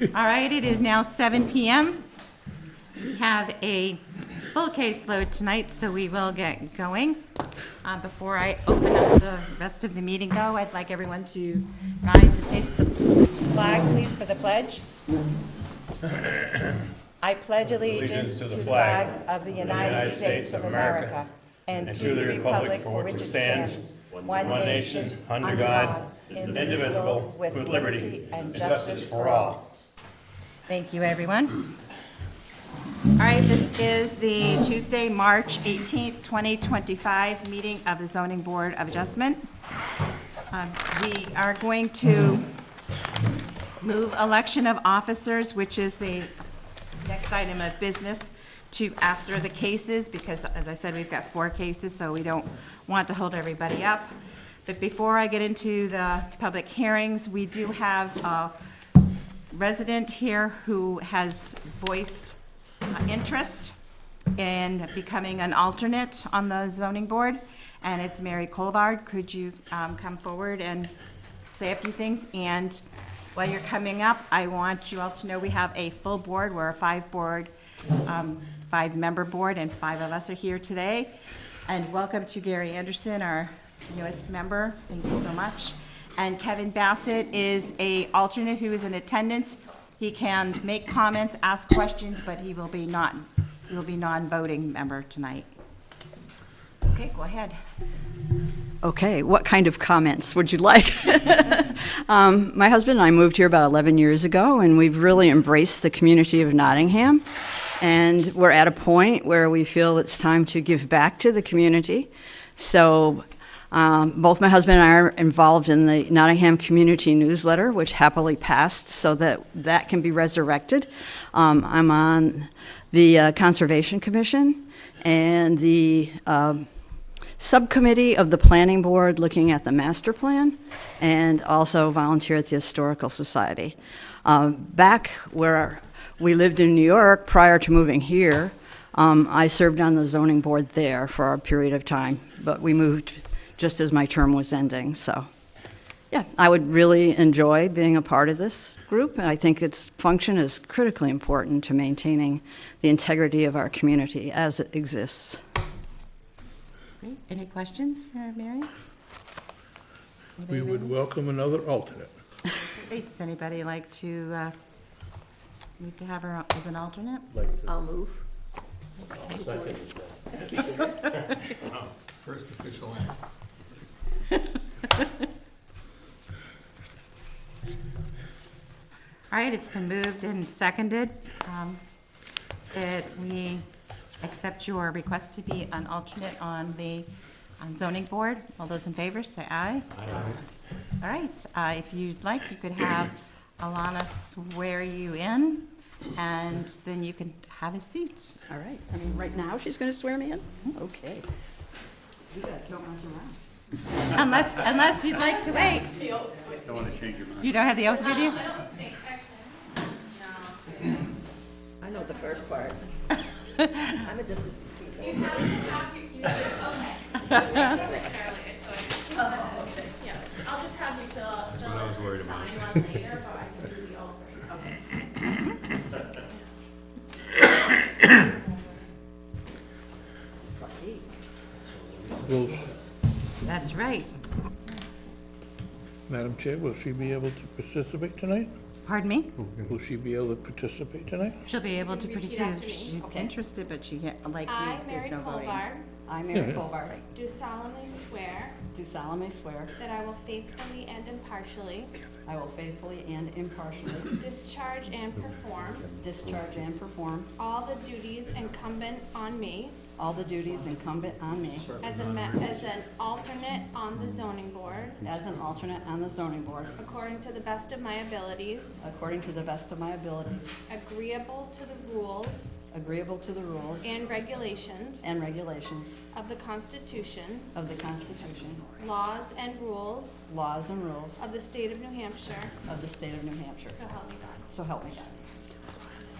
All right, it is now 7 p.m. We have a full caseload tonight, so we will get going. Before I open up the rest of the meeting, though, I'd like everyone to rise and face the flag, please, for the pledge. I pledge allegiance to the flag of the United States of America and to the republic for which it stands, one nation, under God, indivisible, with liberty and justice for all. Thank you, everyone. All right, this is the Tuesday, March 18th, 2025 meeting of the Zoning Board of Adjustment. We are going to move election of officers, which is the next item of business, to after the cases, because as I said, we've got 4 cases, so we don't want to hold everybody up. But before I get into the public hearings, we do have a resident here who has voiced interest in becoming an alternate on the zoning board, and it's Mary Colvard. Could you come forward and say a few things? And while you're coming up, I want you all to know we have a full board. We're a 5-member board, and 5 of us are here today. And welcome to Gary Anderson, our newest member. Thank you so much. And Kevin Bassett is a alternate who is in attendance. He can make comments, ask questions, but he will be non-voting member tonight. Okay, go ahead. Okay, what kind of comments would you like? My husband and I moved here about 11 years ago, and we've really embraced the community of Nottingham. And we're at a point where we feel it's time to give back to the community. So both my husband and I are involved in the Nottingham Community Newsletter, which happily passed, so that can be resurrected. I'm on the Conservation Commission and the subcommittee of the Planning Board looking at the master plan, and also volunteer at the Historical Society. Back where we lived in New York prior to moving here, I served on the zoning board there for a period of time, but we moved just as my term was ending. So yeah, I would really enjoy being a part of this group. I think its function is critically important to maintaining the integrity of our community as it exists. Great. Any questions for Mary? We would welcome another alternate. Great. Does anybody like to need to have her as an alternate? I'll move. Second. First official act. All right, it's been moved and seconded that we accept your request to be an alternate on the zoning board. All those in favor, say aye. Aye. All right, if you'd like, you could have Alana swear you in, and then you can have a seat. All right, I mean, right now she's going to swear me in? Okay. You guys don't mess around. Unless you'd like to wait. Don't want to change your mind. You don't have the oath with you? I know the first part. I'm a just. You have to have your, you know, okay. Yeah, I'll just have you fill out. That's what I was worried about. Sign one later, but I can do the oath right now. Will, That's right. Madam Chair, will she be able to participate tonight? Pardon me? Will she be able to participate tonight? She'll be able to Repeat participate after if me. she's interested, but she can't, like I, you, there's Mary no voting. Colvard, I, Mary Yeah. Colvard, do solemnly swear do solemnly swear that I will faithfully and impartially I will faithfully and impartially discharge and perform discharge and perform all the duties incumbent on me all the duties incumbent on me as an alternate on the zoning board, as an alternate on the zoning board, according to the best of my abilities, according to the best of my abilities, agreeable to the rules agreeable to the rules and regulations and regulations of the Constitution, of the Constitution, laws and rules laws and rules of the state of New Hampshire, of the state of New Hampshire. so help me God. So help me God.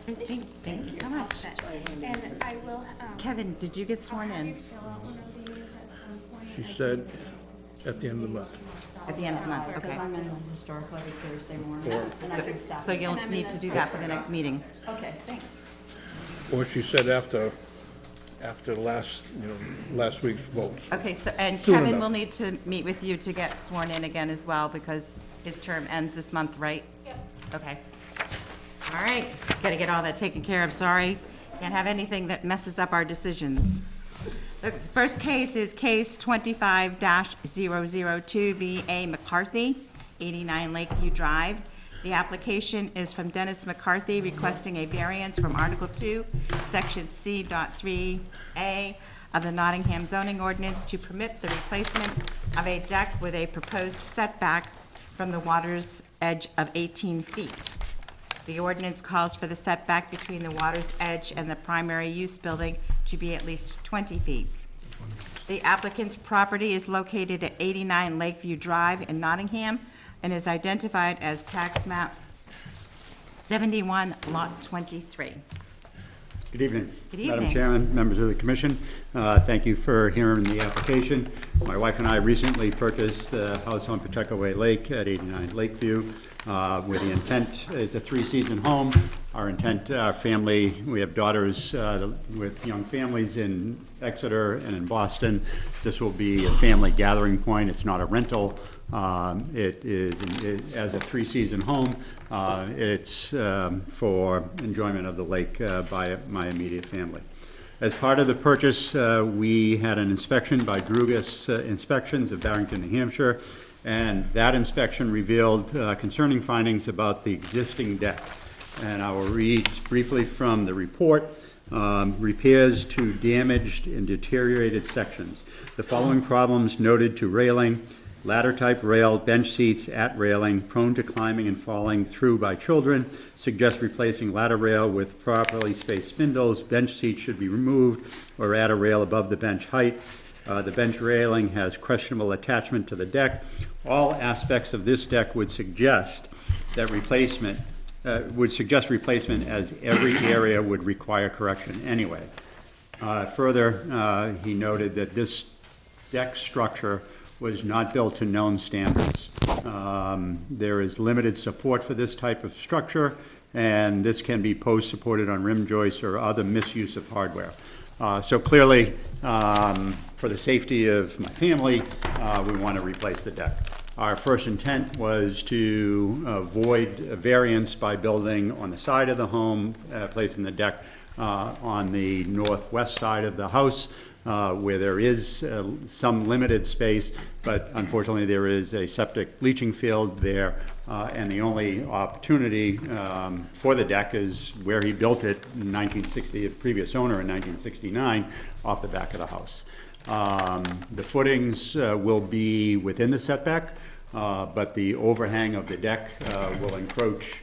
Thank you so much. And I will, Kevin, did you get sworn have you in? fill out one of these at some point. She said at the end of the month. At the end of the month, Because okay. I'm in historical every Thursday morning, and I can stop. So you'll need to do that for the next meeting. Okay, thanks. Or she said after last week's votes. Okay, so, and Soon Kevin enough. will need to meet with you to get sworn in again as well, because his term ends this month, right? Yep. Okay. All right, gotta get all that taken care of, sorry. Can't have anything that messes up our decisions. The first case is case 25-002 V.A. McCarthy, 89 Lakeview Drive. The application is from Dennis McCarthy requesting a variance from Article 2, Section C.3A of the Nottingham zoning ordinance to permit the replacement of a deck with a proposed setback from the water's edge of 18 feet. The ordinance calls for the setback between the water's edge and the primary use building to be at least 20 feet. The applicant's property is located at 89 Lakeview Drive in Nottingham and is identified as tax map 71, lot 23. Good evening. Good Madam evening. Chairman, members of the commission, thank you for hearing the application. My wife and I recently purchased the house on Pawtuckaway Lake at 89 Lakeview, where the intent is a 3-season home. Our intent, our family, we have daughters with young families in Exeter and in Boston. This will be a family gathering point. It's not a rental. It is, as a 3-season home, it's for enjoyment of the lake by my immediate family. As part of the purchase, we had an inspection by Drugas Inspections of Barrington, New Hampshire, and that inspection revealed concerning findings about the existing deck. And I will read briefly from the report. Repairs to damaged and deteriorated sections. The following problems noted to railing: ladder-type rail, bench seats at railing, prone to climbing and falling through by children. Suggest replacing ladder rail with properly spaced spindles. Bench seats should be removed or add a rail above the bench height. The bench railing has questionable attachment to the deck. All aspects of this deck would suggest that replacement, as every area would require correction anyway. Further, he noted that this deck structure was not built to known standards. There is limited support for this type of structure, and this can be post-supported on rim joists or other misuse of hardware. So clearly, for the safety of my family, we want to replace the deck. Our first intent was to avoid a variance by building on the side of the home, placing the deck on the northwest side of the house, where there is some limited space, but unfortunately there is a septic leaching field there, and the only opportunity for the deck is where he built it in 1960, the previous owner in 1969, off the back of the house. The footings will be within the setback, but the overhang of the deck will encroach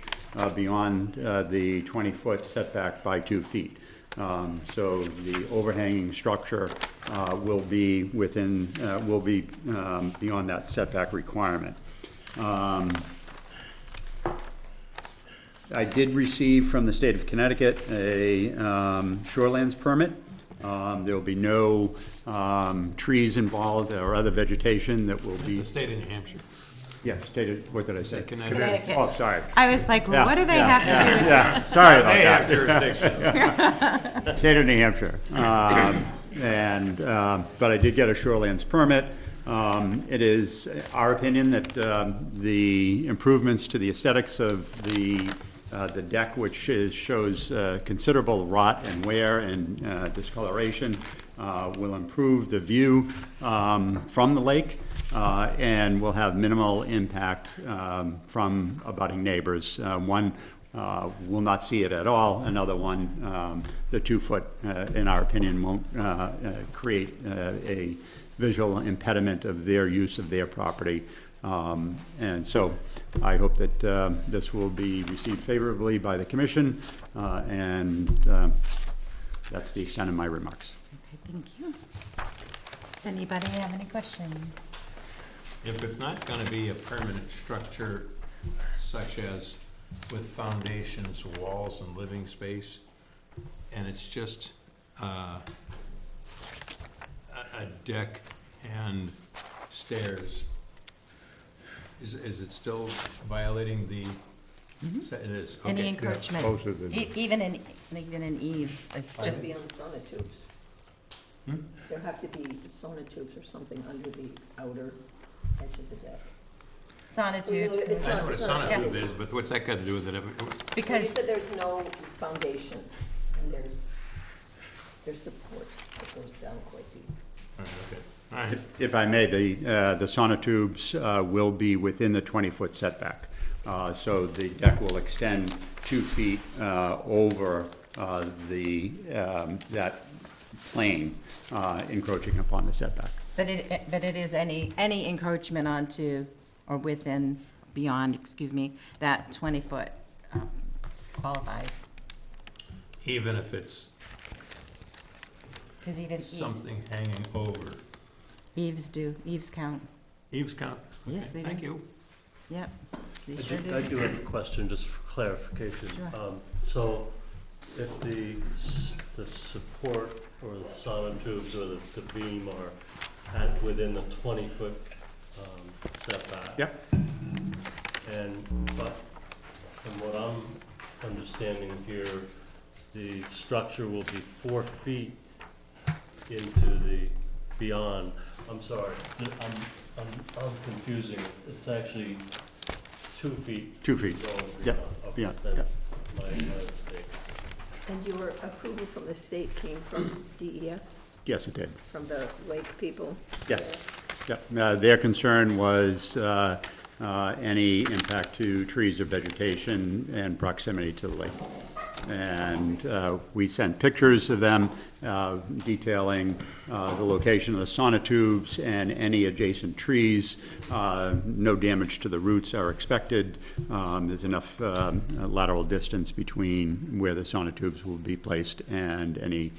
beyond the 20-foot setback by 2 feet. So the overhanging structure will be within, beyond that setback requirement. I did receive from the state of Connecticut a shorelands permit. There will be no trees involved or other vegetation that will be. The state of New Hampshire. Yes, stated, what did I say? Connecticut. Oh, sorry. I was like, Yeah, what do they yeah, have to do with Yeah, sorry about They that. have jurisdiction. State of New Hampshire. But I did get a shorelands permit. It is our opinion that the improvements to the aesthetics of the deck, which shows considerable rot and wear and discoloration, will improve the view from the lake and will have minimal impact from abutting neighbors. One will not see it at all. Another one, the 2-foot, in our opinion, won't create a visual impediment of their use of their property. And so I hope that this will be received favorably by the commission, and that's the extent of my remarks. Okay, thank you. Does anybody have any questions? If it's not gonna be a permanent structure such as with foundations, walls, and living space, and it's just a deck and stairs, Is it still violating the, it is, Any okay. encroachment, both of them. even in eve, it's Just just, be on the sonotubes. There have to be sonotubes or something under the outer edge of the deck. sonotubes, It's I know not- what a it's not- sonotube is, but what's that got to do with it? Well, because you said there's no foundation, and there's support that goes down quite deep. Okay, all right. If I may, the sonotubes will be within the 20-foot setback. So the deck will extend 2 feet over that plane encroaching upon the setback. But it is any encroachment onto, or within, beyond, excuse me, that 20-foot qualifies. Even if it's Because even something hanging over. eaves count. Eaves count? Yes, Okay, they Thank do. you. Yep, they sure I do. do have a question, just for clarification. Sure. So if the support or the sonotubes or the beam are within the 20-foot setback? Yep. But from what I'm understanding here, the structure will be 4 feet into the beyond. I'm sorry, I'm confusing. It's actually 2 feet. 2 feet. Going Yep, beyond. yeah, Okay, then yep. my mistake. And your approval from the state came from DES, Yes, it did. from the lake people? Yes. Yep. Their concern was any impact to trees or vegetation and proximity to the lake. And we sent pictures of them detailing the location of the sonotubes and any adjacent trees. No damage to the roots are expected. There's enough lateral distance between where the sonotubes will be placed and any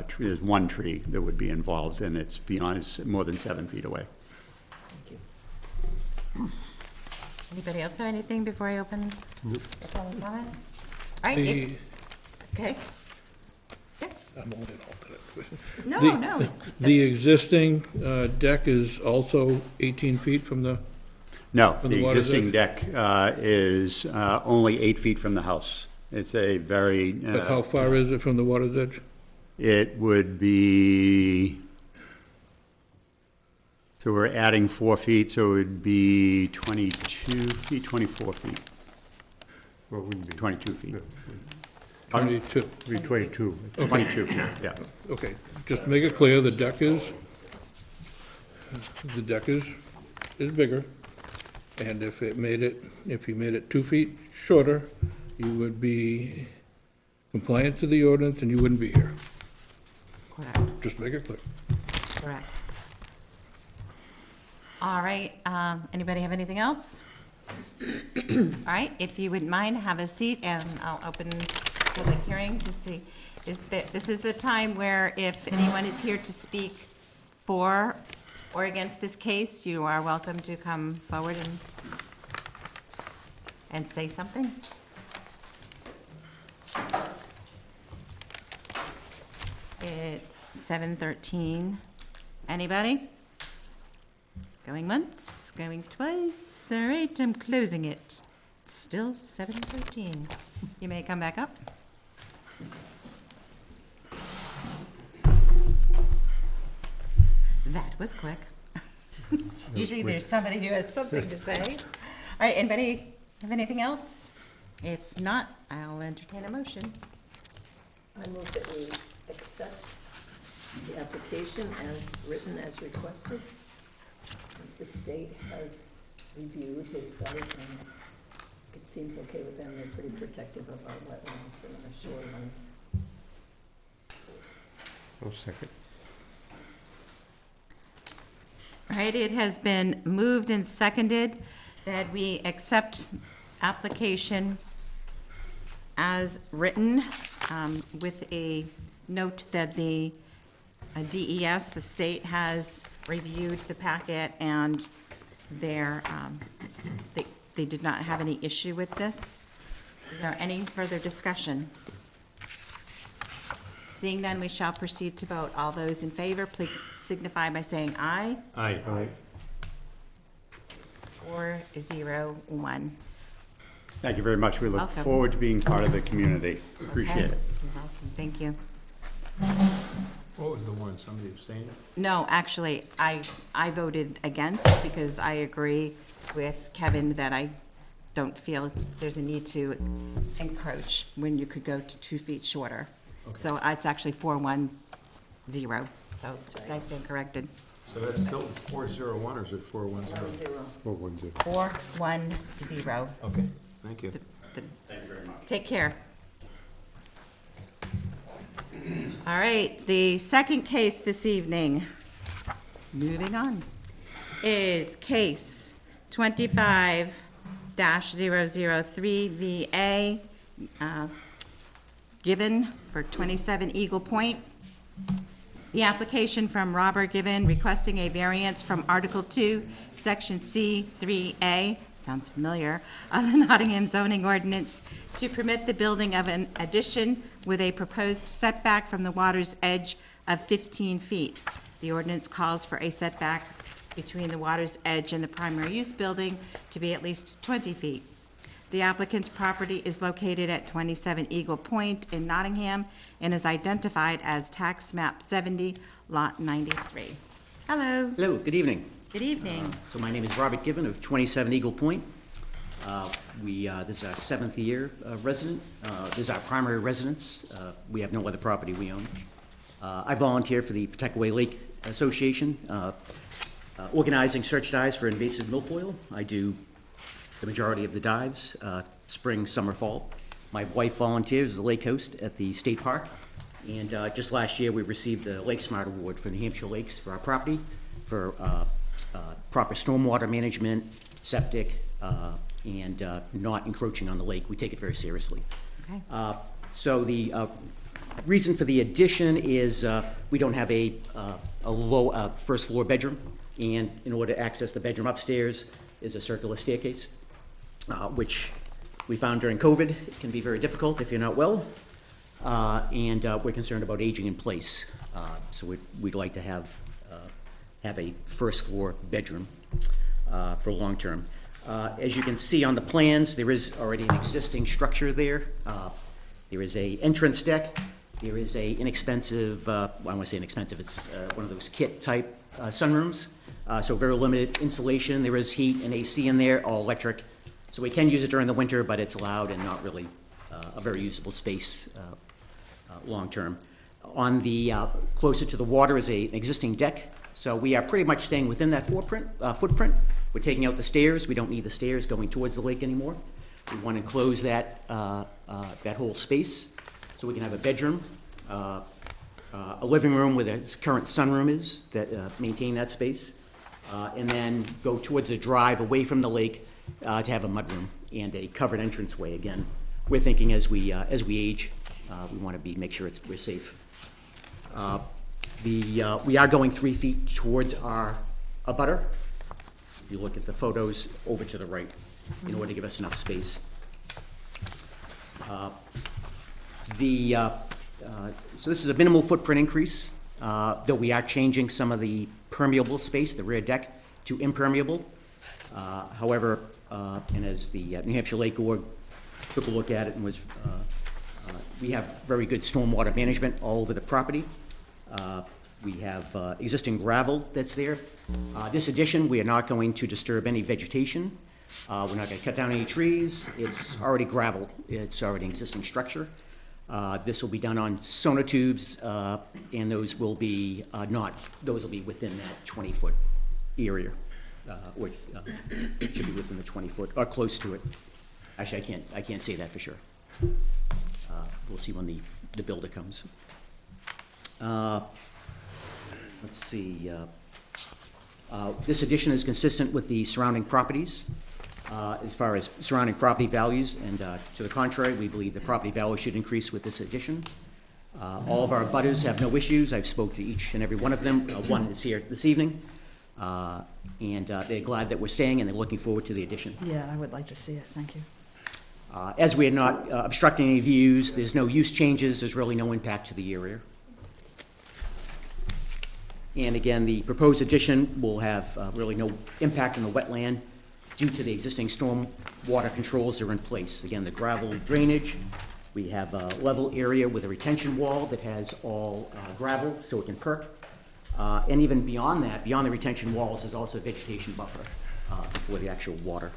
tree. There's one tree that would be involved, and it's beyond, it's more than 7 feet away. Thank you. Anybody else have anything before I open the public comment? All right, okay. I'm only an alternate. No, no, The existing deck is also 18 feet from the, No, From the the water's existing edge? deck is only 8 feet from the house. It's a very, but how far is it from the water's edge? it would be, so we're adding 4 feet, so it would be 22 feet, 24 feet. Well, it wouldn't be 22 feet. 22. Be 22. 22, yeah. Okay, just make it clear, the deck is bigger. And if you made it 2 feet shorter, you would be compliant to the ordinance and you wouldn't be here. correct, Just make it clear. correct. All right, anybody have anything else? All right, if you wouldn't mind, have a seat, and I'll open public hearing to see, this is the time where if anyone is here to speak for or against this case, you are welcome to come forward and say something. It's 7:13. Anybody? Going once, going twice. All right, I'm closing it. It's still 7:13. You may come back up. That was quick. Usually there's somebody who has something to say. All right, anybody have anything else? If not, I'll entertain a motion. I move that we accept the application as written, as requested, since the state has reviewed his site and it seems okay with them. They're pretty protective of our wetlands and our shorelines. I'll second. All right, it has been moved and seconded that we accept application as written, with a note that the DES, the state, has reviewed the packet and they did not have any issue with this. Is there any further discussion? Seeing none, we shall proceed to vote. All those in favor, please signify by saying aye. Aye. 401. Thank you very much. We look Welcome. forward to being part of the community. Appreciate it. You're welcome. Thank you. What was the one, somebody abstained? No, actually, I voted against because I agree with Kevin that I don't feel there's a need to encroach when you could go to 2 feet shorter. So it's actually 410, so I stand corrected. So that's still 401 or is it 410? 1-0. 410. Okay, thank you. Take care. All right, the second case this evening, moving on, is case 25-003VA, given for 27 Eagle Point. The application from Robert Given requesting a variance from Article 2, Section C3A, sounds familiar, of the Nottingham zoning ordinance to permit the building of an addition with a proposed setback from the water's edge of 15 feet. The ordinance calls for a setback between the water's edge and the primary use building to be at least 20 feet. The applicant's property is located at 27 Eagle Point in Nottingham and is identified as tax map 70, lot 93. Hello, Hello, good evening. good evening. So my name is Robert Given of 27 Eagle Point. This is our 7th year resident. This is our primary residence. We have no other property we own. I volunteer for the Pawtuckaway Lake Association, organizing search dives for invasive milfoil. I do the majority of the dives, spring, summer, fall. My wife volunteers as a lake host at the state park. And just last year, we received the Lake Smart Award for New Hampshire lakes for our property, for proper stormwater management, septic, and not encroaching on the lake. We take it very seriously. Okay. So the reason for the addition is we don't have a low first floor bedroom, and in order to access the bedroom upstairs is a circular staircase, which we found during COVID. It can be very difficult if you're not well, and we're concerned about aging in place. So we'd like to have a first floor bedroom for long term. As you can see on the plans, there is already an existing structure there. There is a entrance deck. There is a inexpensive, I want to say inexpensive, it's one of those kit type sunrooms. So very limited insulation. There is heat and AC in there, all electric. So we can use it during the winter, but it's loud and not really a very usable space long term. On the closer to the water is an existing deck. So we are pretty much staying within that footprint. We're taking out the stairs. We don't need the stairs going towards the lake anymore. We want to enclose that whole space so we can have a bedroom, a living room where the current sunroom is, that maintain that space, and then go towards the drive away from the lake to have a mudroom and a covered entranceway. Again, we're thinking as we age, we want to make sure we're safe. We are going 3 feet towards our abutter. If you look at the photos over to the right, in order to give us enough space. So this is a minimal footprint increase, though we are changing some of the permeable space, the rear deck, to impermeable. However, and as the New Hampshire Lake Board took a look at it and was, we have very good stormwater management all over the property. We have existing gravel that's there. This addition, we are not going to disturb any vegetation. We're not going to cut down any trees. It's already gravel. It's already an existing structure. This will be done on sonotubes, and those will be those will be within that 20-foot area, or should be within the 20-foot or close to it. Actually, I can't say that for sure. We'll see when the builder comes. Let's see. This addition is consistent with the surrounding properties as far as surrounding property values, and to the contrary, we believe the property value should increase with this addition. All of our abutters have no issues. I've spoke to each and every one of them. One is here this evening, and they're glad that we're staying, and they're looking forward to the addition. Yeah, I would like to see it, thank you. As we are not obstructing any views, there's no use changes, there's really no impact to the area. And again, the proposed addition will have really no impact on the wetland due to the existing storm water controls that are in place. Again, the gravel drainage, we have a level area with a retention wall that has all gravel, so it can perk. And even beyond that, beyond the retention walls, there's also a vegetation buffer for the actual water,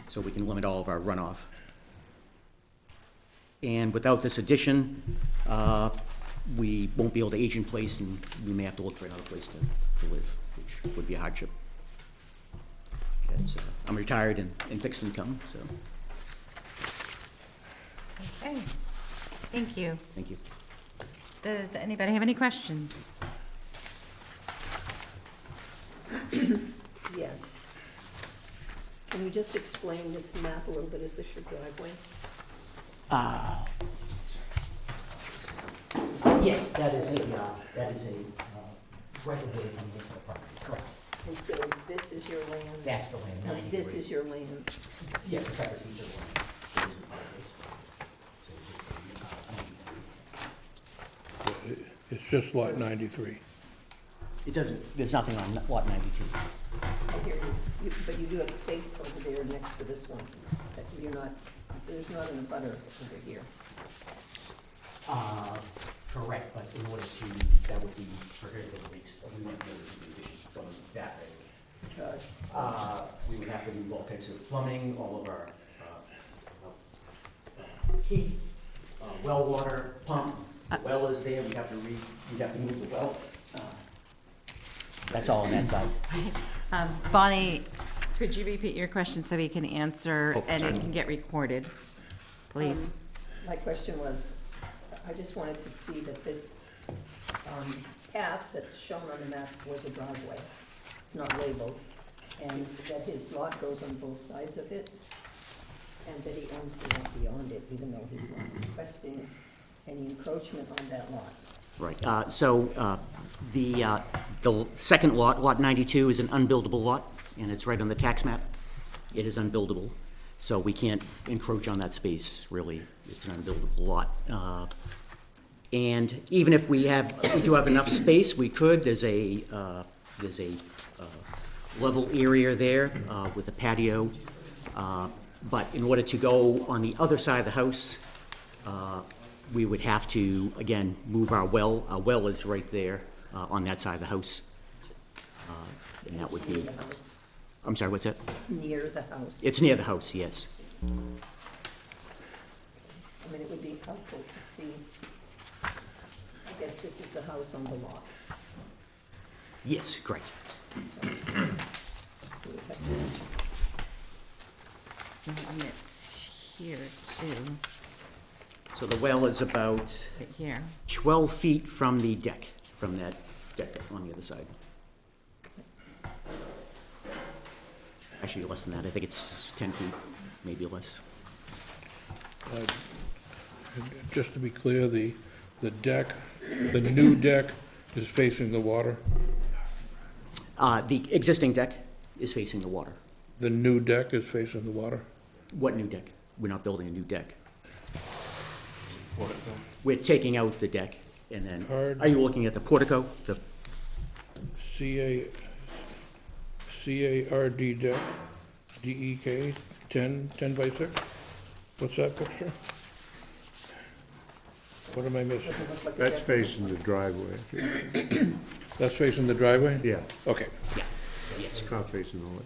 so we can limit all of our runoff. And without this addition, we won't be able to age in place, and we may have to look for another place to live, which would be a hardship. And so I'm retired and fixed income, so Okay, thank you. thank you. Does anybody have any questions? Yes. Can you just explain this map a little bit? Is this your driveway? Yes, that is a right of way coming into the property, correct. And so this is your land? That's the land, Now, 93. this is your land? Yes, a separate piece of land. It isn't part of this. So just the, 93. It's just lot 93. It doesn't, there's nothing on lot 92. I hear you, but you do have space over there next to this one. That you're not, there's not an abutter over here. Correct, but in order to, that would be prohibited, we wouldn't be able to do the addition from that way. Because We would have to move all kinds of plumbing, all of our heat, well water pump. The well is there, we'd have to move the well. That's all on that side. Bonnie, could you repeat your question so we can answer Oh, and it sorry. can get recorded, please? my question was, I just wanted to see that this path that's shown on the map was a driveway. It's not labeled, and that his lot goes on both sides of it, and that he owns the lot beyond it, even though he's not requesting any encroachment on that lot. Right, so the second lot, lot 92, is an unbuildable lot, and it's right on the tax map. It is unbuildable, so we can't encroach on that space, really. It's an unbuildable lot. And even if we do have enough space, we could. There's a level area there with a patio. But in order to go on the other side of the house, we would have to, again, move our well. Our well is right there on that side of the house. And that would be, Near the house. I'm sorry, what's that? It's near the house. It's near the house, yes. I mean, it would be helpful to see, I guess this is the house on the lot. Yes, correct. So we would have to And it's here too, So the well is about right here. 12 feet from the deck, from that deck on the other side. Actually, less than that. I think it's 10 feet, maybe less. Just to be clear, the deck, the new deck is facing the water? The existing deck is facing the water. The new deck is facing the water? What new deck? We're not building a new deck. We're taking out the deck, and then, Card. are you looking at the portico? The C-A-R-D deck, D-E-K, 10 by 6? What's that picture? What am I missing? look like a That's deck. facing the driveway. That's facing the driveway? Yeah, Okay. yes, it's not facing the lake.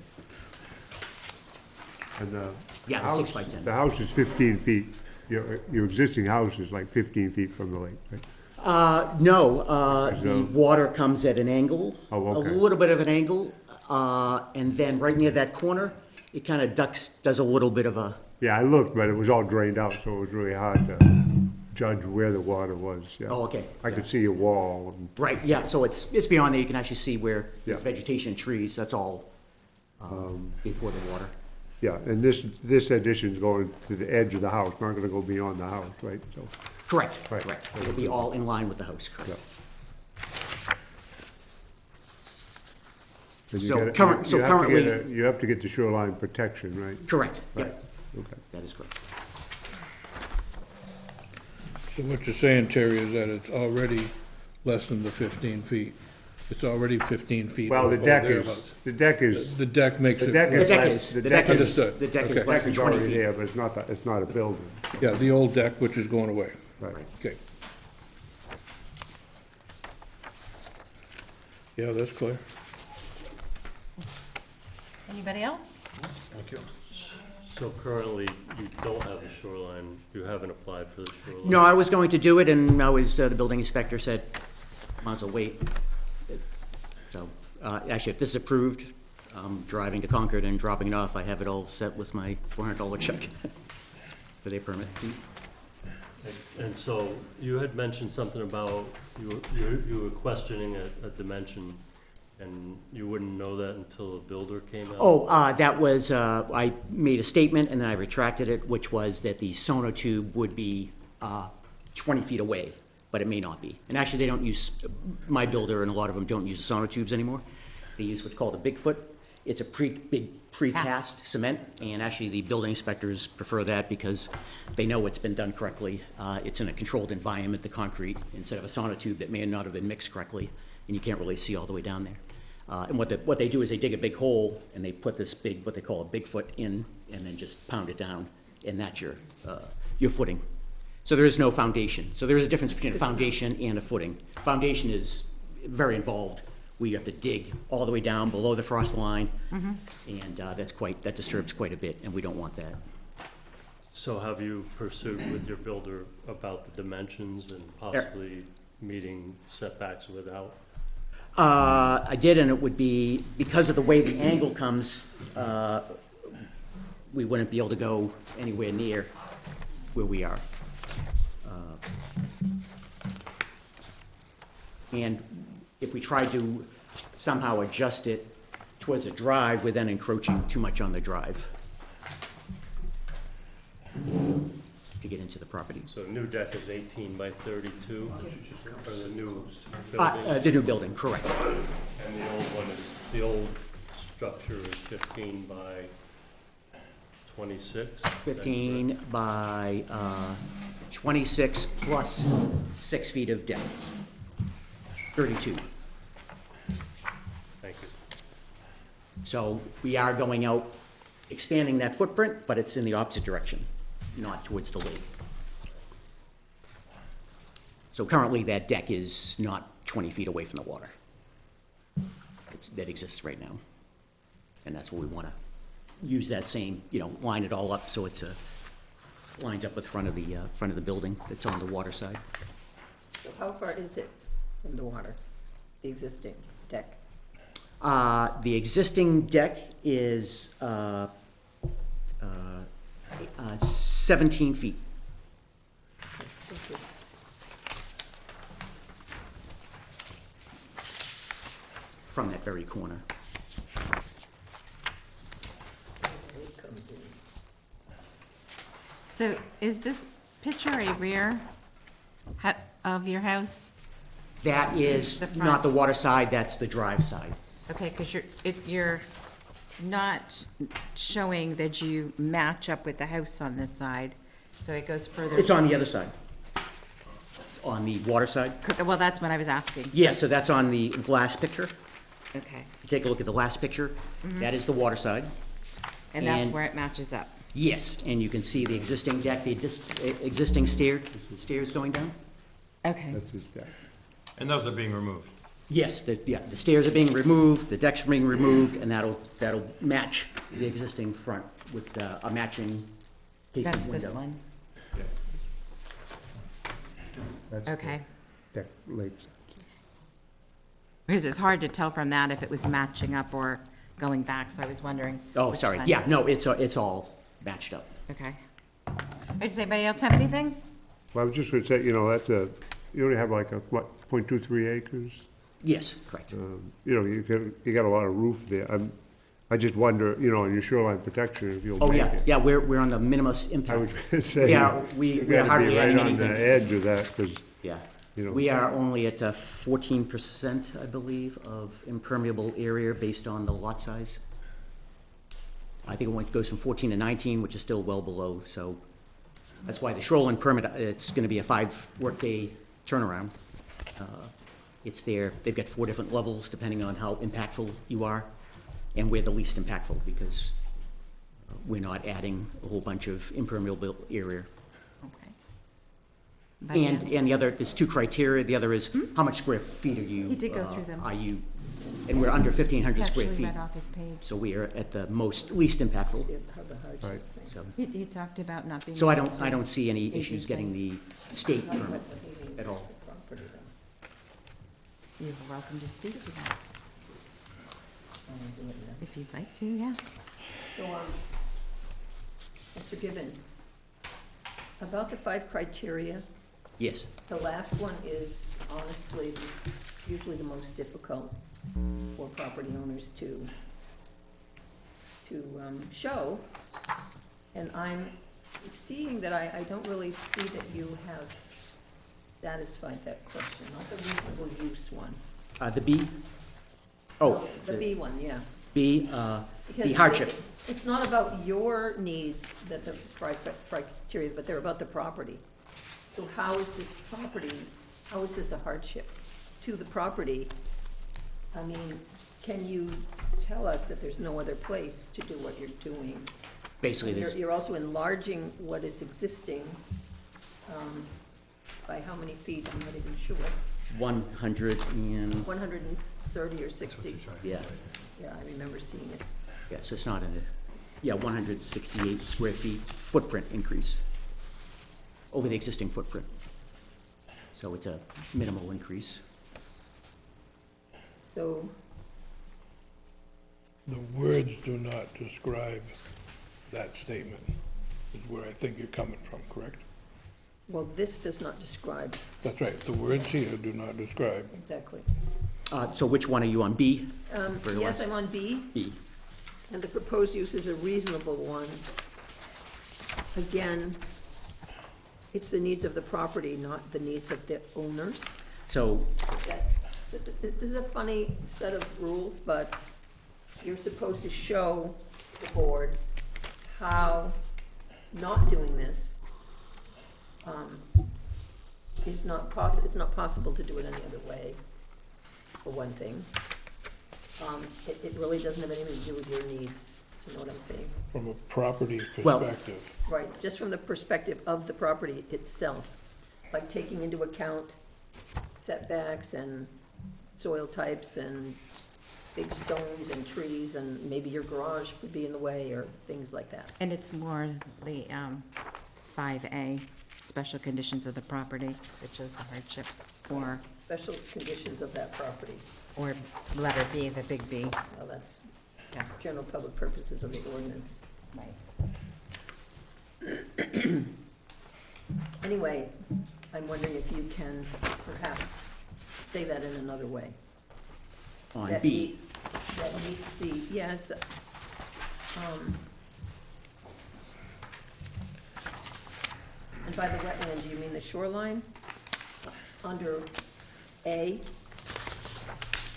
And the Yeah, the house, 6 by 10. the house is 15 feet. Your existing house is like 15 feet from the lake, right? No, the So- water comes at an angle. Oh, okay. A little bit of an angle, and then right near that corner, it kind of does a little bit of a, Yeah, I looked, but it was all drained out, so it was really hard to judge where the water was, yeah. oh, okay. I could see a wall, and Right, yeah, so it's beyond there, you can actually see where there's Yeah. vegetation and trees, that's all before the water. yeah, and this addition's going to the edge of the house, not gonna go beyond the house, right? So, Correct, Right. correct. It'll be all in line with the house, correct. yeah. And you So gotta- current- so you have to get currently- you have to get the shoreline protection, right? Correct, Right, yep, okay. that is correct. So what you're saying, Terry, is that it's already less than the 15 feet? It's already 15 feet. Well, the or deck thereabouts. is, the deck is, The deck makes the it. deck The is deck less, is, the the deck deck is, is, Understood. the deck is Okay. less deck than is 20 already feet. there, but it's not a building. Yeah, the old deck, which is going away. Right. Okay. Yeah, that's clear. Anybody else? So currently, you don't have a shoreline, you haven't applied for the shoreline? No, I was going to do it, and I was, the building inspector said, might as well wait. So, actually, if this is approved, I'm driving to Concord and dropping it off. I have it all set with my $400 check for their permit. And so, you had mentioned something about, you were questioning a dimension, and you wouldn't know that until the builder came out? Oh, that was, I made a statement and then I retracted it, which was that the sonotube would be 20 feet away, but it may not be. And actually, they don't use, my builder and a lot of them don't use sonotubes anymore. They use what's called a Bigfoot. It's a big precast cement, and actually, the building inspectors prefer that because they know it's been done correctly. It's in a controlled environment, the concrete, instead of a sonotube that may not have been mixed correctly, and you can't really see all the way down there. And what they do is they dig a big hole, and they put this big, what they call a Bigfoot in, and then just pound it down, and that's your footing. So there is no foundation. So there is a difference between a foundation and a footing. Foundation is very involved, where you have to dig all the way down below the frost line, and that disturbs quite a bit, and we don't want that. So have you pursued with your builder about the dimensions and possibly meeting setbacks without? I did, and it would be, because of the way the angle comes, we wouldn't be able to go anywhere near where we are. And if we tried to somehow adjust it towards a drive, we're then encroaching too much on the drive to get into the property. So the new deck is 18 by 32, or the new building? The new building, correct. And the old one is, the old structure is 15 by 26? 15 by 26 plus 6 feet of depth. 32. Thank you. So we are going out, expanding that footprint, but it's in the opposite direction, not towards the lake. So currently, that deck is not 20 feet away from the water. That exists right now. And that's what we want to use that same, line it all up so it's lines up with front of the building that's on the water side. So how far is it from the water, the existing deck? The existing deck is 17 feet. Thank you. From that very corner. It comes in. So is this picture a rear of your house? That is The front. not the water side, that's the drive side. Okay, because you're not showing that you match up with the house on this side, so it goes further. It's on the other side. On the water side? Well, that's what I was asking. Yeah, so that's on the last picture. Okay, You take a look at the last picture, that is the water side. and that's And- where it matches up. Yes, and you can see the existing deck, the existing stairs going down. Okay. That's his deck. And those are being removed. Yes, the stairs are being removed, the deck's being removed, and that'll match the existing front with a matching casement That's window. this one? That's the Okay. deck lakes. Because it's hard to tell from that if it was matching up or going back, so I was wondering. Oh, which sorry, one. yeah, no, it's all matched up. Okay. All right, does anybody else have anything? Well, I was just gonna say, that's you only have like a, 0.23 acres? Yes, correct. You got a lot of roof there. I just wonder, in your shoreline protection, if you'll Oh, make yeah, it. yeah, we're on the minimus I impact. was gonna say. Yeah, we You are gotta be hardly right adding on the anything. edge of that, because, Yeah. you know. We are only at 14%, I believe, of impermeable area based on the lot size. I think it goes from 14 to 19, which is still well below, so that's why the shoreline permit, it's gonna be a 5 workday turnaround. It's there, they've got 4 different levels depending on how impactful you are, and we're the least impactful because we're not adding a whole bunch of impermeable area. Okay. But yeah. And the other, there's 2 criteria. The other is how much square feet are you? He did go through them. Are you, and we're under 1,500 square Actually feet. read off his page. So we are at the least impactful. How the hardship thing. So, He talked about not being. so I able don't, to I don't see any age in issues getting place. the state permit at all. Property though. You're welcome to speak to that, I wanna do it now. if you'd like to, yeah. So, Mr. Gibbon, about the 5 criteria, Yes, the last one is honestly usually the most difficult for property owners to show. And I'm seeing that I don't really see that you have satisfied that question, not the reasonable use one. the B? Oh, The B one, yeah. B, Because the hardship. It's not about your needs that the criteria, but they're about the property. So how is this property, how is this a hardship to the property? I mean, can you tell us that there's no other place to do what you're doing? Basically, there's You're also enlarging what is existing, by how many feet, I'm not even sure, 100 and, 130 or 60? yeah, Yeah, I remember seeing it. yeah, so it's not a, yeah, 168 square feet footprint increase over the existing footprint. So it's a minimal increase. So, The words do not describe that statement, is where I think you're coming from, correct? well, this does not describe That's right, the words here do not describe. exactly. So which one are you on, B? For the Yes, last- I'm on B, B. and the proposed use is a reasonable one. Again, it's the needs of the property, not the needs of the owners. So, So this is a funny set of rules, but you're supposed to show the board how not doing this is not it's not possible to do it any other way, for one thing. It really doesn't have anything to do with your needs, you know what I'm saying? From a property Well- perspective. Right, just from the perspective of the property itself, like taking into account setbacks and soil types and big stones and trees, and maybe your garage would be in the way, or things like that. And it's more the 5A, special conditions of the property, that shows the hardship, or Special conditions of that property, letter B, the big B. well, that's Yeah. general public purposes of the ordinance. Right. Anyway, I'm wondering if you can perhaps say that in another way. on That B, That meets the, yes. And by the wetland, do you mean the shoreline? Under A,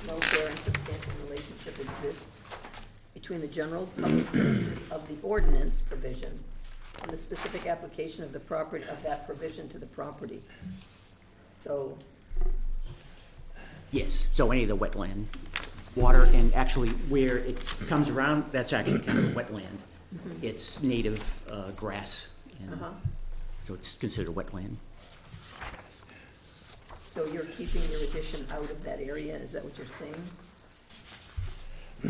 no fair and substantial relationship exists between the general public purpose of the ordinance provision and the specific application of the property, of that provision to the property. So, yes, so any of the wetland water, and actually where it comes around, that's actually kind of a wetland. It's native grass, and uh-huh, so it's considered a wetland. so you're keeping your addition out of that area, is that what you're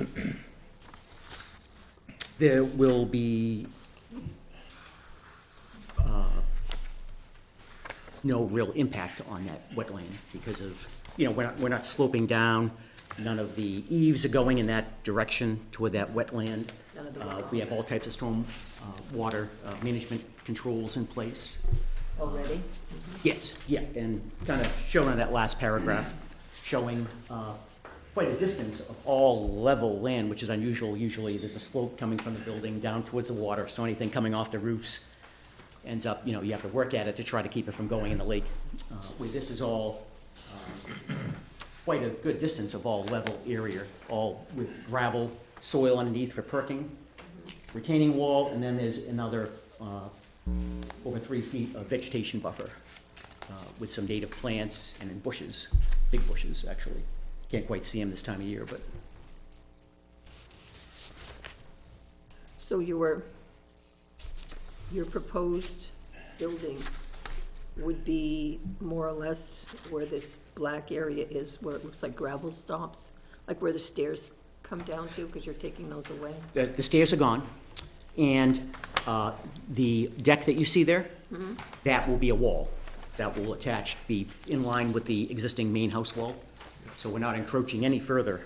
saying? There will be no real impact on that wetland because of, we're not sloping down. None of the eaves are going in that direction toward that wetland. None of the We have all types of storm water management controls in place. Already? Yes, yeah, and kind of shown on that last paragraph, showing quite a distance of all level land, which is unusual. Usually there's a slope coming from the building down towards the water, so anything coming off the roofs ends up, you have to work at it to try to keep it from going in the lake. Where this is all quite a good distance of all level area, all with gravel, soil underneath for perking, retaining wall, and then there's another over 3 feet of vegetation buffer. with some native plants and in bushes, big bushes, actually. Can't quite see them this time of year, but So your proposed building would be more or less where this black area is, where it looks like gravel stops, like where the stairs come down to, because you're taking those away? the stairs are gone, and the deck that you see there, that will be a wall. That will attach, be in line with the existing main house wall. So we're not encroaching any further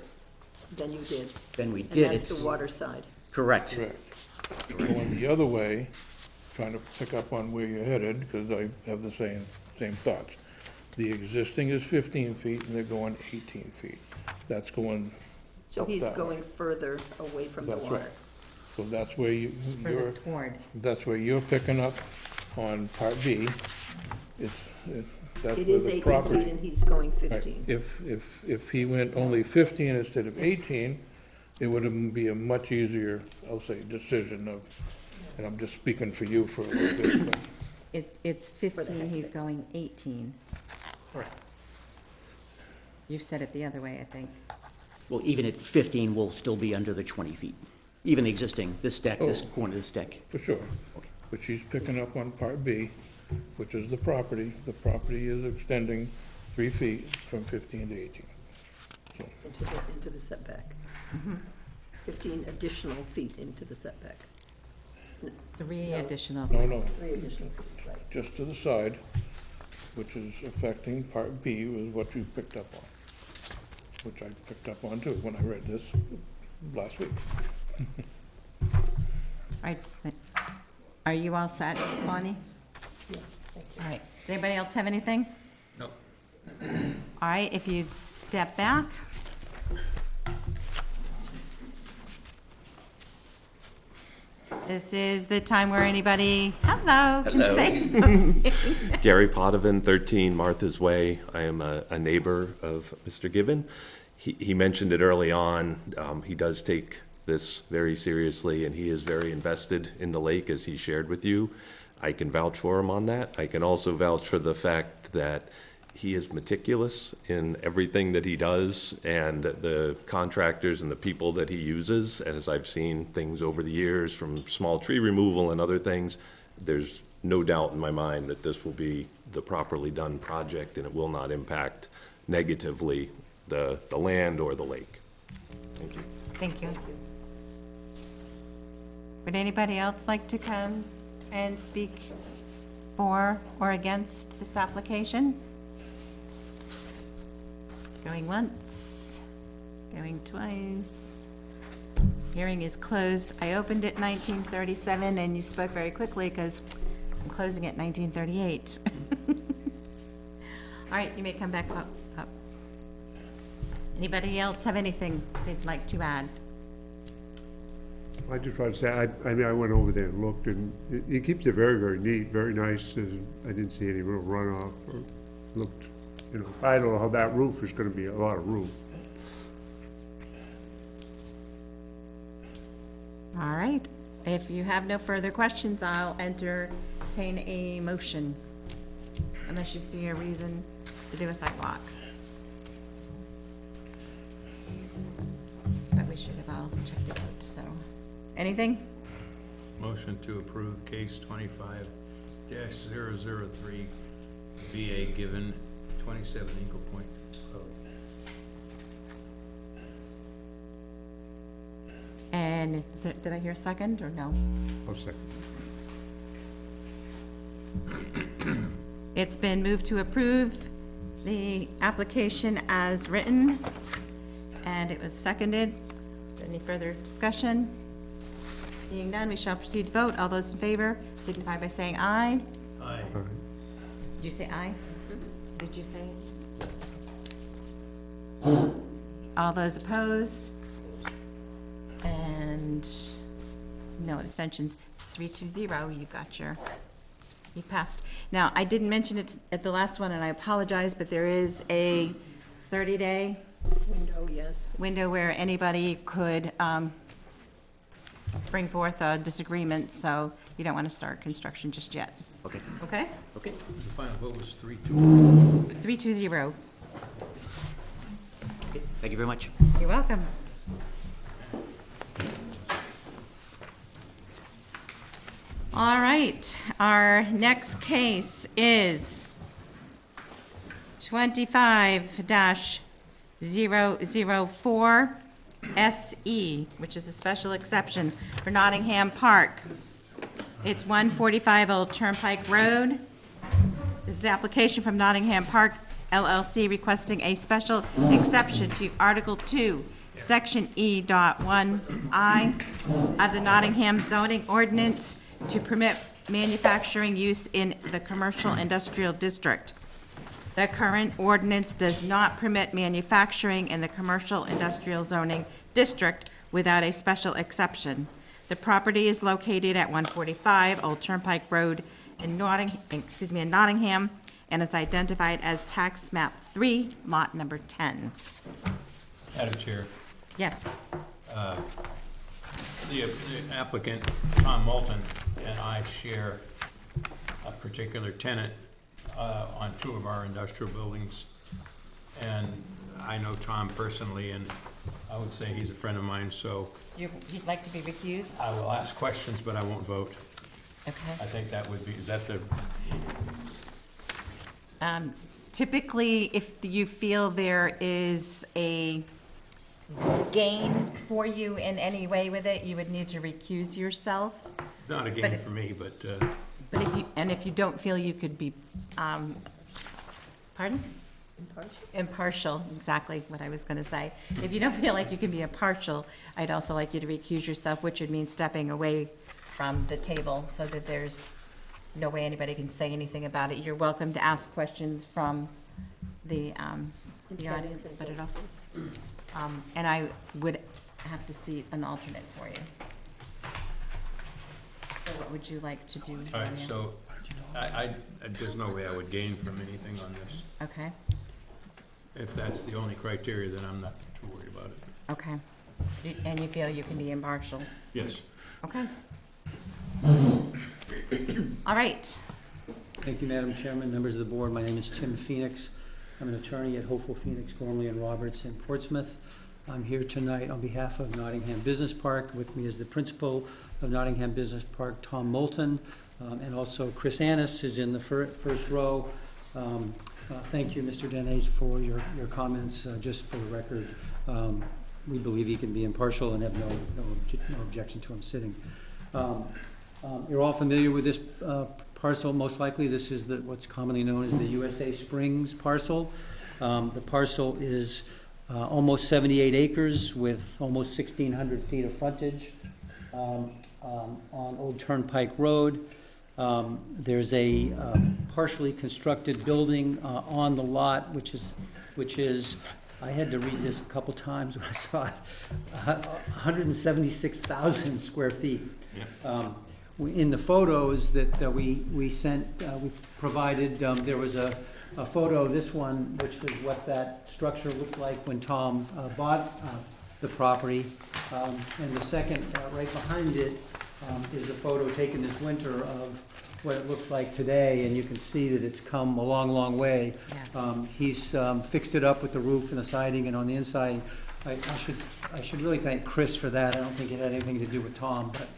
Than you did? than we did. And that's It's the water side? correct. Correct. Going the other way, trying to pick up on where you're headed, because I have the same thoughts. The existing is 15 feet, and they're going 18 feet. That's going So up he's that way. going further away from the That's water? right. So that's where Further you're, toward. that's where you're picking up on part B. That's It where is the 18 property. feet and he's going Right. 15. If he went only 15 instead of 18, it would be a much easier, I'll say, decision of, and I'm just speaking for you for a little bit, but It's 15, he's going 18. Correct. You said it the other way, I think. Well, even at 15, we'll still be under the 20 feet. Even the existing, this deck, this Oh. corner of this deck. for sure. But she's picking up on part B, which is the property. The property is extending 3 feet from 15 to 18. So, Into the setback. 15 additional feet into the setback. 3 additional. no, 3 additional feet, right. just to the side, which is affecting part B, was what you picked up on, which I picked up on too when I read this last week. Right, are you all set, Bonnie? Yes, thank you. All right, does anybody else have anything? No. All right, if you'd step back. This is the time where anybody, hello, can say something. Gary Potvin, 13 Martha's Way. I am a neighbor of Mr. Given. He mentioned it early on. He does take this very seriously, and he is very invested in the lake, as he shared with you. I can vouch for him on that. I can also vouch for the fact that he is meticulous in everything that he does, and the contractors and the people that he uses. As I've seen things over the years, from small tree removal and other things, there's no doubt in my mind that this will be the properly done project, and it will not impact negatively the land or the lake. Thank you. Thank you. Would anybody else like to come and speak for or against this application? Going once, going twice. Hearing is closed. I opened it 1937, and you spoke very quickly because I'm closing it 1938. All right, you may come back up. Anybody else have anything they'd like to add? I just want to say, I went over there and looked, and he keeps it very, very neat, very nice, and I didn't see any real runoff, or looked, I don't know how that roof is gonna be, a lot of roof. All right, if you have no further questions, I'll entertain a motion, unless you see a reason to do a sidewalk. But we should have all checked it out, so. Anything? Motion to approve case 25-003, VA Given, 27 Eagle Point Road. And did I hear a second, or no? I'll second. It's been moved to approve the application as written, and it was seconded. Any further discussion? Seeing none, we shall proceed to vote. All those in favor signify by saying aye. Aye. Did you say aye? Did you say? All those opposed? And no abstentions. It's 3-0. You got your, you passed. Now, I didn't mention it at the last one, and I apologize, but there is a 30-day Window, yes. window where anybody could bring forth a disagreement, so you don't want to start construction just yet. Okay, Okay? okay. The final vote was 3-2. 320. Okay, thank you very much. You're welcome. All right, our next case is 25-004 SE, which is a special exception for Nottingham Park. It's 145 Old Turnpike Road. This is the application from Nottingham Park LLC requesting a special exception to Article 2, Section E.1I of the Nottingham zoning ordinance to permit manufacturing use in the commercial industrial district. The current ordinance does not permit manufacturing in the commercial industrial zoning district without a special exception. The property is located at 145 Old Turnpike Road in Nottingham, and is identified as tax map 3, lot number 10. Madam Chair, Yes. the applicant, Tom Moulton, and I share a particular tenant on two of our industrial buildings. And I know Tom personally, and I would say he's a friend of mine, so You'd like to be recused? I will ask questions, but I won't vote. Okay. I think that would be, is that the, Typically, if you feel there is a gain for you in any way with it, you would need to recuse yourself. not a game for me, but, But if you don't feel you could be, pardon? Impartial, exactly what I was gonna say. If you don't feel like you can be impartial, I'd also like you to recuse yourself, which would mean stepping away from the table so that there's no way anybody can say anything about it. You're welcome to ask questions from the audience, but it'll, and I would have to see an alternate for you. So what would you like to do? all right, Tanya? so there's no way I would gain from anything on this. Okay, If that's the only criteria, then I'm not too worried about it. okay. And you feel you can be impartial? Yes. Okay. All right. Thank you, Madam Chairman, members of the board. My name is Tim Phoenix. I'm an attorney at Hopeful Phoenix, Gormley and Roberts in Portsmouth. I'm here tonight on behalf of Nottingham Business Park. With me is the principal of Nottingham Business Park, Tom Moulton, and also Chris Annis is in the first row. Thank you, Mr. Denez, for your comments. Just for the record, we believe he can be impartial and have no objection to him sitting. You're all familiar with this parcel, most likely. This is what's commonly known as the USA Springs parcel. The parcel is almost 78 acres with almost 1,600 feet of frontage on Old Turnpike Road. There's a partially constructed building on the lot, which is, I had to read this a couple times when I saw it, 176,000 square feet. Yeah. In the photos that we sent, we provided, there was a photo, this one, which is what that structure looked like when Tom bought the property. And the second, right behind it, is a photo taken this winter of what it looks like today, and you can see that it's come a long, long way. Yes. He's fixed it up with the roof and the siding, and on the inside, I should really thank Chris for that. I don't think it had anything to do with Tom, but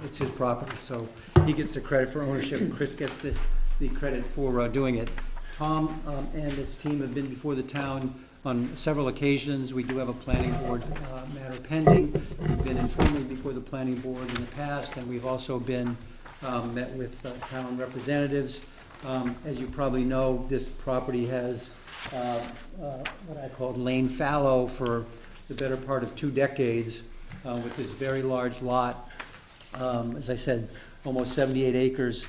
it's his property, so he gets the credit for ownership, and Chris gets the credit for doing it. Tom and his team have been before the town on several occasions. We do have a planning board matter pending. We've been informally before the planning board in the past, and we've also been met with town representatives. As you probably know, this property has what I called lain fallow for the better part of 2 decades with this very large lot. As I said, almost 78 acres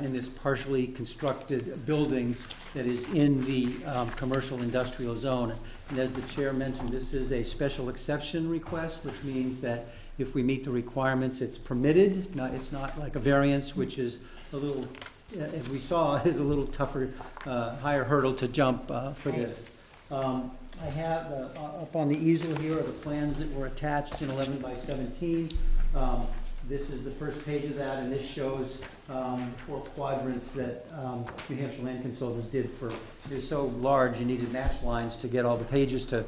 in this partially constructed building that is in the commercial industrial zone. And as the chair mentioned, this is a special exception request, which means that if we meet the requirements, it's permitted. It's not like a variance, which is a little, as we saw, is a little tougher, higher hurdle to jump for this. I have up on the easel here are the plans that were attached in 11 by 17. This is the first page of that, and this shows the 4 quadrants that New Hampshire Land Consultants did for, it is so large, you needed match lines to get all the pages to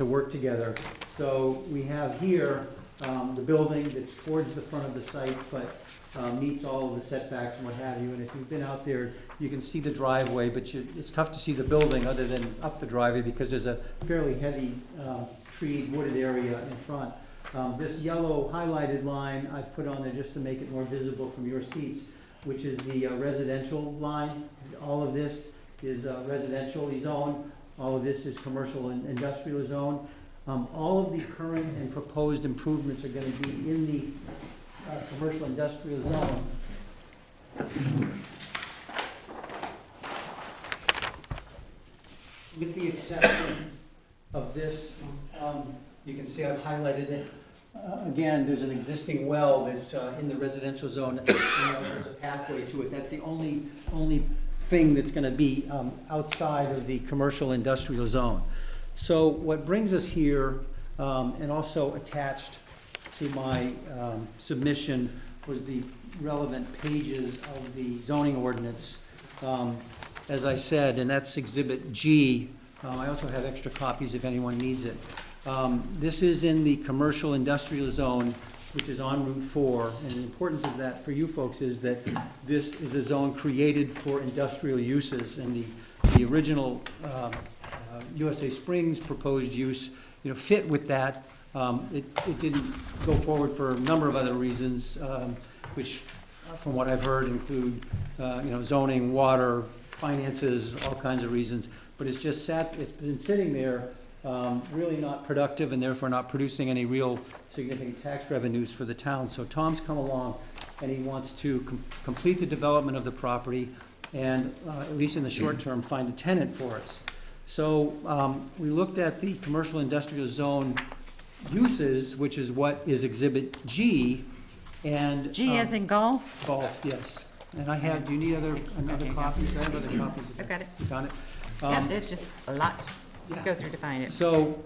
work together. So we have here the building that's towards the front of the site, but meets all of the setbacks and what have you. And if you've been out there, you can see the driveway, but it's tough to see the building other than up the driveway because there's a fairly heavy treed, wooded area in front. This yellow highlighted line I put on there just to make it more visible from your seats, which is the residential line. All of this is residential zone. All of this is commercial and industrial zone. All of the current and proposed improvements are going to be in the commercial industrial zone. With the exception of this, you can see I've highlighted it. Again, there's an existing well that's in the residential zone. There's a pathway to it. That's the only thing that's going to be outside of the commercial industrial zone. So what brings us here, and also attached to my submission, was the relevant pages of the zoning ordinance. As I said, and that's Exhibit G. I also have extra copies if anyone needs it. This is in the commercial industrial zone, which is on Route 4. And the importance of that for you folks is that this is a zone created for industrial uses. And the original USA Springs proposed use, fit with that. It didn't go forward for a number of other reasons, which, from what I've heard, include zoning, water, finances, all kinds of reasons. But it's been sitting there, really not productive, and therefore not producing any real significant tax revenues for the town. So Tom's come along, and he wants to complete the development of the property, and at least in the short term, find a tenant for us. So we looked at the commercial industrial zone uses, which is what is Exhibit G, and G as in golf? golf, yes. And I have. Do you need another copies? I have other copies. I've got it. You found it? Yeah, there's just a lot to go through to find it. So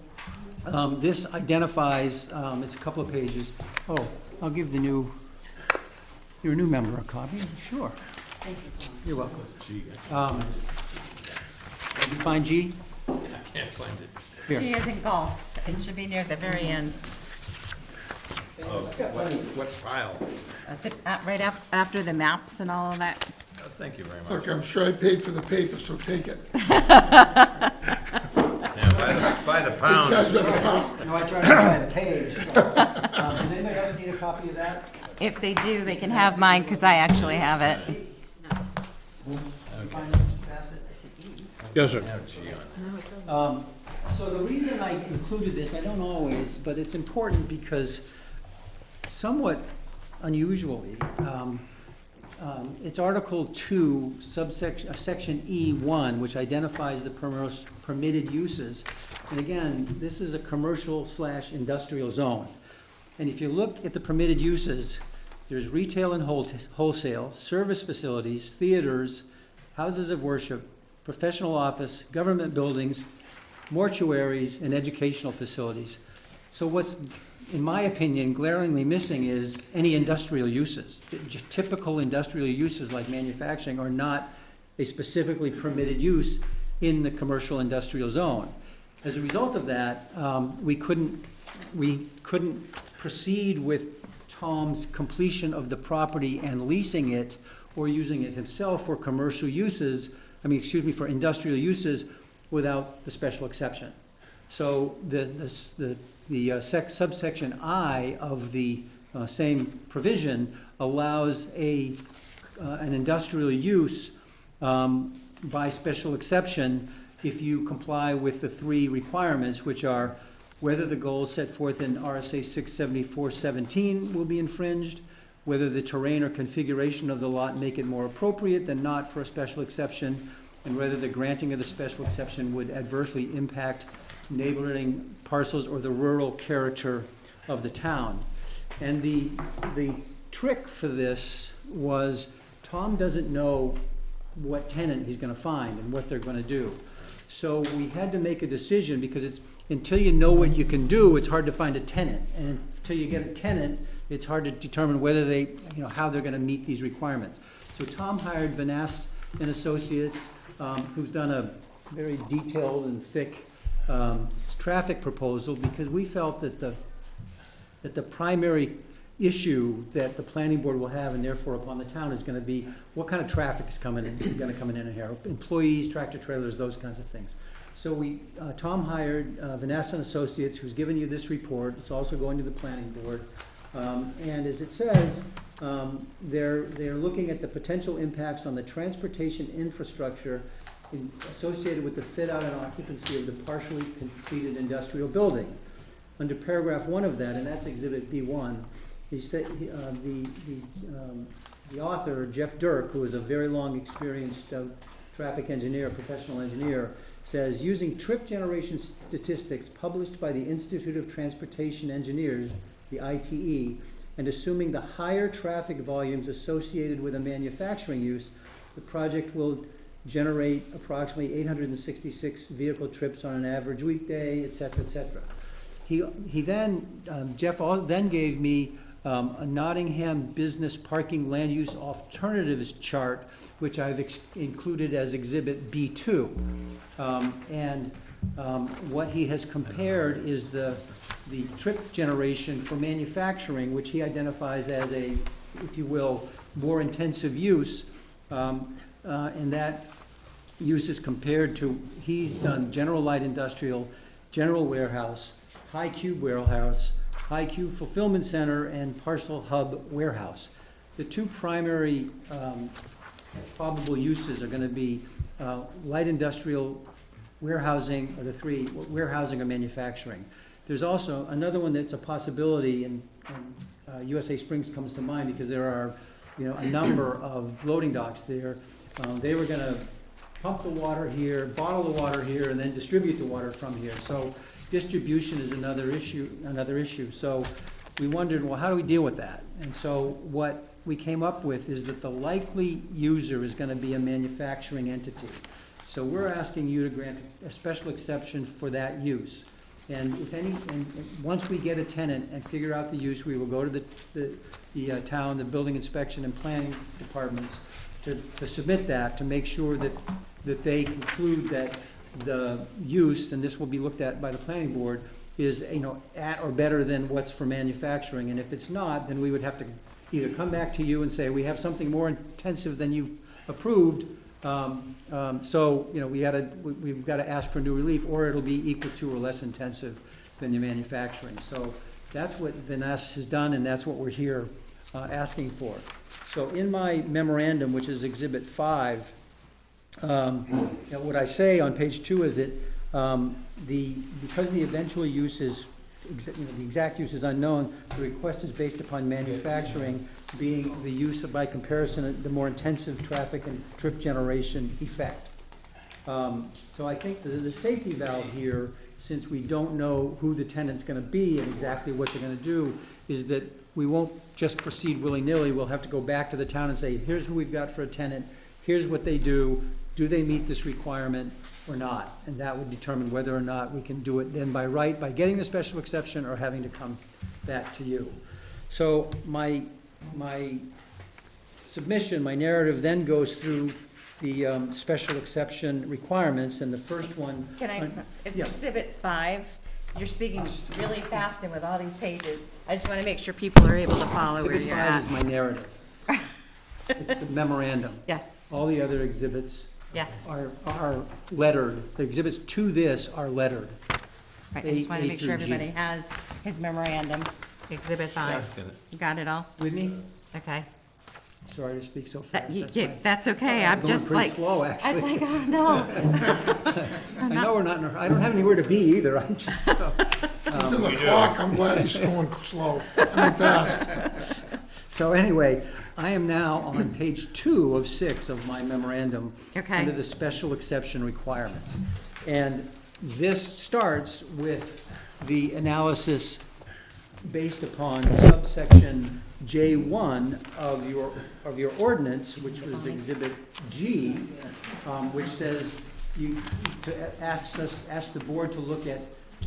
this identifies. It's a couple of pages. Oh, I'll give your new member a copy. Sure. Thank you so much. You're welcome. Did you find G? I can't find it. Here. G as in golf. It should be near the very end. What file? Right after the maps and all of that. Thank you very much. Look, I'm sure I paid for the paper, so take it. Yeah, by the They pound. charge by the pound. No, I tried to find the page. So, does anybody else need a copy of that? If they do, they can have mine because I actually have it. Yes, sir. So the reason I included this, I don't always, but it's important because somewhat unusually, it's Article 2, Section E1, which identifies the permitted uses. And again, this is a commercial/industrial zone. And if you look at the permitted uses, there's retail and wholesale, service facilities, theaters, houses of worship, professional office, government buildings, mortuaries, and educational facilities. So what's, in my opinion, glaringly missing is any industrial uses. The typical industrial uses like manufacturing are not a specifically permitted use in the commercial industrial zone. As a result of that, we couldn't proceed with Tom's completion of the property and leasing it or using it himself for commercial uses, for industrial uses without the special exception. So the subsection I of the same provision allows an industrial use by special exception if you comply with the 3 requirements, which are whether the goals set forth in RSA 674-17 will be infringed, whether the terrain or configuration of the lot make it more appropriate than not for a special exception, and whether the granting of the special exception would adversely impact neighboring parcels or the rural character of the town. And the trick for this was Tom doesn't know what tenant he's going to find and what they're going to do. So we had to make a decision because until you know what you can do, it's hard to find a tenant. And until you get a tenant, it's hard to determine whether they, how they're gonna meet these requirements. So Tom hired Vanass and Associates, who's done a very detailed and thick traffic proposal, because we felt that the primary issue that the planning board will have, and therefore upon the town, is gonna be what kind of traffic is gonna come in here, employees, tractor trailers, those kinds of things. So Tom hired Vanass and Associates, who's given you this report. It's also going to the planning board. And as it says, they're looking at the potential impacts on the transportation infrastructure associated with the fit-out and occupancy of the partially completed industrial building. Under paragraph 1 of that, and that's Exhibit B1, he said, the author, Jeff Dirk, who is a very long experienced traffic engineer, professional engineer, says, using trip generation statistics published by the Institute of Transportation Engineers, the ITE, and assuming the higher traffic volumes associated with a manufacturing use, the project will generate approximately 866 vehicle trips on an average weekday, et cetera, et cetera. He then, Jeff then gave me a Nottingham business parking land use alternatives chart, which I've included as Exhibit B2. What he has compared is the trip generation for manufacturing, which he identifies as a, if you will, more intensive use. And that use is compared to, he's done general light industrial, general warehouse, high cube warehouse, high cube fulfillment center, and parcel hub warehouse. The two primary probable uses are going to be light industrial warehousing, or the three, warehousing or manufacturing. There's also another one that's a possibility, and USA Springs comes to mind because there are a number of loading docks there. They were going to pump the water here, bottle the water here, and then distribute the water from here. So distribution is another issue. So we wondered, well, how do we deal with that? And so what we came up with is that the likely user is going to be a manufacturing entity. So we're asking you to grant a special exception for that use. And once we get a tenant and figure out the use, we will go to the town, the building inspection and planning departments to submit that, to make sure that they conclude that the use, and this will be looked at by the planning board, is at or better than what's for manufacturing. And if it's not, then we would have to either come back to you and say, we have something more intensive than you've approved, so we've got to ask for new relief, or it'll be equal to or less intensive than the manufacturing. So that's what Vanass has done, and that's what we're here asking for. So in my memorandum, which is Exhibit 5, what I say on page 2 is that because the eventual use is, the exact use is unknown, the request is based upon manufacturing being the use of, by comparison, the more intensive traffic and trip generation effect. So I think the safety valve here, since we don't know who the tenant's gonna be and exactly what they're gonna do, is that we won't just proceed willy-nilly. We'll have to go back to the town and say, here's who we've got for a tenant, here's what they do they meet this requirement or not? And that would determine whether or not we can do it then by right, by getting the special exception, or having to come back to you. So my submission, my narrative then goes through the special exception requirements, and the first one. It's yeah. Exhibit 5. You're speaking really fast and with all these pages. I just want to make sure people are able to follow where you're at. Exhibit 5 is my narrative. It's the memorandum. Yes. All the other exhibits Yes. are lettered. The exhibits to this are lettered. Right, I just want to A make sure through G. everybody has his memorandum, Exhibit 5. You got it all? With me? Okay. Sorry to speak so fast. That's okay. I'm going just pretty like, slow, I actually. was like, oh, no. I know we're not in a, I don't have anywhere to be either. I'm just, He's in the clock, I'm glad he's going slow, I mean fast. So anyway, I am now on page 2 of 6 of my memorandum. Okay. Under the special exception requirements. And this starts with the analysis based upon subsection J1 of your ordinance, which was Exhibit G, which says ask the board to look at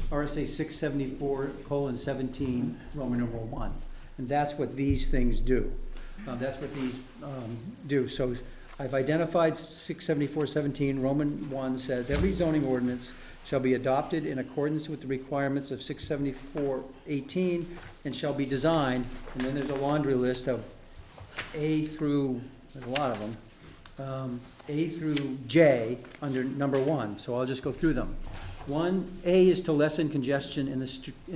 RSA 674:17, Roman numeral 1. And that's what these things do. That's what these do. So I've identified 674-17, Roman 1 says, every zoning ordinance shall be adopted in accordance with the requirements of 674-18 and shall be designed, and then there's a laundry list of A through, there's a lot of them, A through J under number 1, so I'll just go through them. 1A is to lessen congestion in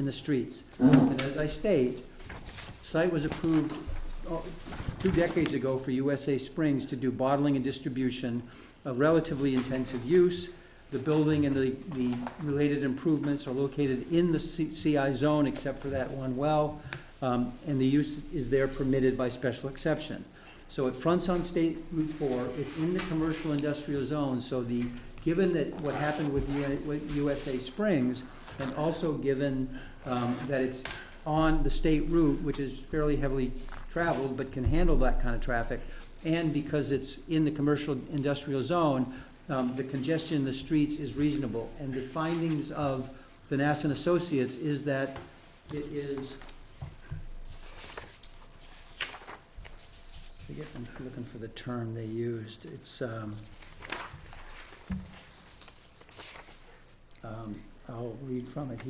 the streets. And as I state, site was approved 2 decades ago for USA Springs to do bottling and distribution, a relatively intensive use. The building and the related improvements are located in the CI zone except for that one well, and the use is there permitted by special exception. So it fronts on State Route 4, it's in the commercial industrial zone, so given that what happened with USA Springs, and also given that it's on the state route, which is fairly heavily traveled but can handle that kind of traffic, and because it's in the commercial industrial zone, the congestion in the streets is reasonable. And the findings of Vanessa & Associates is that it is, I'm looking for the term they used, it's, I'll read from it.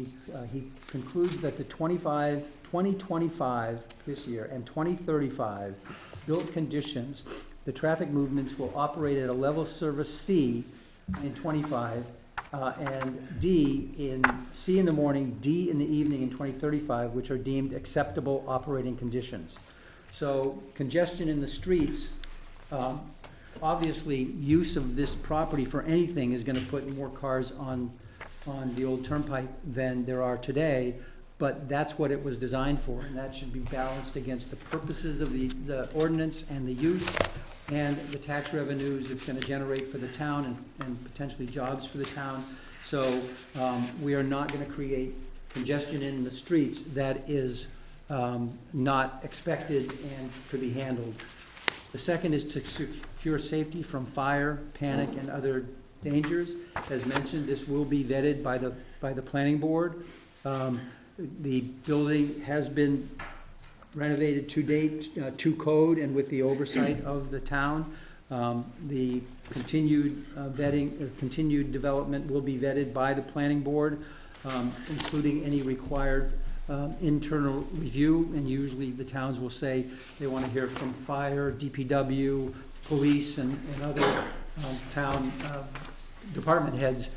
He concludes that the 2025 this year and 2035 built conditions, the traffic movements will operate at a level service C in 25 and C in the morning, D in the evening in 2035, which are deemed acceptable operating conditions. So congestion in the streets, obviously use of this property for anything is going to put more cars on the old turnpike than there are today, but that's what it was designed for, and that should be balanced against the purposes of the ordinance and the use and the tax revenues it's going to generate for the town and potentially jobs for the town. So we are not going to create congestion in the streets that is not expected and to be handled. The second is to secure safety from fire, panic, and other dangers. As mentioned, this will be vetted by the planning board. The building has been renovated to date to code and with the oversight of the town. The continued vetting or continued development will be vetted by the planning board, including any required internal review, and usually the towns will say they want to hear from fire, DPW, police, and other town department heads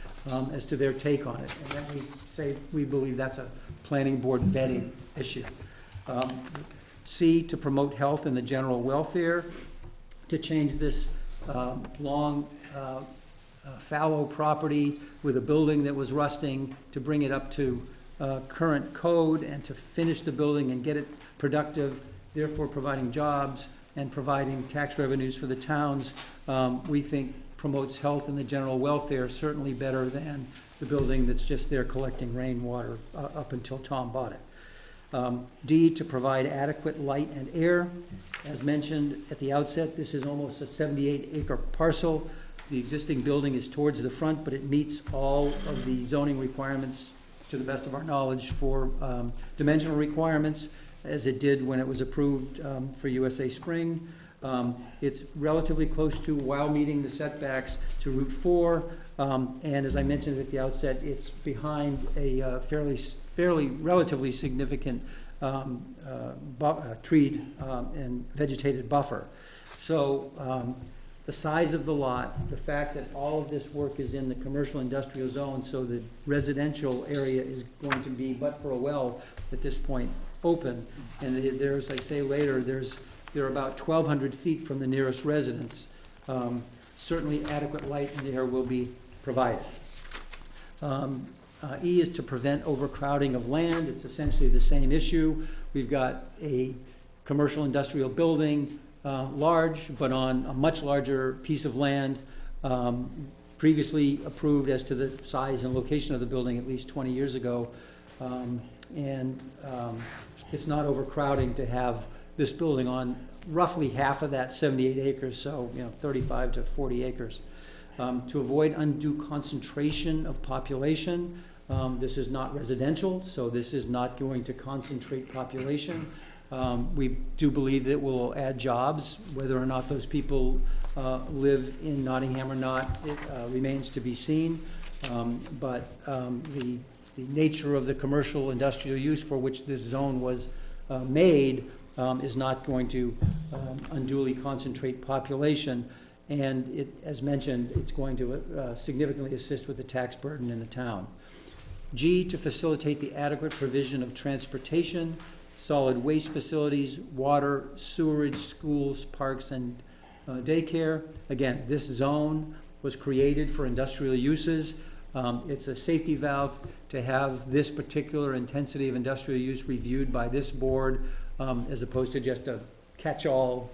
as to their take on it. And then we say we believe that's a planning board vetting issue. C, to promote health and the general welfare, to change this long fallow property with a building that was rusting, to bring it up to current code and to finish the building and get it productive, therefore providing jobs and providing tax revenues for the towns, we think promotes health and the general welfare certainly better than the building that's just there collecting rainwater up until Tom bought it. D, to provide adequate light and air. As mentioned at the outset, this is almost a 78-acre parcel. The existing building is towards the front, but it meets all of the zoning requirements, to the best of our knowledge, for dimensional requirements, as it did when it was approved for USA Spring. It's relatively close to, while meeting the setbacks, to Route 4, and as I mentioned at the outset, it's behind a relatively significant treed and vegetated buffer. So the size of the lot, the fact that all of this work is in the commercial industrial zone, so the residential area is going to be, but for a well at this point, open. And there, as I say later, they're about 1,200 feet from the nearest residence. Certainly adequate light and air will be provided. E is to prevent overcrowding of land. It's essentially the same issue. We've got a commercial industrial building, large, but on a much larger piece of land, previously approved as to the size and location of the building at least 20 years ago. It's not overcrowding to have this building on roughly half of that 78 acres, so 35 to 40 acres. To avoid undue concentration of population, this is not residential, so this is not going to concentrate population. We do believe that we'll add jobs. Whether or not those people live in Nottingham or not, it remains to be seen. But the nature of the commercial industrial use for which this zone was made is not going to unduly concentrate population. And it, as mentioned, it's going to significantly assist with the tax burden in the town. G, to facilitate the adequate provision of transportation, solid waste facilities, water, sewerage, schools, parks, and daycare. Again, this zone was created for industrial uses. It's a safety valve to have this particular intensity of industrial use reviewed by this board, as opposed to just a catch-all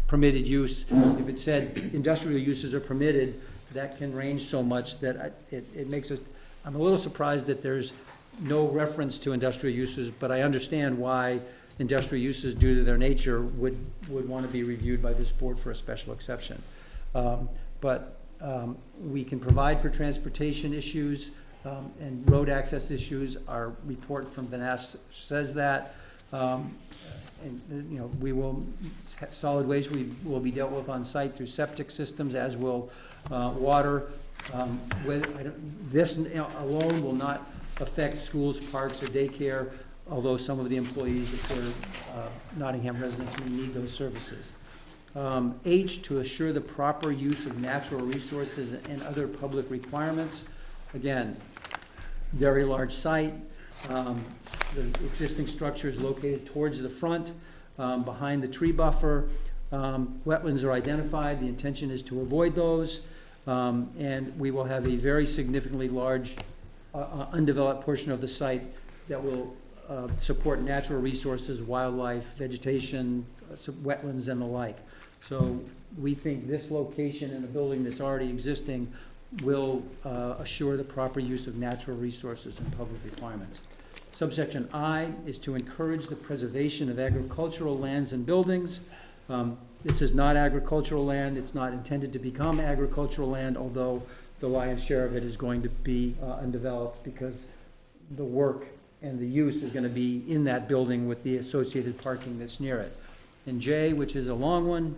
permitted use. If it said industrial uses are permitted, that can range so much that it makes us, I'm a little surprised that there's no reference to industrial uses, but I understand why industrial uses, due to their nature, would want to be reviewed by this board for a special exception. But we can provide for transportation issues and road access issues. Our report from Vanessa says that. And, you know, we will, solid waste will be dealt with on site through septic systems, as will water. This alone will not affect schools, parks, or daycare, although some of the employees, if they're Nottingham residents, may need those services. H, to assure the proper use of natural resources and other public requirements. Again, very large site. The existing structure is located towards the front, behind the tree buffer. Wetlands are identified. The intention is to avoid those. And we will have a very significantly large undeveloped portion of the site that will support natural resources, wildlife, vegetation, wetlands, and the like. So we think this location in a building that's already existing will assure the proper use of natural resources and public requirements. Subsection I is to encourage the preservation of agricultural lands and buildings. This is not agricultural land. It's not intended to become agricultural land, although the lion's share of it is going to be undeveloped, because the work and the use is going to be in that building with the associated parking that's near it. And J, which is a long one,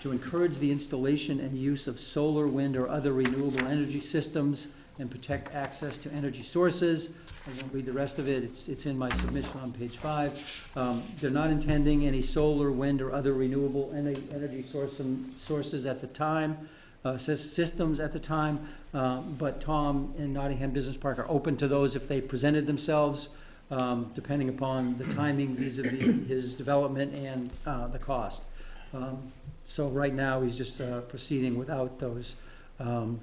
to encourage the installation and use of solar, wind, or other renewable energy systems and protect access to energy sources. I won't read the rest of it. It's in my submission on page 5. They're not intending any solar, wind, or other renewable energy sources at the time, systems at the time, but Tom and Nottingham Business Park are open to those if they presented themselves, depending upon the timing vis-a-vis his development and the cost. So right now, he's just proceeding without those, what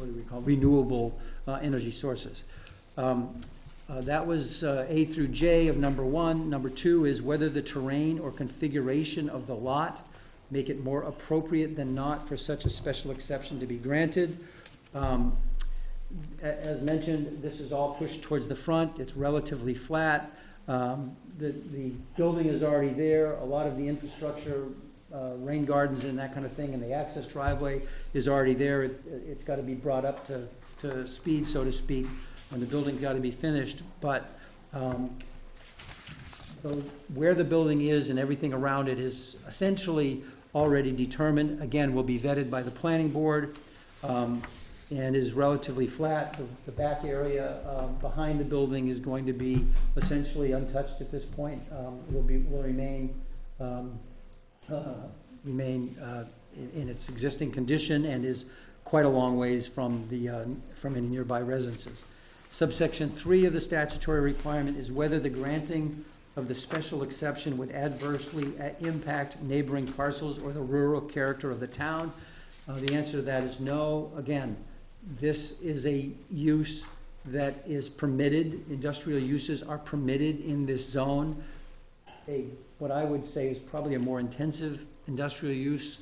do we call, renewable energy sources. That was A through J of number 1. Number 2 is whether the terrain or configuration of the lot make it more appropriate than not for such a special exception to be granted. As mentioned, this is all pushed towards the front. It's relatively flat. The building is already there. A lot of the infrastructure, rain gardens and that kind of thing, and the access driveway is already there. It's got to be brought up to speed, so to speak, and the building's got to be finished. But where the building is and everything around it is essentially already determined. Again, will be vetted by the planning board, and is relatively flat. The back area behind the building is going to be essentially untouched at this point. Will remain in its existing condition, and is quite a long ways from any nearby residences. Subsection 3 of the statutory requirement is whether the granting of the special exception would adversely impact neighboring parcels or the rural character of the town. The answer to that is no. Again, this is a use that is permitted. Industrial uses are permitted in this zone. What I would say is probably a more intensive industrial use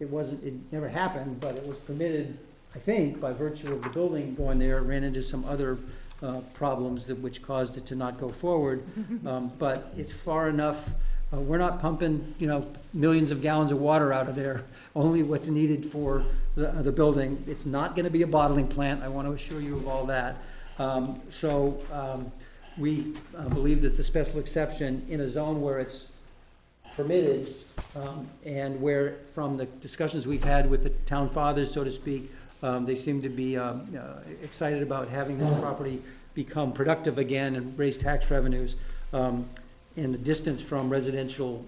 it never happened, but it was permitted, I think, by virtue of the building going there. It ran into some other problems which caused it to not go forward. But it's far enough. We're not pumping, millions of gallons of water out of there, only what's needed for the building. It's not going to be a bottling plant. I want to assure you of all that. we believe that the special exception in a zone where it's permitted, and where, from the discussions we've had with the town fathers, so to speak, they seem to be excited about having this property become productive again and raise tax revenues. And the distance from residential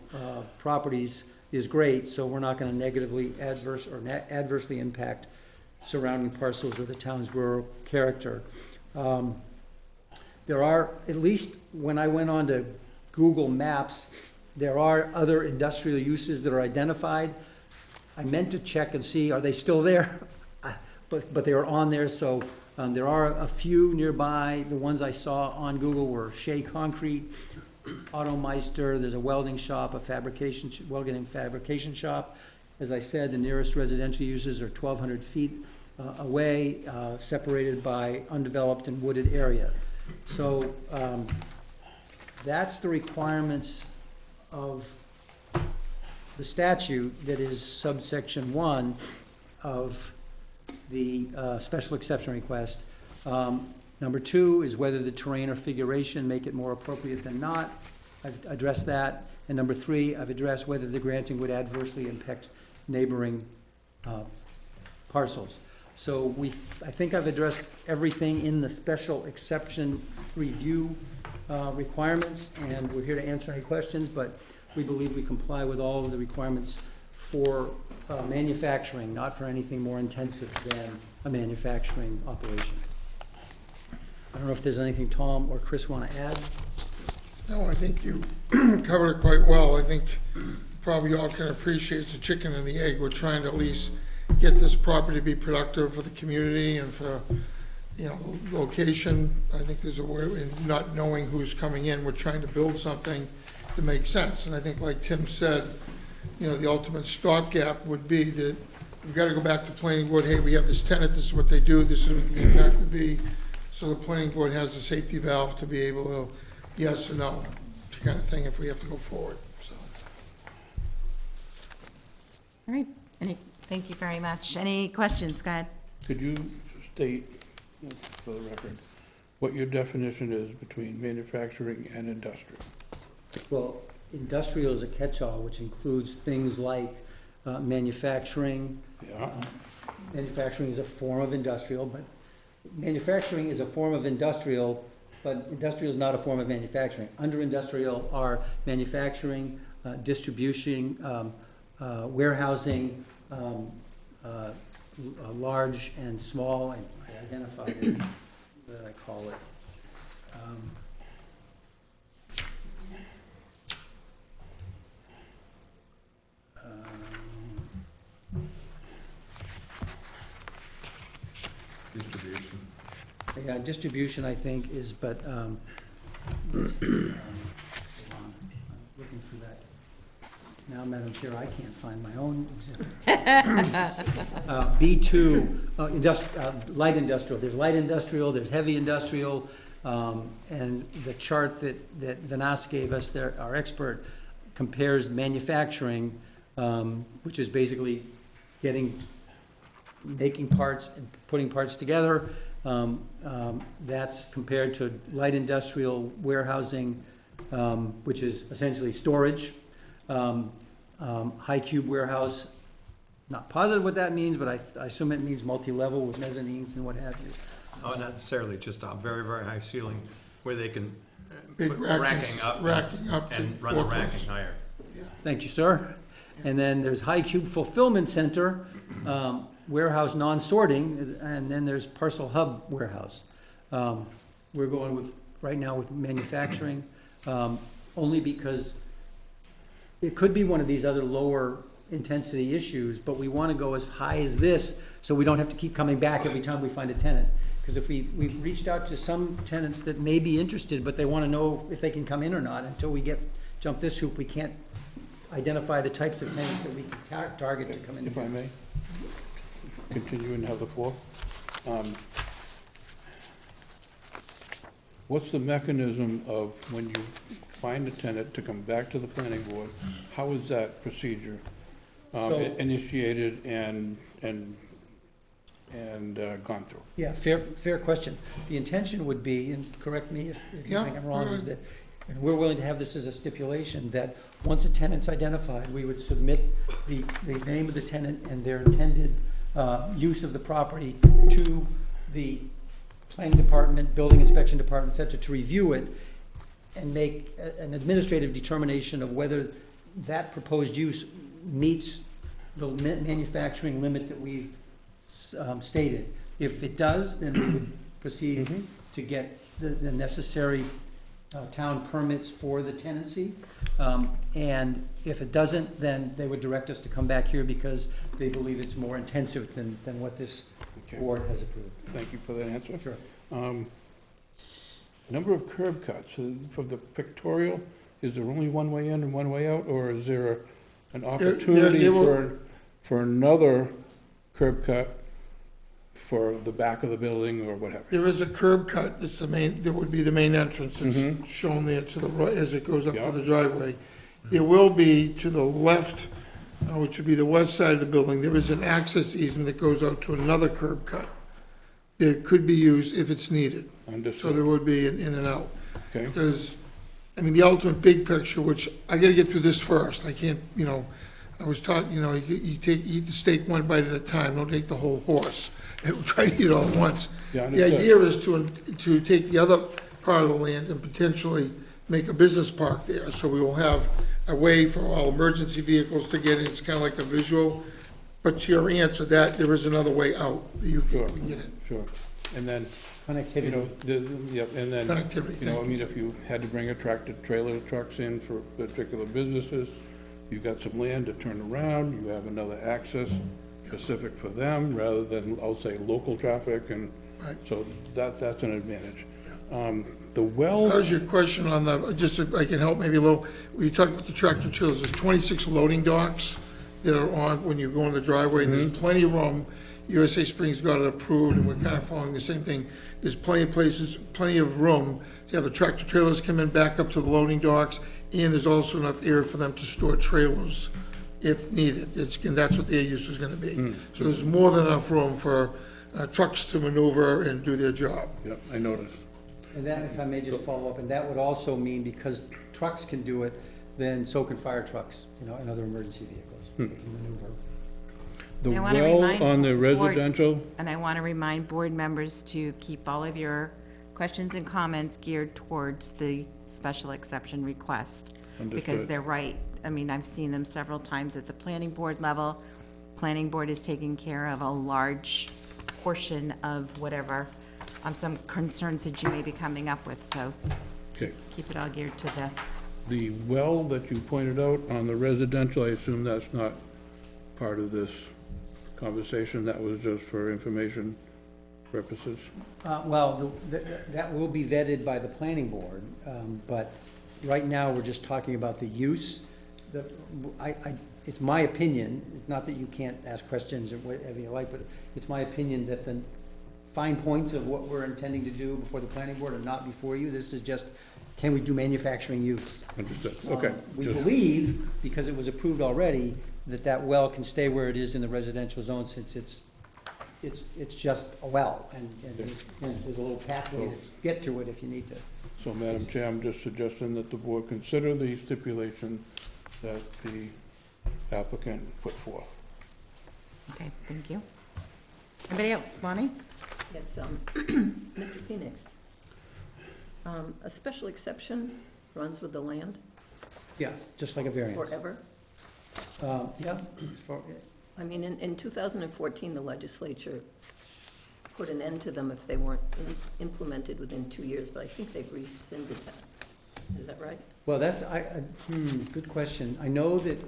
properties is great, so we're not gonna negatively adversely impact surrounding parcels or the town's rural character. There are, at least when I went on to Google Maps, there are other industrial uses that are identified. I meant to check and see, are they still there? But they are on there, so there are a few nearby. The ones I saw on Google were Shea Concrete, Automeister, there's a welding shop, a welding and fabrication shop. As I said, the nearest residential uses are 1,200 feet away, separated by undeveloped and wooded area. So that's the requirements of the statute that is subsection 1 of the special exception request. Number 2 is whether the terrain or figuration make it more appropriate than not. I've addressed that. And number 3, I've addressed whether the granting would adversely impact neighboring parcels. So I think I've addressed everything in the special exception review requirements, and we're here to answer any questions, but we believe we comply with all of the requirements for manufacturing, not for anything more intensive than a manufacturing operation. I don't know if there's anything Tom or Chris want to add. No, I think you covered it quite well. I think probably all can appreciate it's the chicken and the egg. We're trying to at least get this property to be productive for the community and for, you know, location. I think there's a way, in not knowing who's coming in, we're trying to build something that makes sense. And I think, like Tim said, you know, the ultimate stopgap would be that we've got to go back to planning board. Hey, we have this tenant, this is what they do, this is what the impact would be. So the planning board has a safety valve to be able to yes or no, kind of thing, if we have to go forward, so. All right, thank you very much. Any questions? Go ahead. Could you state, for the record, what your definition is between manufacturing and industrial? Well, industrial is a catch-all, which includes things like manufacturing. Yeah. Manufacturing is a form of industrial, but manufacturing is a form of industrial, but industrial is not a form of manufacturing. Under industrial are manufacturing, distribution, warehousing, large and small, and I identified it, what did I call it? Distribution. Yeah, distribution, I think, is, but, hold on, I'm looking for that. Now, Madam Chair, I can't find my own exhibit. B2, light industrial. There's light industrial, there's heavy industrial, and the chart that Vinas gave us, our expert, compares manufacturing, which is basically making parts and putting parts together. That's compared to light industrial warehousing, which is essentially storage. High cube warehouse, not positive what that means, but I assume it means multi-level with mezzanines and what have you. Oh, not necessarily, just a very, very high ceiling where they can Big put racking up and to run the forklifts. racking higher. Thank you, sir. And then there's high cube fulfillment center, warehouse non-sorting, and then there's parcel hub warehouse. We're going right now with manufacturing, only because it could be one of these other lower intensity issues, but we want to go as high as this so we don't have to keep coming back every time we find a tenant. Because if we've reached out to some tenants that may be interested, but they want to know if they can come in or not. Until we jump this hoop, we can't identify the types of tenants that we can target to come in. If I may, continue and have the floor. What's the mechanism of when you find a tenant to come back to the planning board? How is that procedure initiated and and gone through. Yeah, fair question. The intention would be, and correct me if you Yeah, think I'm wrong, is alright. that, and we're willing to have this as a stipulation, that once a tenant's identified, we would submit the name of the tenant and their intended use of the property to the planning department, building inspection department, et cetera, to review it and make an administrative determination of whether that proposed use meets the manufacturing limit that we've stated. If it does, then we would proceed to get the necessary town permits for the tenancy. And if it doesn't, then they would direct us to come back here because they believe it's more intensive than what this Okay. board has approved. Thank you for that answer. Sure. Number of curb cuts, for the pictorial, is there only one way in and one way out, or is there an opportunity there will- for another curb cut for the back of the building or what have you? There is a curb cut, that's the main, that would be the main entrance, it's Mhm. shown there to the right, as it goes up Yeah. to the driveway. There will be to the left, which would be the west side of the building, there is an access easement that goes out to another curb cut. That could be used if it's needed, so Understood. there would be an in and out. Okay, Because, I mean, the ultimate big picture, which, I gotta get through this first, I can't, I was taught, you eat the steak one bite at a time, don't take the whole horse, and try to eat it all at once. Yeah, The understood. idea is to take the other part of the land and potentially make a business park there, so we will have a way for all emergency vehicles to get in, it's kinda like a visual, but to your answer, that there is another way out, that you Sure. can get it. sure. And then, you Connectivity. know, yep, and then, Connectivity, you know, I thank mean, if you had to bring a tractor trailer trucks in for particular businesses, you got some land to turn around, you have another access specific for them, rather than, I'll say, local traffic, and Right. so that's an advantage. The That well, was your question on the, just if I can help maybe a little, when you talked about the tractor trailers, there's 26 loading docks that are on, when you go in the driveway, and there's plenty of room. USA Springs got it approved, and we're kind of following the same thing. There's plenty of places, plenty of room to have the tractor trailers come in back up to the loading docks, and there's also enough area for them to store trailers if needed. And that's what their use is gonna be. So there's more than enough room for trucks to maneuver and do their job. yep, I noticed. And that, if I may just follow up, and that would also mean because trucks can do it, then so can fire trucks, and other emergency vehicles. They can maneuver. The I wanna well remind on the board- residential, And I want to remind board members to keep all of your questions and comments geared towards the special exception request. Because Understood. they're right. I mean, I've seen them several times at the planning board level. Planning board is taking care of a large portion of whatever, some concerns that you may be coming up with, so okay. keep it all geared to this. The well that you pointed out on the residential, I assume that's not part of this conversation, that was just for information purposes? Well, that will be vetted by the planning board, but right now, we're just talking about the use. It's my opinion, not that you can't ask questions or whatever you like, but it's my opinion that the fine points of what we're intending to do before the planning board are not before you. This is just, can we do manufacturing use? Understood, okay. We Just- believe, because it was approved already, that well can stay where it is in the residential zone since it's just a well, and there's a little pathway to get to it if you need to. So, Madam Chair, I'm just suggesting that the board consider the stipulation that the applicant put forth. Okay, thank you. Anybody else? Bonnie? Yes, Mr. Phoenix. A special exception runs with the land Yeah, just like a variance. forever? Yeah, I mean, in 2014, the legislature put an end to them if they weren't implemented within 2 years, but I think they've rescinded that. Is that right? well, that's, good question. I know that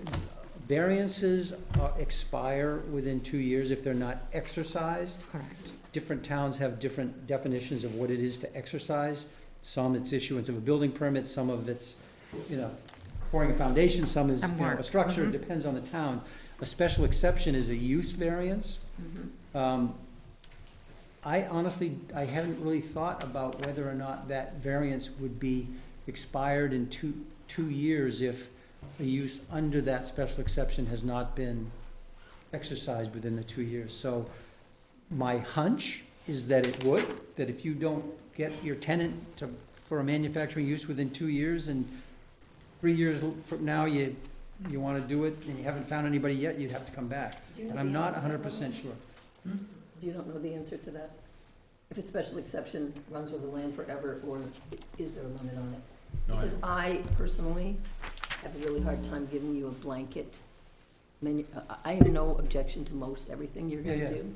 variances expire within 2 years if they're not exercised. Correct. Different towns have different definitions of what it is to exercise. Some it's issuance of a building permit, some of it's, pouring a foundation, some is, Some work. a structure, it depends on the town. A special exception is a use variance. I honestly, I haven't really thought about whether or not that variance would be expired in two years if a use under that special exception has not been exercised within the 2 years. So My hunch is that it would, that if you don't get your tenant for a manufacturing use within 2 years, and 3 years from now, you wanna do it, and you haven't found anybody yet, you'd have to come back. Do you know And I'm the not answer to that 100% sure. You don't know the answer to that? If a special exception runs with the land forever, or is there a limit on it? Because I personally have a really hard time giving you a blanket I have no objection to most everything you're Yeah, gonna yeah. do.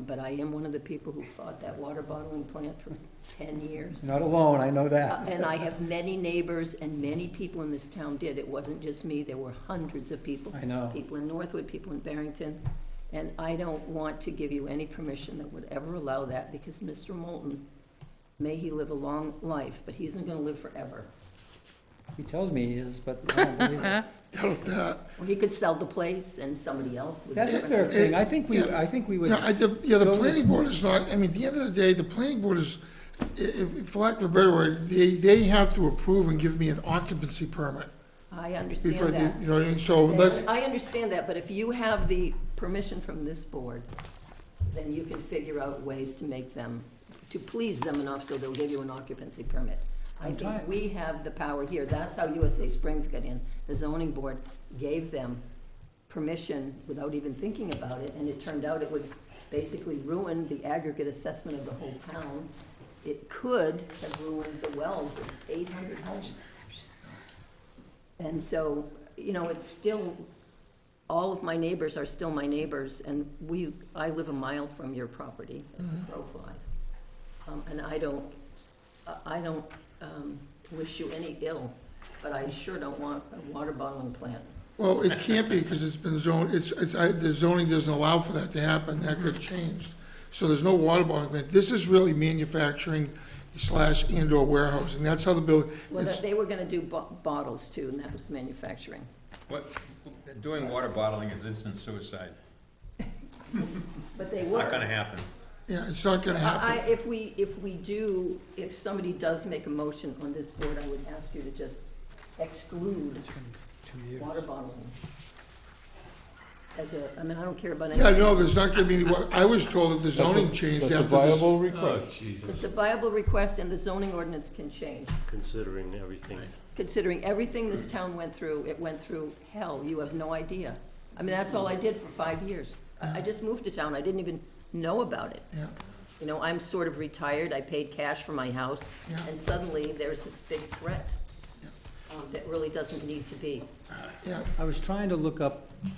But I am one of the people who fought that water bottling plant for 10 years. Not alone, I know that. And I have many neighbors, and many people in this town did. It wasn't just me, there were hundreds of people. I know. People in Northwood, people in Barrington. And I don't want to give you any permission that would ever allow that, because Mr. Moulton, may he live a long life, but he isn't gonna live forever. He tells me he is, but I don't believe it. Doubt that. Or he could sell the place and somebody else would. That's a fair thing. I think we would. The planning board is not, I mean, at the end of the day, the planning board is, if, for lack of a better word, they have to approve and give me an occupancy permit. I Before understand they, that. you know what I mean, so let's, I understand that, but if you have the permission from this board, then you can figure out ways to make them, to please them enough so they'll give you an occupancy permit. I I'm think trying- we have the power here. That's how USA Springs got in. The zoning board gave them permission without even thinking about it, and it turned out it would basically ruin the aggregate assessment of the whole town. It could have ruined the wells of 800 homes. And so, you know, it's still, all of my neighbors are still my neighbors, and I live a mile from your property, as the crow flies. And I don't wish you any ill, but I sure don't want a water bottling plant. well, it can't be, because it's been zoned, the zoning doesn't allow for that to happen, that could change. So there's no water bottling plant. This is really manufacturing / and/or warehousing. That's how the building, Well, it's, they were gonna do bottles too, and that was manufacturing. What, doing water bottling is instant suicide. But they It's were. not gonna happen. yeah, it's not gonna happen. If somebody does make a motion on this board, I would ask you to just exclude water bottling. I mean, I don't care about any. Yeah, no, there's not gonna be any, I was told that the zoning changed That's a after this. viable request. It's a viable request, and the zoning ordinance can change. Considering everything. Considering everything this town went through, it went through hell, you have no idea. I mean, that's all I did for 5 years. I just moved to town, I didn't even know about it. Yeah, You know, I'm sort of retired, I paid cash for my house, Yeah. and suddenly there's this big threat that really doesn't need to be. yeah. I was trying to look up I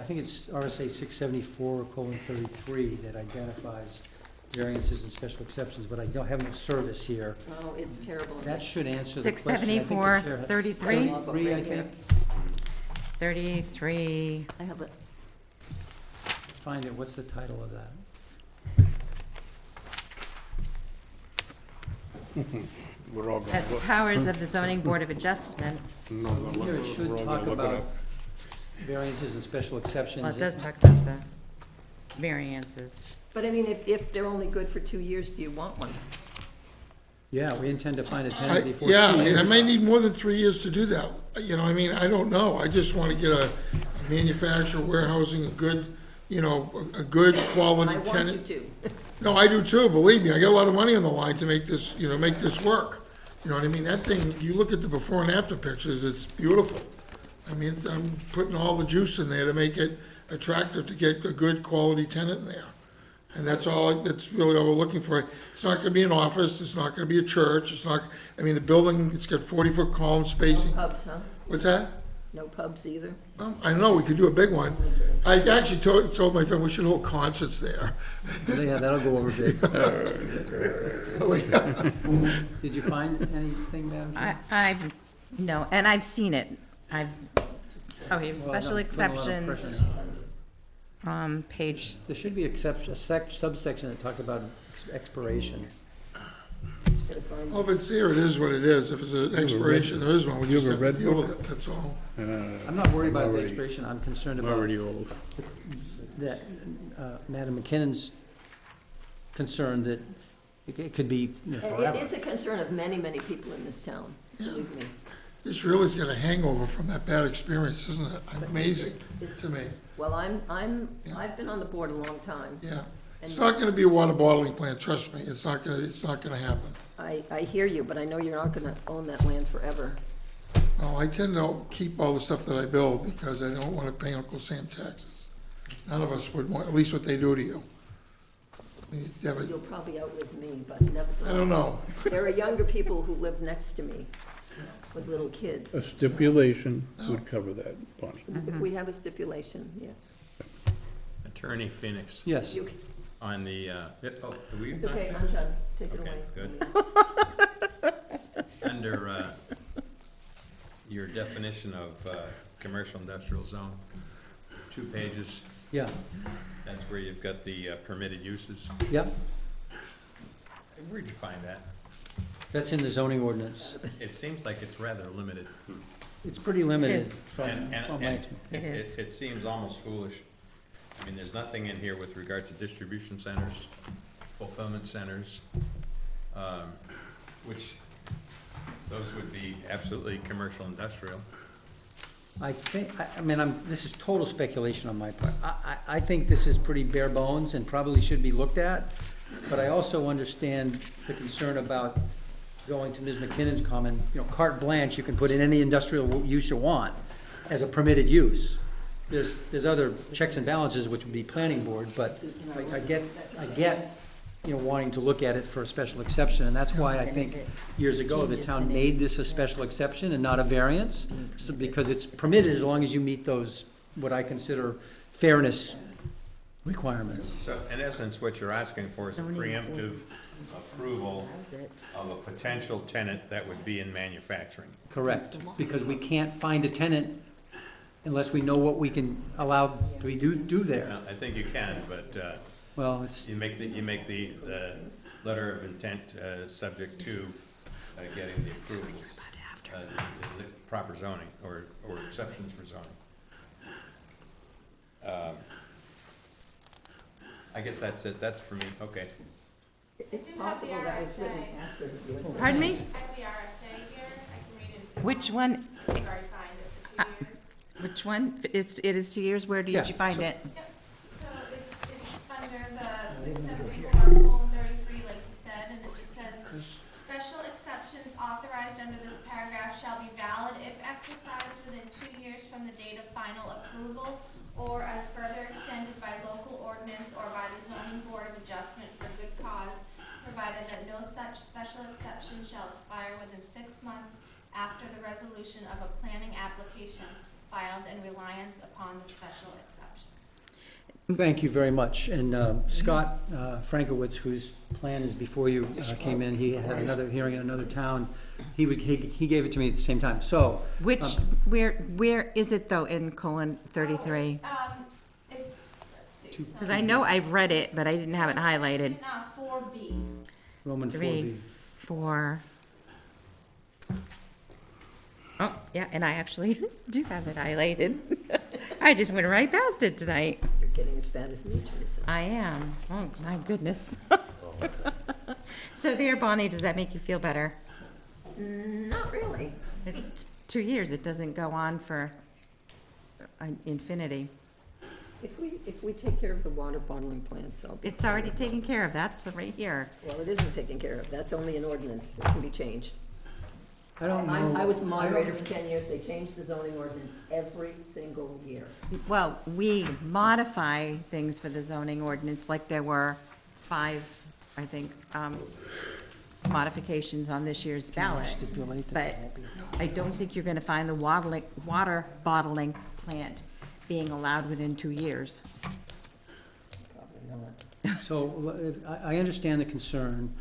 think it's RSA 674:33 that identifies variances and special exceptions, but I don't have no service here. Oh, it's terrible. That should answer the question. I think the 674:33? 33, I think. 33, I have a, Find it, what's the title of that? We're all gonna that's look. powers of the zoning board of adjustment. Here it should We're all talk gonna look it about up. variances and special exceptions. Well, it does talk about the variances. but I mean, if they're only good for 2 years, do you want one? Yeah, we intend to find a tenant before 2 Yeah, and I years. may need more than 3 years to do that, you know, I mean, I don't know, I just wanna get a manufacturer, warehousing, a good, you know, a good quality I want you tenant. to. No, I do too, believe me, I got a lot of money on the line to make this, you know, make this work. You know what I mean, that thing, you look at the before and after pictures, it's beautiful. I mean, I'm putting all the juice in there to make it attractive, to get a good quality tenant in there. And that's really all we're looking for. It's not gonna be an office, it's not gonna be a church, it's not, I mean, the building, it's got 40-foot column No spacing. pubs, huh? What's that? No pubs either? I don't know, we could do a big one. I actually told my friend we should hold concerts there. Yeah, that'll go over big. Did you find anything, Madam Chair? No, and I've seen it. Okay, Well, special no, exceptions, pressure. page, There should be a subsection that talks about expiration. Well, if it's there, it is what it is. If it's an expiration, there is one, we just have to deal with it, that's all. I'm not worried about the expiration, I'm concerned I'm about already old. that, Madam McKinnon's concern that it could be, you know, forever. It's a concern of many, many people in this town, believe me. This really's got a hangover from that bad experience, isn't it? Amazing to me, Well, I've been on the board a long time, yeah. It's not gonna be a water bottling plant, trust me, it's not gonna happen. I hear you, but I know you're not gonna own that land forever. Oh, I tend to keep all the stuff that I build because I don't wanna pay Uncle Sam taxes. None of us would want, at least what they do to you. You have a- You'll probably outlive me, but nevertheless. I don't know. There are younger people who live next to me with little kids. A stipulation would cover that, Bonnie. If we have a stipulation, yes. Attorney Phoenix, Yes. You- on the, are we? It's not okay, finished? I'm done. Take it Okay, away. good. Under your definition of commercial industrial zone, 2 pages, Yeah, that's where you've got the permitted uses. yep, Where'd you find that? that's in the zoning ordinance. It seems like it's rather limited. It's pretty limited is. from And my experience. It is. it seems almost foolish. I mean, there's nothing in here with regard to distribution centers, fulfillment centers, which, those would be absolutely commercial industrial. I think, I mean, this is total speculation on my part. I think this is pretty bare bones and probably should be looked at, but I also understand the concern about going to Ms. McKinnon's comment, carte blanche, you can put in any industrial use you want as a permitted use. There's other checks and balances, which would be planning board, but I get, wanting to look at it for a special exception, and that's why I think years ago, the town made this a special exception and not a variance, because it's permitted as long as you meet those, what I consider fairness requirements. So in essence, what you're asking for is a preemptive approval of a potential tenant that would be in manufacturing. Correct, because we can't find a tenant unless we know what we can allow to do there. Well, I think you can, but Well, it's, you make the letter of intent subject to getting the approvals, the proper zoning or exceptions for zoning. I guess that's it, that's for me, okay. It's possible that was written after the US. I Pardon me? have the RSA here, I can read it. Which one? I've already find it for 2 years. Which one? It is 2 years? Where did Yeah, you find so- it? Yep, so it's under the 674:33, like you said, and it just says, special exceptions authorized under this paragraph shall be valid if exercised within 2 years from the date of final approval, or as further extended by local ordinance or by the zoning board of adjustment for good cause, provided that no such special exception shall expire within 6 months after the resolution of a planning application filed in reliance upon the special exception. thank you very much. And Scott Frankowitz, whose plan is before you came in, he had another hearing in another town. He gave it to me at the same time, so. Which, where is it though in colon 33? It's, let's see. Because I know I've read it, but I didn't have it highlighted. 4B. Roman 3, 4B. 4. Oh, yeah, and I actually do have it highlighted. I just went right past it tonight. You're getting as bad as me, Teresa. I am. Oh, my goodness. So there, Bonnie, does that make you feel better? Not really. It's 2 years. It doesn't go on for infinity. If we take care of the water bottling plants, I'll be. It's already taken care of. That's right here. Well, it isn't taken care of. That's only an ordinance. It can be changed. I don't know. I was the moderator for 10 years. They changed the zoning ordinance every single year. Well, we modify things for the zoning ordinance, like there were 5, I think, modifications on this year's ballot. Stipulate that But it won't be. I don't think you're gonna find the water bottling plant being allowed within 2 years. Probably not. So I understand the concern.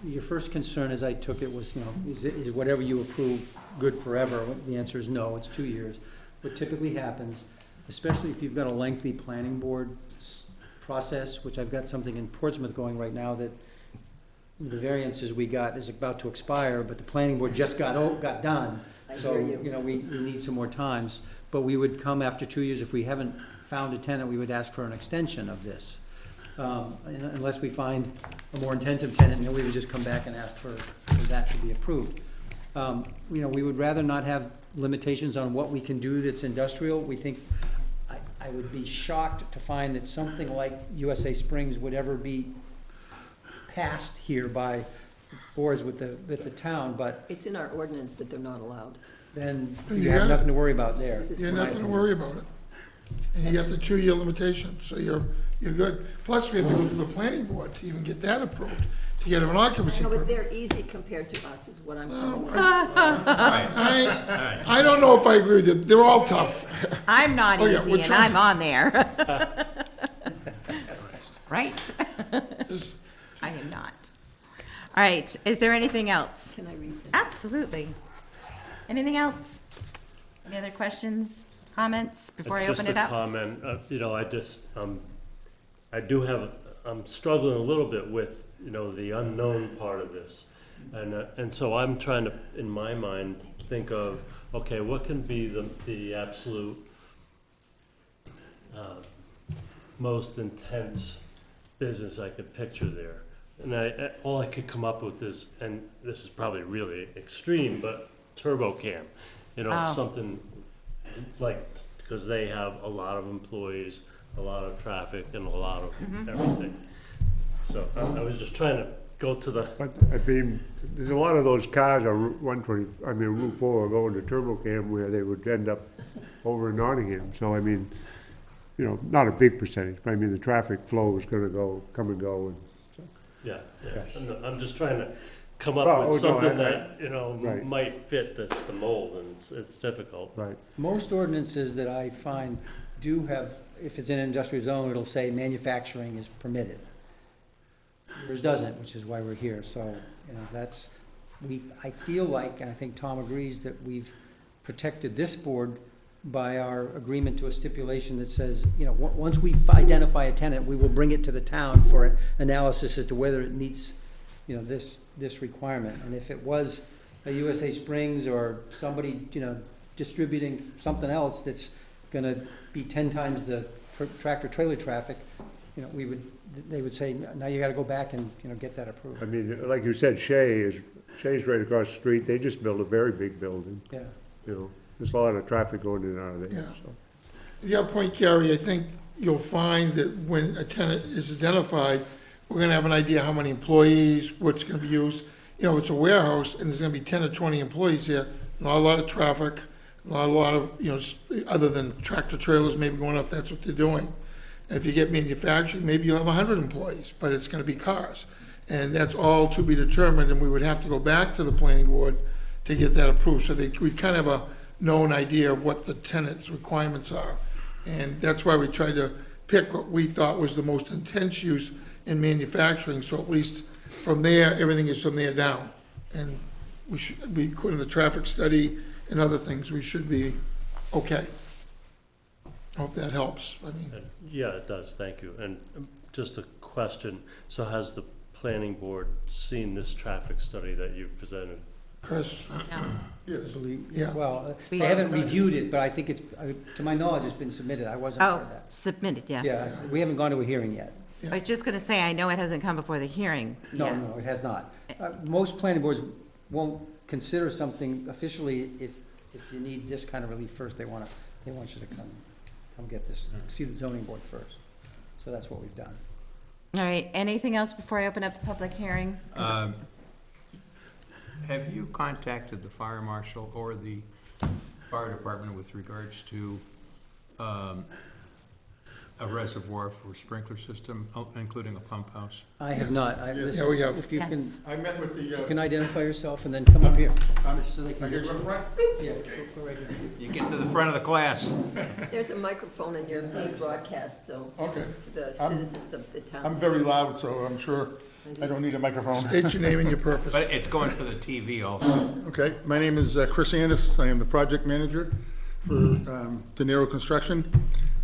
Your first concern, as I took it, was, is whatever you approve good forever? The answer is no, it's 2 years. What typically happens, especially if you've got a lengthy planning board process, which I've got something in Portsmouth going right now that the variances we got is about to expire, but the planning board just got done. I So, hear you. we need some more times. But we would come after 2 years, if we haven't found a tenant, we would ask for an extension of this. Unless we find a more intensive tenant, then we would just come back and ask for that to be approved. We would rather not have limitations on what we can do that's industrial. We think, I would be shocked to find that something like USA Springs would ever be passed here by boards with the town, but It's in our ordinance that they're not allowed. then Then you you have have- nothing to worry about there. This is You have my nothing to opinion. worry about it. And you have the 2-year limitation, so you're good. Plus, we have to go through the planning board to even get that approved, to get an occupancy No, but permit. they're easy compared to us, is what I'm telling you. I don't know if I agree with you. They're all tough. I'm not Oh, yeah, easy we're and trying- I'm on there. Right? I am not. All right, is there anything else? Can I read this? Absolutely. Anything else? Any other questions, comments before I open it Just a up? comment, I'm struggling a little bit with, the unknown part of this. And so I'm trying to, in my mind, think of, okay, what can be the absolute most intense business I could picture there? And all I could come up with is, and this is probably really extreme, but TurboCam, Oh. something like, because they have a lot of employees, a lot of traffic, and a lot of everything. So I was just trying to go to the, But, I mean, there's a lot of those cars on Route 4 going to TurboCam where they would end up over in Nottingham. So, I mean, not a big percentage, but I mean, the traffic flow is gonna come and go. And yeah. I'm just trying to come up Well, with no, something I- that, right. might fit the mold, and it's difficult. Right. Most ordinances that I find do have, if it's in an industrial zone, it'll say manufacturing is permitted. Yours doesn't, which is why we're here, so, I feel like, and I think Tom agrees, that we've protected this board by our agreement to a stipulation that says, once we identify a tenant, we will bring it to the town for an analysis as to whether it meets, this requirement. And if it was a USA Springs or somebody, distributing something else that's gonna be 10 times the tractor trailer traffic, they would say, now you gotta go back and, get that approved. I mean, like you said, Shay's right across the street. They just built a very big building. Yeah. There's a lot of traffic going in and out of there, Yeah. so. To your point, Gary, I think you'll find that when a tenant is identified, we're gonna have an idea how many employees, what's gonna be used. It's a warehouse and there's gonna be 10 or 20 employees here, not a lot of traffic, not a lot of, other than tractor trailers maybe going up, that's what they're doing. If you get manufacturing, maybe you'll have 100 employees, but it's gonna be cars. And that's all to be determined, and we would have to go back to the planning board to get that approved. So we kind of have a known idea of what the tenant's requirements are. And that's why we tried to pick what we thought was the most intense use in manufacturing, so at least from there, everything is from there down. And we should be, according to the traffic study and other things, we should be okay. I hope that helps. Yeah, it does, thank you. And just a question, so has the planning board seen this traffic study that you've presented? Chris? Yes. Yeah. Well, We- I haven't reviewed it, but I think to my knowledge, it's been submitted. I wasn't part Oh, of that. submitted, yes. Yeah, we haven't gone to a hearing yet. I was just gonna say, I know it hasn't come before the hearing No, yet. no, it has not. Most planning boards won't consider something officially if you need this kind of relief first. They want you to come get this, see the zoning board first. So that's what we've done. All right, anything else before I open up the public hearing? Have you contacted the fire marshal or the fire department with regards to a reservoir for sprinkler system, including a pump house? I have not. Yeah, we have. If you can, Yes. I met with you the, can identify yourself and then come up here. So they can I get get you. with Frank? Yeah, go right here. You get to the front of the class. There's a microphone in your being broadcast, so, Okay. to the I'm- citizens of the town. I'm very loud, so I'm sure I don't need a microphone. State your name and your purpose. But it's going for the TV also. Okay, my name is Chris Andis. I am the project manager for De Niro Construction.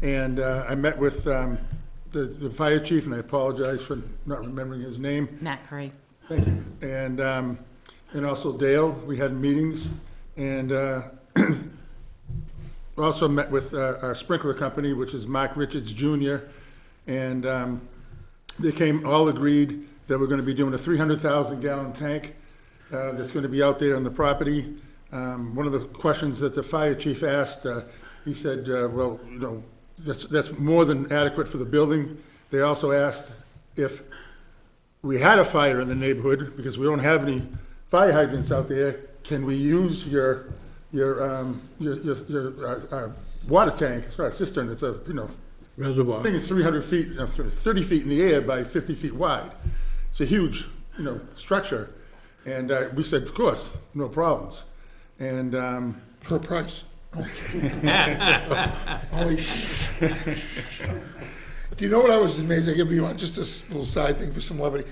And I met with the fire chief, and I apologize for not remembering his name. Matt Curry. Thank you. And also Dale, we had meetings. And we also met with our sprinkler company, which is Mark Richards Jr. And they all agreed that we're gonna be doing a 300,000 gallon tank that's gonna be out there on the property. One of the questions that the fire chief asked, he said, well, that's more than adequate for the building. They also asked if we had a fire in the neighborhood, because we don't have any fire hydrants out there, can we use your water tank, sorry, cistern, it's a, Reservoir. thing is 300 feet, 30 feet in the air by 50 feet wide. It's a huge, structure. And we said, of course, no problems. And Per price. Only- Do you know what I was amazed? I give you just a little side thing for some levity.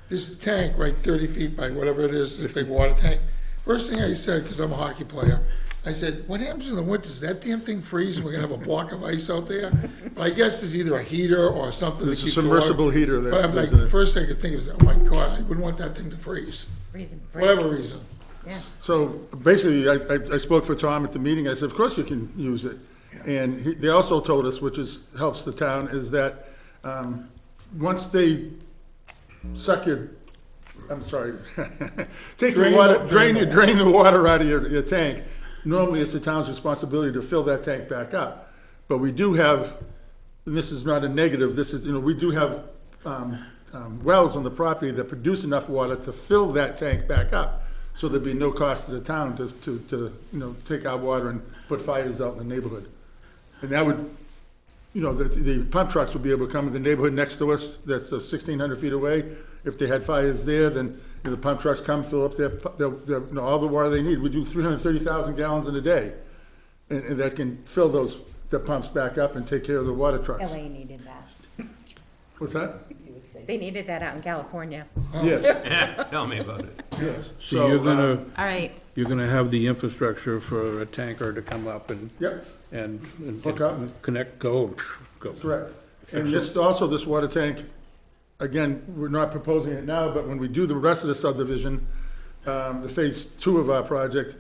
This tank, right, 30 feet by whatever it is, this big water tank. First thing I said, because I'm a hockey player, I said, what happens in the winter? Does that damn thing freeze and we're gonna have a block of ice out there? But I guess there's either a heater or something to There's a keep the water. submersible heater But I'm like, that's in the it. first thing I could think is, oh my God, I wouldn't want that thing to freeze. Reason. For whatever reason. Yeah. So basically, I spoke for Tom at the meeting. I said, of course you can use it. And they also told us, which helps the town, is that once they suck your, I'm sorry, take your water, drain the water out of your tank, normally it's the town's responsibility to fill that tank back up. But we do have, and this is not a negative, this is, we do have wells on the property that produce enough water to fill that tank back up. So there'd be no cost to the town to take our water and put fires out in the neighborhood. And that would, the pump trucks would be able to come to the neighborhood next to us, that's 1,600 feet away. If they had fires there, then the pump trucks come, fill up their all the water they need. We do 330,000 gallons in a day. And that can fill the pumps back up and take care of the water trucks. LA needed that. What's that? They needed that out in California. Yes, Tell me about it. yes. So you're gonna, All right, you're gonna have the infrastructure for a tanker to come up and, Yep, and Hook up and- connect, go. correct. And this water tank, again, we're not proposing it now, but when we do the rest of the subdivision, the phase 2 of our project,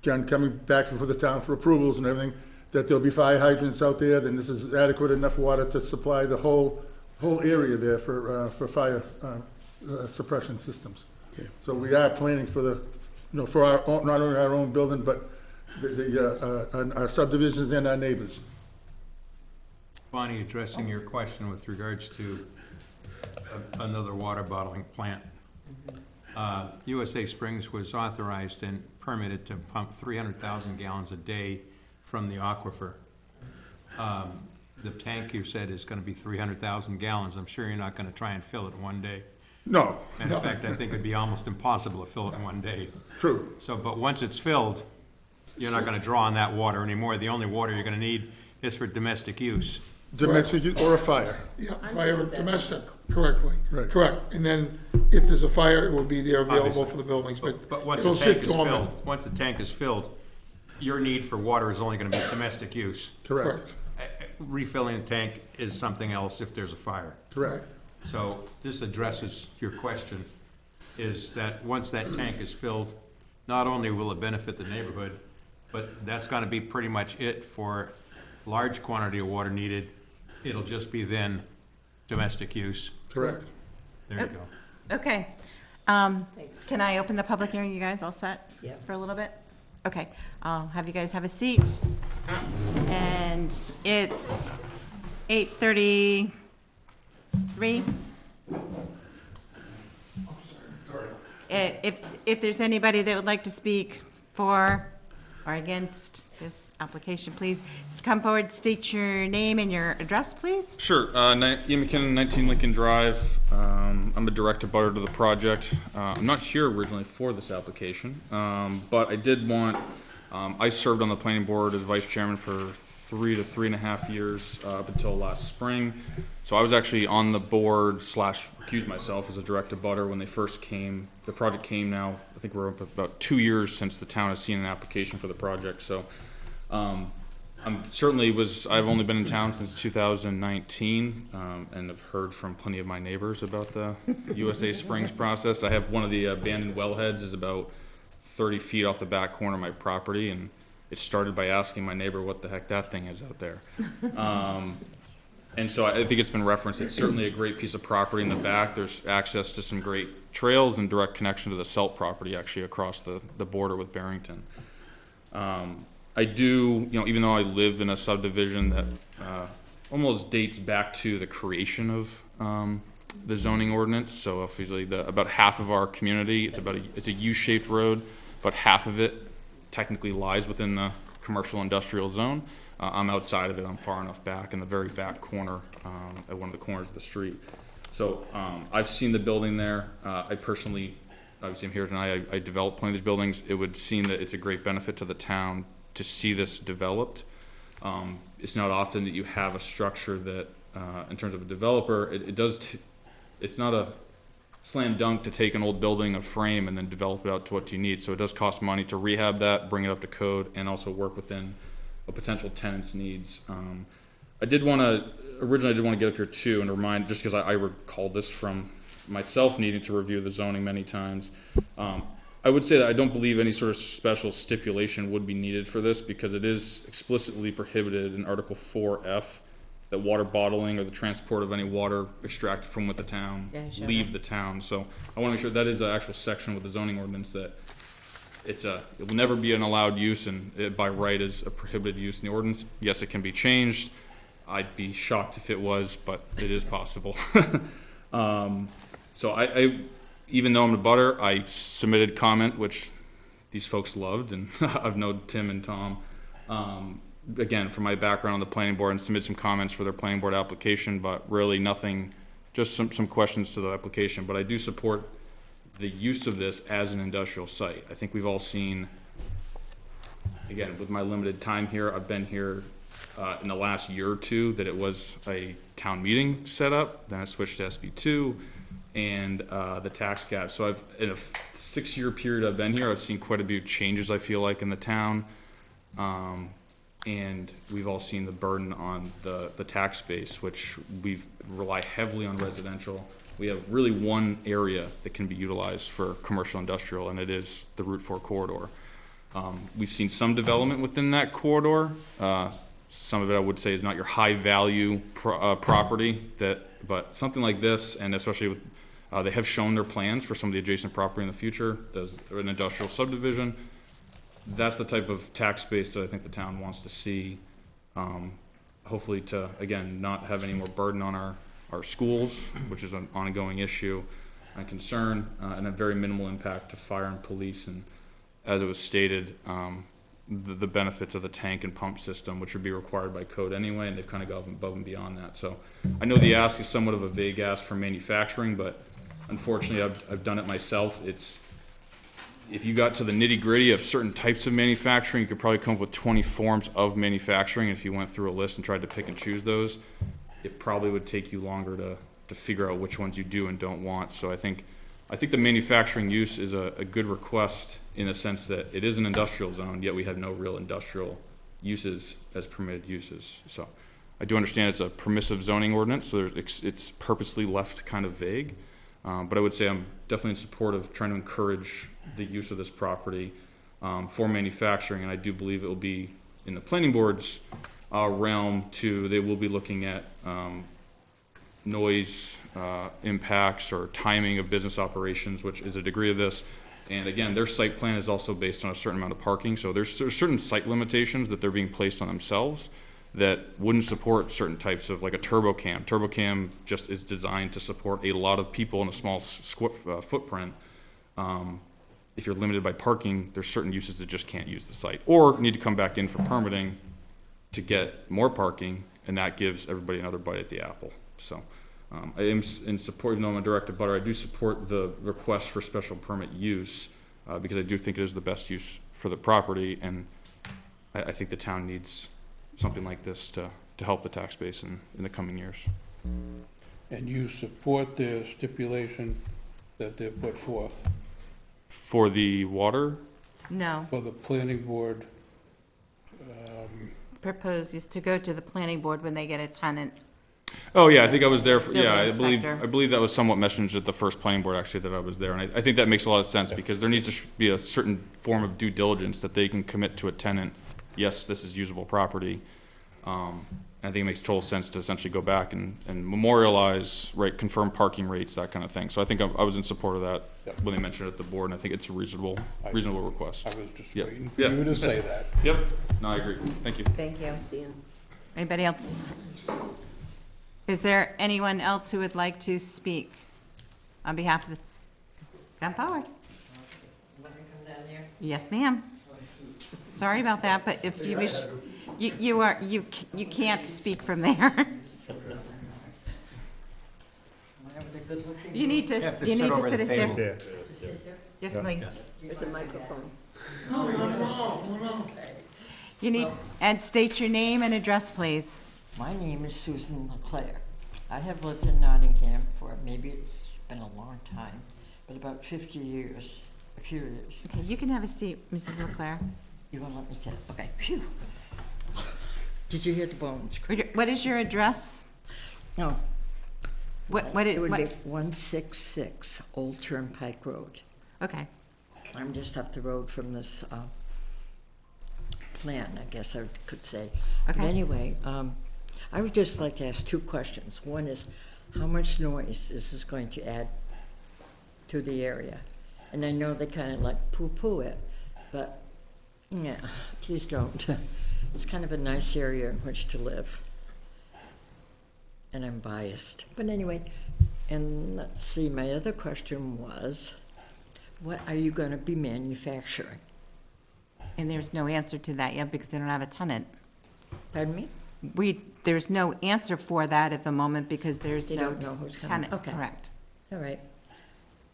again, coming back for the town for approvals and everything, that there'll be fire hydrants out there, then this is adequate enough water to supply the whole area there for fire suppression systems. Okay. So we are planning for for our, not only our own building, but our subdivisions and our neighbors. Bonnie, addressing your question with regards to another water bottling plant. USA Springs was authorized and permitted to pump 300,000 gallons a day from the aquifer. The tank you said is gonna be 300,000 gallons. I'm sure you're not gonna try and fill it in one day. No, Matter of fact, I think it'd be almost impossible to fill it in one day. true. So, but once it's filled, you're not gonna draw on that water anymore. The only water you're gonna need is for domestic use. Domestic or a fire. Yeah, fire domestic, correctly. Right. Correct. And then if there's a fire, it will be there available Obviously. for the buildings, But but once it'll the tank sit is dormant. filled, once the tank is filled, your need for water is only gonna be domestic use. Correct, Refilling the tank is something else if there's a fire. correct. So this addresses your question, is that once that tank is filled, not only will it benefit the neighborhood, but that's gonna be pretty much it for large quantity of water needed. It'll just be then domestic use. Correct. There you go. okay. Can I open the public hearing? You guys all set? Yeah. For a little bit? Okay, I'll have you guys have a seat. And it's 8:33. If there's anybody that would like to speak for or against this application, please come forward, state your name and your address, please. Sure. Ian McKinnon, 19 Lincoln Drive. I'm a direct abutter to the project. I'm not here originally for this application, but I did want. I served on the planning board as vice chairman for 3 to 3.5 years up until last spring. So I was actually on the board / recused myself as a direct abutter when they first came. The project came now, I think we're up about 2 years since the town has seen an application for the project. So I'm certainly I've only been in town since 2019 and have heard from plenty of my neighbors about the USA Springs process. I have one of the abandoned wellheads is about 30 feet off the back corner of my property, and it started by asking my neighbor what the heck that thing is out there. And so I think it's been referenced. It's certainly a great piece of property in the back. There's access to some great trails and direct connection to the Selt property actually across the border with Barrington. I do, even though I live in a subdivision that almost dates back to the creation of the zoning ordinance. So obviously, about half of our community, it's a U-shaped road, but half of it technically lies within the commercial industrial zone. I'm outside of it. I'm far enough back in the very back corner, at one of the corners of the street. So I've seen the building there. I personally, obviously I'm here tonight, I developed plenty of these buildings. It would seem that it's a great benefit to the town to see this developed. It's not often that you have a structure that, in terms of a developer, it's not a slam dunk to take an old building, a frame, and then develop it out to what you need. So it does cost money to rehab that, bring it up to code, and also work within a potential tenant's needs. Originally I did want to get up here too and remind, just because I recall this from myself needing to review the zoning many times. I would say that I don't believe any sort of special stipulation would be needed for this, because it is explicitly prohibited in Article 4F that water bottling or the transport of any water extracted from within the town leave the town. So I want to make sure that is an actual section with the zoning ordinance that it will never be an allowed use, and it by right is a prohibited use in the ordinance. Yes, it can be changed. I'd be shocked if it was, but it is possible. So I even though I'm a butter, I submitted comment, which these folks loved, and I've known Tim and Tom, again, from my background on the planning board, and submitted some comments for their planning board application, but really nothing, just some questions to the application. But I do support the use of this as an industrial site. I think we've all seen, again, with my limited time here, I've been here in the last year or two, that it was a town meeting setup, then it switched to SB2, and the tax cap. So in a 6-year period I've been here, I've seen quite a few changes, I feel like, in the town. And we've all seen the burden on the tax base, which we rely heavily on residential. We have really one area that can be utilized for commercial industrial, and it is the Route 4 corridor. We've seen some development within that corridor. Some of it I would say is not your high value property, but something like this, and especially with, they have shown their plans for some of the adjacent property in the future as an industrial subdivision. That's the type of tax base that I think the town wants to see, hopefully to, again, not have any more burden on our schools, which is an ongoing issue and concern, and a very minimal impact to fire and police. And as it was stated, the benefits of the tank and pump system, which would be required by code anyway, and they've kind of gone above and beyond that. So I know the ask is somewhat of a vague ask for manufacturing, but unfortunately I've done it myself. If you got to the nitty gritty of certain types of manufacturing, you could probably come up with 20 forms of manufacturing. If you went through a list and tried to pick and choose those, it probably would take you longer to figure out which ones you do and don't want. So I think the manufacturing use is a good request in the sense that it is an industrial zone, yet we have no real industrial uses as permitted uses. So I do understand it's a permissive zoning ordinance, so it's purposely left kind of vague. But I would say I'm definitely in support of trying to encourage the use of this property for manufacturing, and I do believe it will be in the planning board's realm too. They will be looking at noise impacts or timing of business operations, which is a degree of this. And again, their site plan is also based on a certain amount of parking, so there's certain site limitations that they're being placed on themselves that wouldn't support certain types of, like a turbo cam. Turbo cam just is designed to support a lot of people in a small footprint. If you're limited by parking, there's certain uses that just can't use the site, or need to come back in for permitting to get more parking, and that gives everybody another bite at the apple. So I am in support, even though I'm a direct abutter, I do support the request for special permit use because I do think it is the best use for the property, and I think the town needs something like this to help the tax base in the coming years. And you support the stipulation that they put forth For the water? No. for the planning board? Proposed is to go to the planning board when they get a tenant. Oh, yeah, I think I was there for, yeah, Building I inspector. believe that was somewhat mentioned at the first planning board, actually, that I was there. And I think that makes a lot of sense, because there needs to be a certain form of due diligence that they can commit to a tenant, yes, this is usable property. I think it makes total sense to essentially go back and memorialize, right, confirm parking rates, that kind of thing. So I think I was in support of that when they mentioned it at the board, and I think it's a reasonable request. I was just Yep. waiting for Yep. you to say that. Yep, no, I agree, thank you. Thank you. Dan? Anybody else? Is there anyone else who would like to speak on behalf of the, come forward. Yes, ma'am. Sorry about that, but if you wish, you can't speak from there. You need to sit there. Yes, please. Here's a microphone. You need, and state your name and address, please. My name is Susan LeClaire. I have lived in Nottingham for, maybe it's been a long time, but about 50 years, a few years. Okay, you can have a seat, Mrs. LeClaire. You want to let me sit? Okay, phew. Did you hear the bones? What is your address? No. It would be 166 Old Turnpike Road. Okay. I'm just up the road from this plan, I guess I could say. Okay. But anyway, I would just like to ask two questions. One is, how much noise is this going to add to the area? And I know they kind of like poo-poo it, but yeah, please don't. It's kind of a nice area in which to live. And I'm biased. But anyway, and let's see, my other question was, what are you going to be manufacturing? And there's no answer to that yet because they don't have a tenant. Pardon me? There's no answer for that at the moment because there's They no don't know who's coming. tenant. Okay. Correct. All right.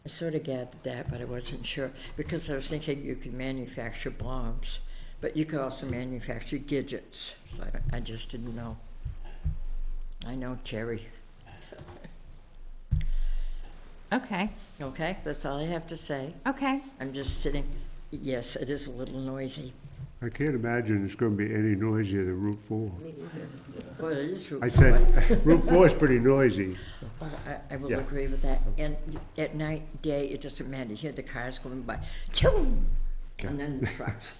I sort of gathered that, but I wasn't sure, because I was thinking you could manufacture bombs, but you could also manufacture gadgets. So I just didn't know. I know, Terry. Okay. Okay, that's all I have to say. Okay. I'm just sitting, yes, it is a little noisy. I can't imagine it's gonna be any noisier than Route 4. Well, it is Route I 4. said, Route 4 is pretty noisy. Oh, I will Yeah. agree with that. And at night, day, it doesn't matter. You hear the cars going by, choo, and then the trucks.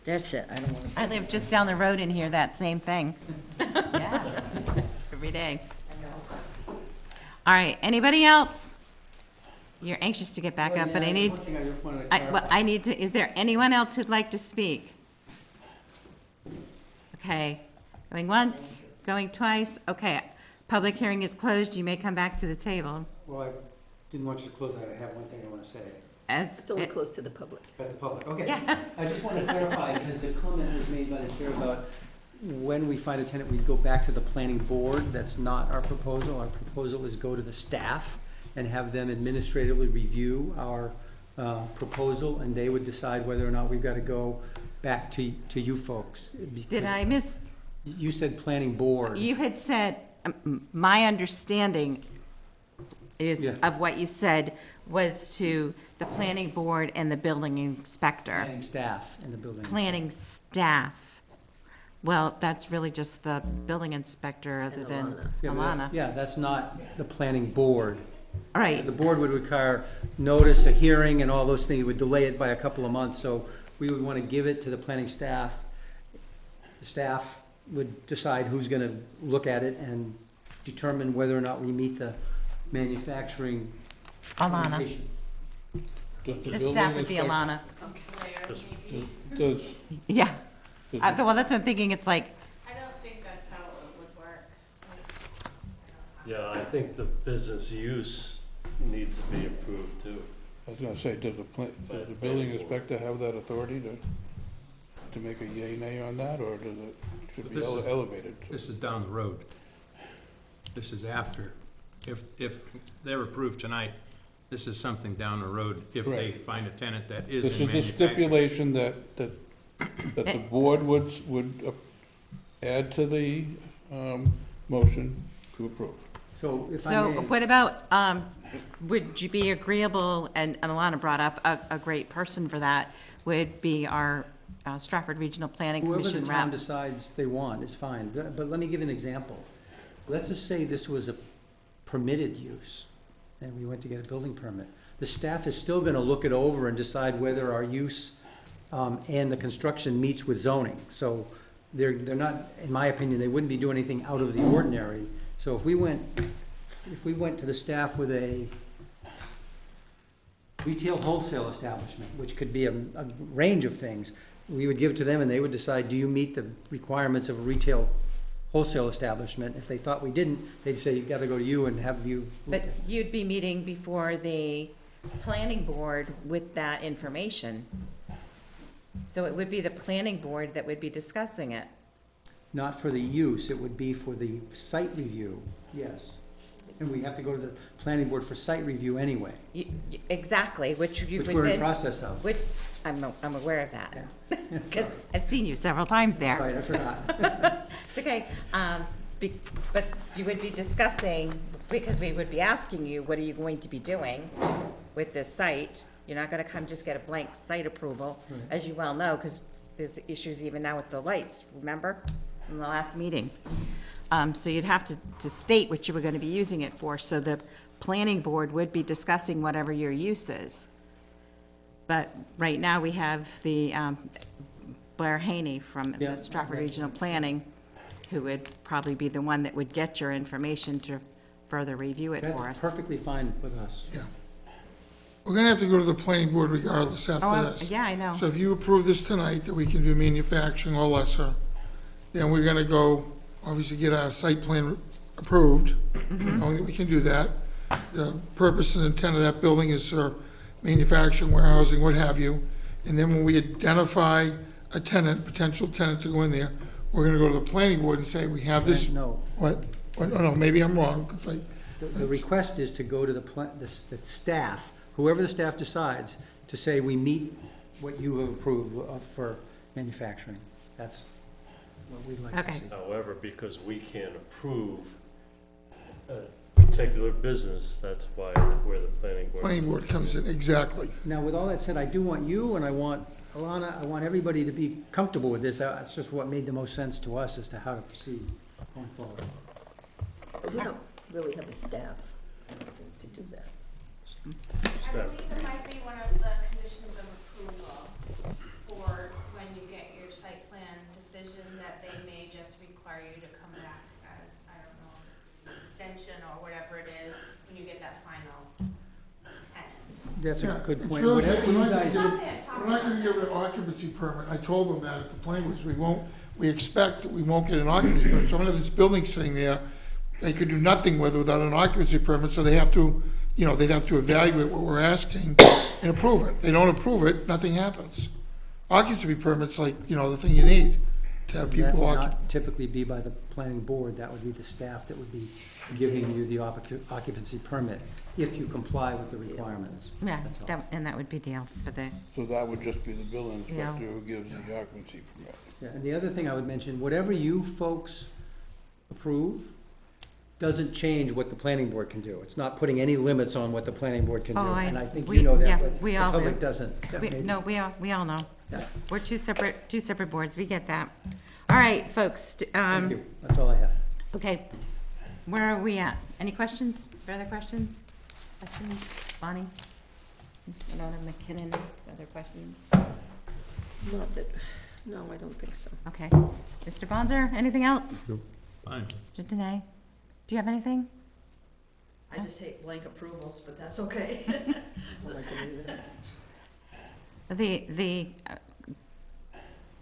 That's it. I don't want to. I live just down the road and hear that same thing. Yeah. Every day. All right, anybody else? You're anxious to get back up, but I need, I need to, is there anyone else who'd like to speak? Okay, going once, going twice, okay. Public hearing is closed, you may come back to the table. Well, I didn't want you to close that. I have one thing I want to say. It's only close to the public. About the public, okay. Yes. I just want to clarify, because the comment was made by the chair about when we find a tenant, we go back to the planning board. That's not our proposal. Our proposal is go to the staff and have them administratively review our proposal, and they would decide whether or not we've got to go back to you folks. Did I miss? You said planning board. You had said, my understanding is, Yeah. of what you said, was to the planning board and the building inspector. Planning staff in the building. Planning staff. Well, that's really just the building inspector other than Yeah, but that's- Alana. Yeah, that's not the planning board. All right, The board would require notice, a hearing, and all those things. It would delay it by a couple of months, so we would want to give it to the planning staff. The staff would decide who's going to look at it and determine whether or not we meet the manufacturing Alana. limitation. The staff would be Alana. Does, Yeah. Well, that's what I'm thinking, it's like, I don't think that's how it would work. Yeah, I think the business use needs to be approved too. I was gonna say, does the building inspector have that authority to make a yay nay on that, or does it, should But be this is- elevated? This is down the road. This is after. If they're approved tonight, this is something down the road if they Correct. find a tenant that is This in is the manufacturing. stipulation that the board would add to the, motion to approve. So if I so may, what about, would you be agreeable, and Alana brought up a great person for that, would be our Stratford Regional Planning whoever Commission the town rep. decides they want is fine, but let me give you an example. Let's just say this was a permitted use, and we went to get a building permit. The staff is still gonna look it over and decide whether our use and the construction meets with zoning. So they're not, in my opinion, they wouldn't be doing anything out of the ordinary. So if we went to the staff with a retail wholesale establishment, which could be a range of things, we would give it to them and they would decide, do you meet the requirements of a retail wholesale establishment? If they thought we didn't, they'd say, you gotta go to you and have you. But you'd be meeting before the planning board with that information. So it would be the planning board that would be discussing it. Not for the use, it would be for the site review, yes. And we have to go to the planning board for site review anyway, Exactly, which you which would we're in then, process of. which, I'm aware of that. Because I've seen you several times there. Right, I forgot. It's okay, but you would be discussing, because we would be asking you, what are you going to be doing with this site? You're not gonna come just get a blank site approval, Right. as you well know, because there's issues even now with the lights, remember? From the last meeting. So you'd have to state what you were gonna be using it for, so the planning board would be discussing whatever your use is. But right now, we have the Blair Haney from Yeah. the Stratford Regional Planning, who would probably be the one that would get your information to further review it for us. That's perfectly fine with us. Yeah. We're gonna have to go to the planning board regardless Oh, after this. yeah, I know. So if you approve this tonight, that we can do manufacturing or lesser, then we're gonna go, obviously get our site plan approved, knowing that we can do that. The purpose and intent of that building is for manufacturing, warehousing, what have you. And then when we identify a tenant, potential tenant to go in there, we're gonna go to the planning board and say, we have this. No, What? No, maybe I'm wrong, 'cause the request is to go to the staff, whoever the staff decides, to say we meet what you have approved of for manufacturing. That's what we'd like to Okay. see. However, because we can't approve a particular business, that's why we're the planning board. planning board comes in, exactly. Now, with all that said, I do want you and I want Alana, I want everybody to be comfortable with this. That's just what made the most sense to us as to how to proceed going forward. But we don't really have a staff to do that. I believe it might be one of the conditions of approval for when you get your site plan decision, that they may just require you to come back as, I don't know, extension or whatever it is, when you get that final tenant. That's a Yeah, good it's point. really- Whatever you guys, We're not gonna give an occupancy permit. I told them that at the planning board. We expect that we won't get an occupancy permit. Someone has this building sitting there, they could do nothing with it without an occupancy permit, so they have to, they'd have to evaluate what we're asking and approve it. If they don't approve it, nothing happens. Occupancy permit's like, the thing you need to have that people would occupy. not typically be by the planning board. That would be the staff that would be giving you the occupancy permit if you comply with the requirements. Yeah, That's all. and that would be Dale for the, So that would just be the building Yeah. inspector who gives the occupancy permit. Yeah, and the other thing I would mention, whatever you folks approve doesn't change what the planning board can do. It's not putting any limits on what the planning board can do. Oh, And I think we- you know yeah, that, but we the all do. public doesn't. no, we all know. We're two separate boards, we get that. All right, folks, Thank you. That's all I have. okay, where are we at? Any questions, further questions? Bonnie? Nona McKinnon, other questions? Not that, no, I don't think so. Okay. Mr. Bonzer, anything else? Fine. Mr. Dene, do you have anything? I just hate blank approvals, but that's okay. The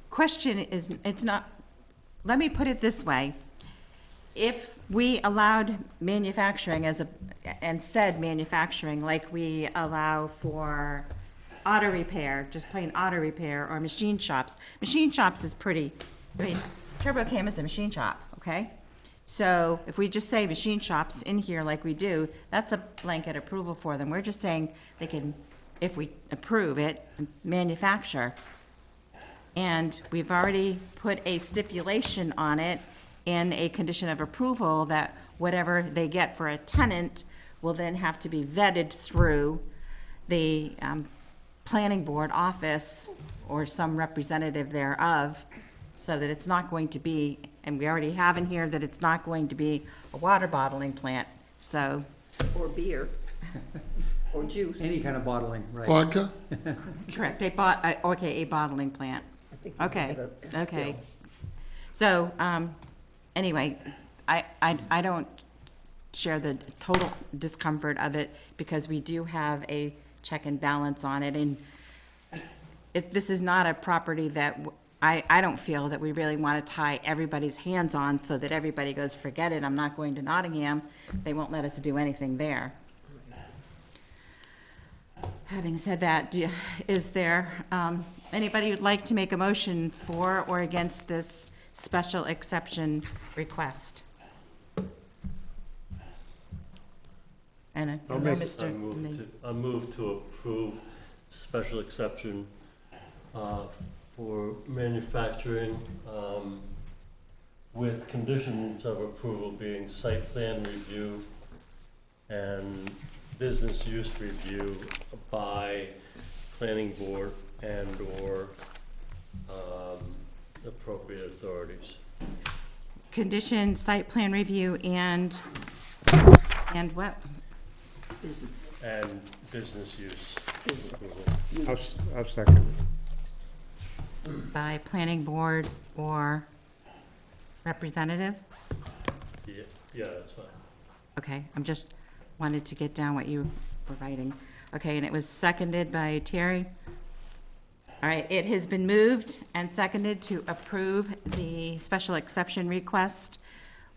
question is, it's not, let me put it this way. If we allowed manufacturing and said manufacturing, like we allow for auto repair, just plain auto repair, or machine shops is pretty, TurboCam is a machine shop, okay? So if we just say machine shops in here like we do, that's a blanket approval for them. We're just saying they can, if we approve it, manufacture. And we've already put a stipulation on it in a condition of approval that whatever they get for a tenant will then have to be vetted through the planning board office or some representative thereof, so that it's not going to be, and we already have in here that it's not going to be a water bottling plant, so. Or beer, or juice. Any kind of bottling, right. Vodka? Correct, a bottling plant. I think we Okay, have a okay. still. So, anyway, I don't share the total discomfort of it, because we do have a check and balance on it, and this is not a property that I don't feel that we really want to tie everybody's hands on so that everybody goes, forget it, I'm not going to Nottingham. They won't let us do anything there. Having said that, is there anybody who'd like to make a motion for or against this special exception request? And I know Mr. Denny. I move to approve special exception for manufacturing with conditions of approval being site plan review and business use review by planning board and/or appropriate authorities. Condition, site plan review, and what? Business. And business use approval. I'll second By planning board or representative? Yeah, that's fine. Okay, I'm just wanted to get down what you were writing. Okay, and it was seconded by Terry. All right, it has been moved and seconded to approve the special exception request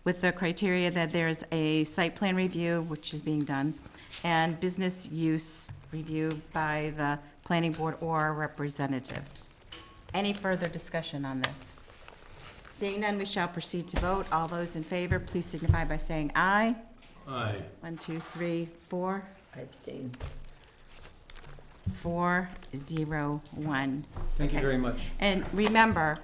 with the criteria that there's a site plan review, which is being done, and business use review by the planning board or representative. Any further discussion on this? Seeing none, we shall proceed to vote. All those in favor, please signify by saying aye. Aye. 1, 2, 3, 4. I abstain. 4, 0, 1. Thank you Okay. very much. And remember,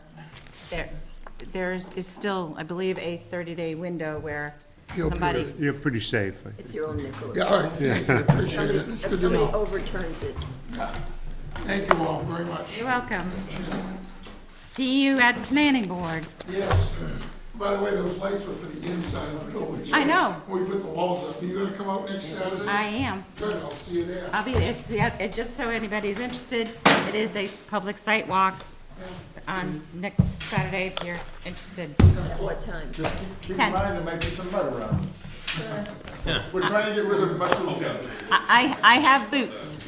there is still, I believe, a 30-day window where Appeal somebody, period. You're pretty safe. It's your own nickel. Yeah, all right, thank you, appreciate it, it's If good to somebody know. overturns it, Thank you all very much. you're welcome. See you at planning board. Yes, by the way, those lights were for the inside of the building. I know. When we put the walls up, are you gonna come out next Saturday? I am. Good, I'll see you there. I'll be, just so anybody's interested, it is a public site walk on next Saturday if you're interested. at what time? Just keep in 10. mind, there might be some mud around. We're trying to get rid of as much as we can. I have boots.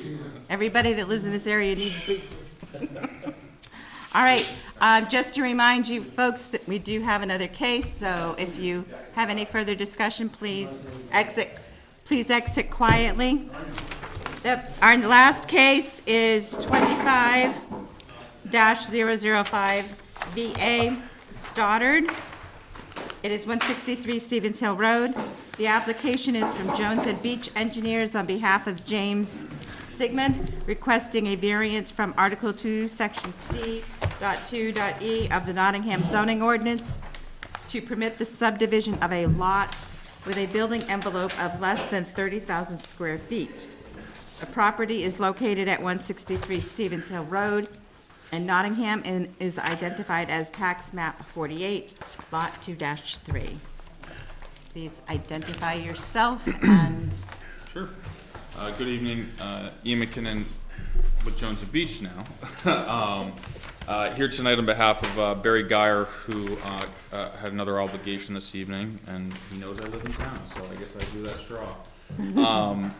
Everybody that lives in this area needs boots. All right, just to remind you folks that we do have another case, so if you have any further discussion, please exit quietly. Our last case is 25-005 VA Stoddard. It is 163 Stevens Hill Road. The application is from Jones and Beach Engineers on behalf of James Sigmund, requesting a variance from Article 2, Section C.2.e of the Nottingham zoning ordinance to permit the subdivision of a lot with a building envelope of less than 30,000 square feet. The property is located at 163 Stevens Hill Road in Nottingham and is identified as tax map 48, lot 2-3. Please identify yourself and Sure. Good evening, Ian McKinnon with Jones and Beach now. Here tonight on behalf of Barry Geyer, who had another obligation this evening, and he knows I live in town, so I guess I do that straw.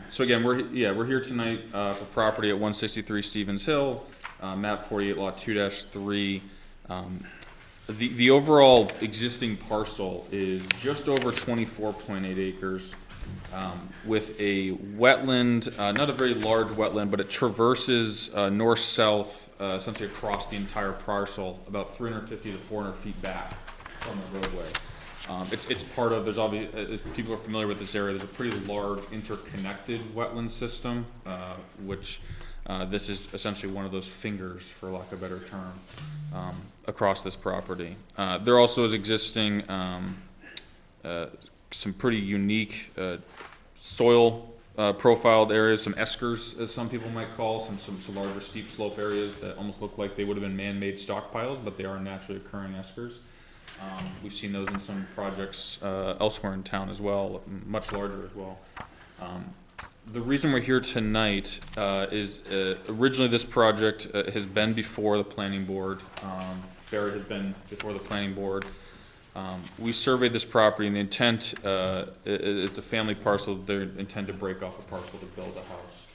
So again, we're here tonight for property at 163 Stevens Hill, map 48, lot 2-3. The overall existing parcel is just over 24.8 acres. With a wetland, not a very large wetland, but it traverses north-south, essentially across the entire parcel, about 350 to 400 feet back from the roadway. It's part of, there's obviously, as people are familiar with this area, there's a pretty large interconnected wetland system, which this is essentially one of those fingers, for lack of a better term, across this property. There also is existing some pretty unique soil profiled areas, some eskers, as some people might call, some larger steep slope areas that almost look like they would have been man-made stockpiles, but they are naturally occurring eskers. We've seen those in some projects elsewhere in town as well, much larger as well. The reason we're here tonight is originally this project has been before the planning board. Barry has been before the planning board. We surveyed this property, and the intent, it's a family parcel. They intend to break off a parcel to build a house.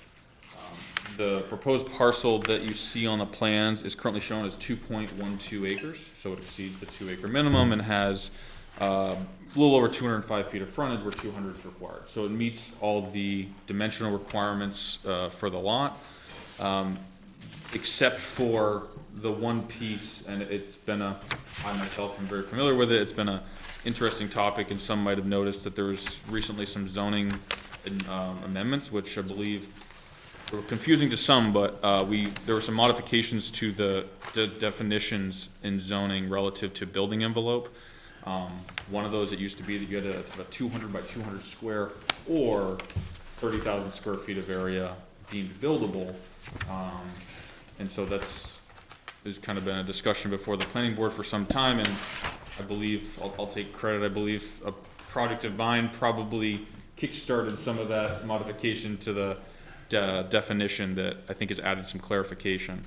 the proposed parcel that you see on the plans is currently shown as 2.12 acres, so it exceeds the 2-acre minimum and has a little over 205 feet of frontage where 200 is required. So it meets all the dimensional requirements for the lot, except for the one piece, and it's been I myself am very familiar with it, it's been a interesting topic, and some might have noticed that there was recently some zoning amendments, which I believe were confusing to some, but there were some modifications to the definitions in zoning relative to building envelope. One of those, it used to be that you had to have a 200 by 200 square or 30,000 square feet of area deemed buildable, and so there's kind of been a discussion before the planning board for some time, and I believe, I'll take credit, I believe a project of mine probably kickstarted some of that modification to the definition that I think has added some clarification.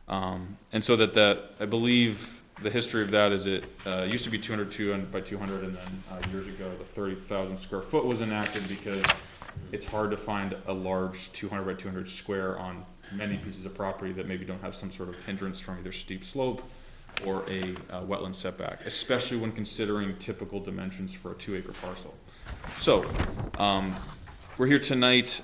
And so that I believe the history of that is it used to be 202 by 200, and then years ago the 30,000 square foot was enacted because it's hard to find a large 200 by 200 square on many pieces of property that maybe don't have some sort of hindrance from either steep slope or a wetland setback, especially when considering typical dimensions for a 2-acre parcel. So, we're here tonight.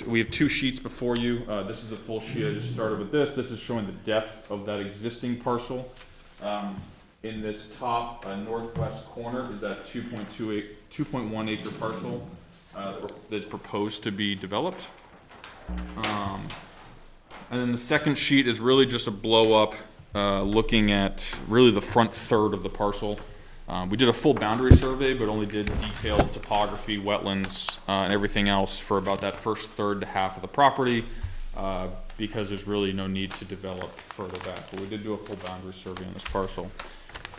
We have 2 sheets before you. This is the full sheet. I just started with this. This is showing the depth of that existing parcel. In this top northwest corner is that 2.1 acre parcel that is proposed to be developed. And then the second sheet is really just a blow up looking at really the front third of the parcel. We did a full boundary survey, but only did detailed topography, wetlands, and everything else for about that first third to half of the property, because there's really no need to develop further back. But we did do a full boundary survey on this parcel.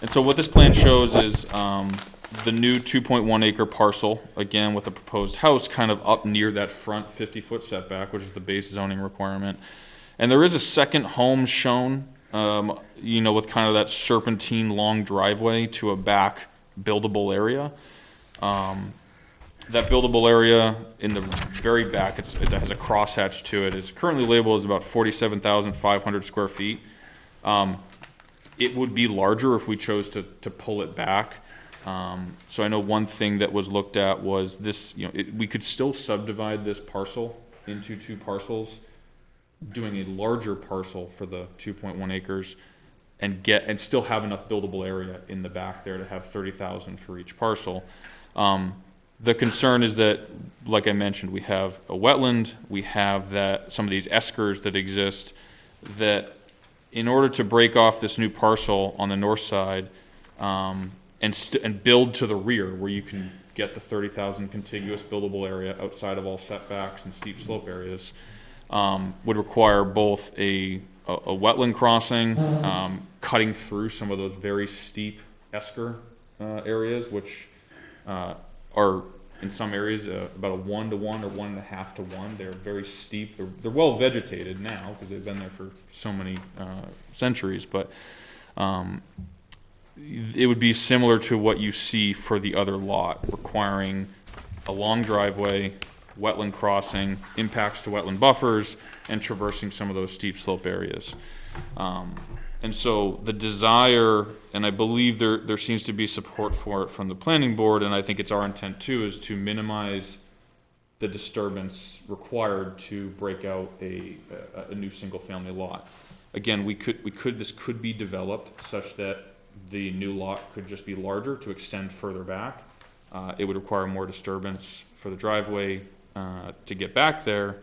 And so what this plan shows is the new 2.1 acre parcel, again with the proposed house kind of up near that front 50-foot setback, which is the base zoning requirement. And there is a second home shown, with kind of that serpentine long driveway to a back buildable area. That buildable area in the very back, it has a crosshatch to it, is currently labeled as about 47,500 square feet. It would be larger if we chose to pull it back. So I know one thing that was looked at was this, we could still subdivide this parcel into 2 parcels, doing a larger parcel for the 2.1 acres and still have enough buildable area in the back there to have 30,000 for each parcel. The concern is that, like I mentioned, we have a wetland, we have some of these eskers that exist, that in order to break off this new parcel on the north side and build to the rear where you can get the 30,000 contiguous buildable area outside of all setbacks and steep slope areas, would require both a wetland crossing, cutting through some of those very steep esker areas, which are in some areas about a 1-to-1 or 1.5-to-1. They're very steep. They're well vegetated now because they've been there for so many centuries, but it would be similar to what you see for the other lot, requiring a long driveway, wetland crossing, impacts to wetland buffers, and traversing some of those steep slope areas. And so the desire, and I believe there seems to be support for it from the planning board, and I think it's our intent too, is to minimize the disturbance required to break out a new single-family lot. Again, this could be developed such that the new lot could just be larger to extend further back. It would require more disturbance for the driveway to get back there,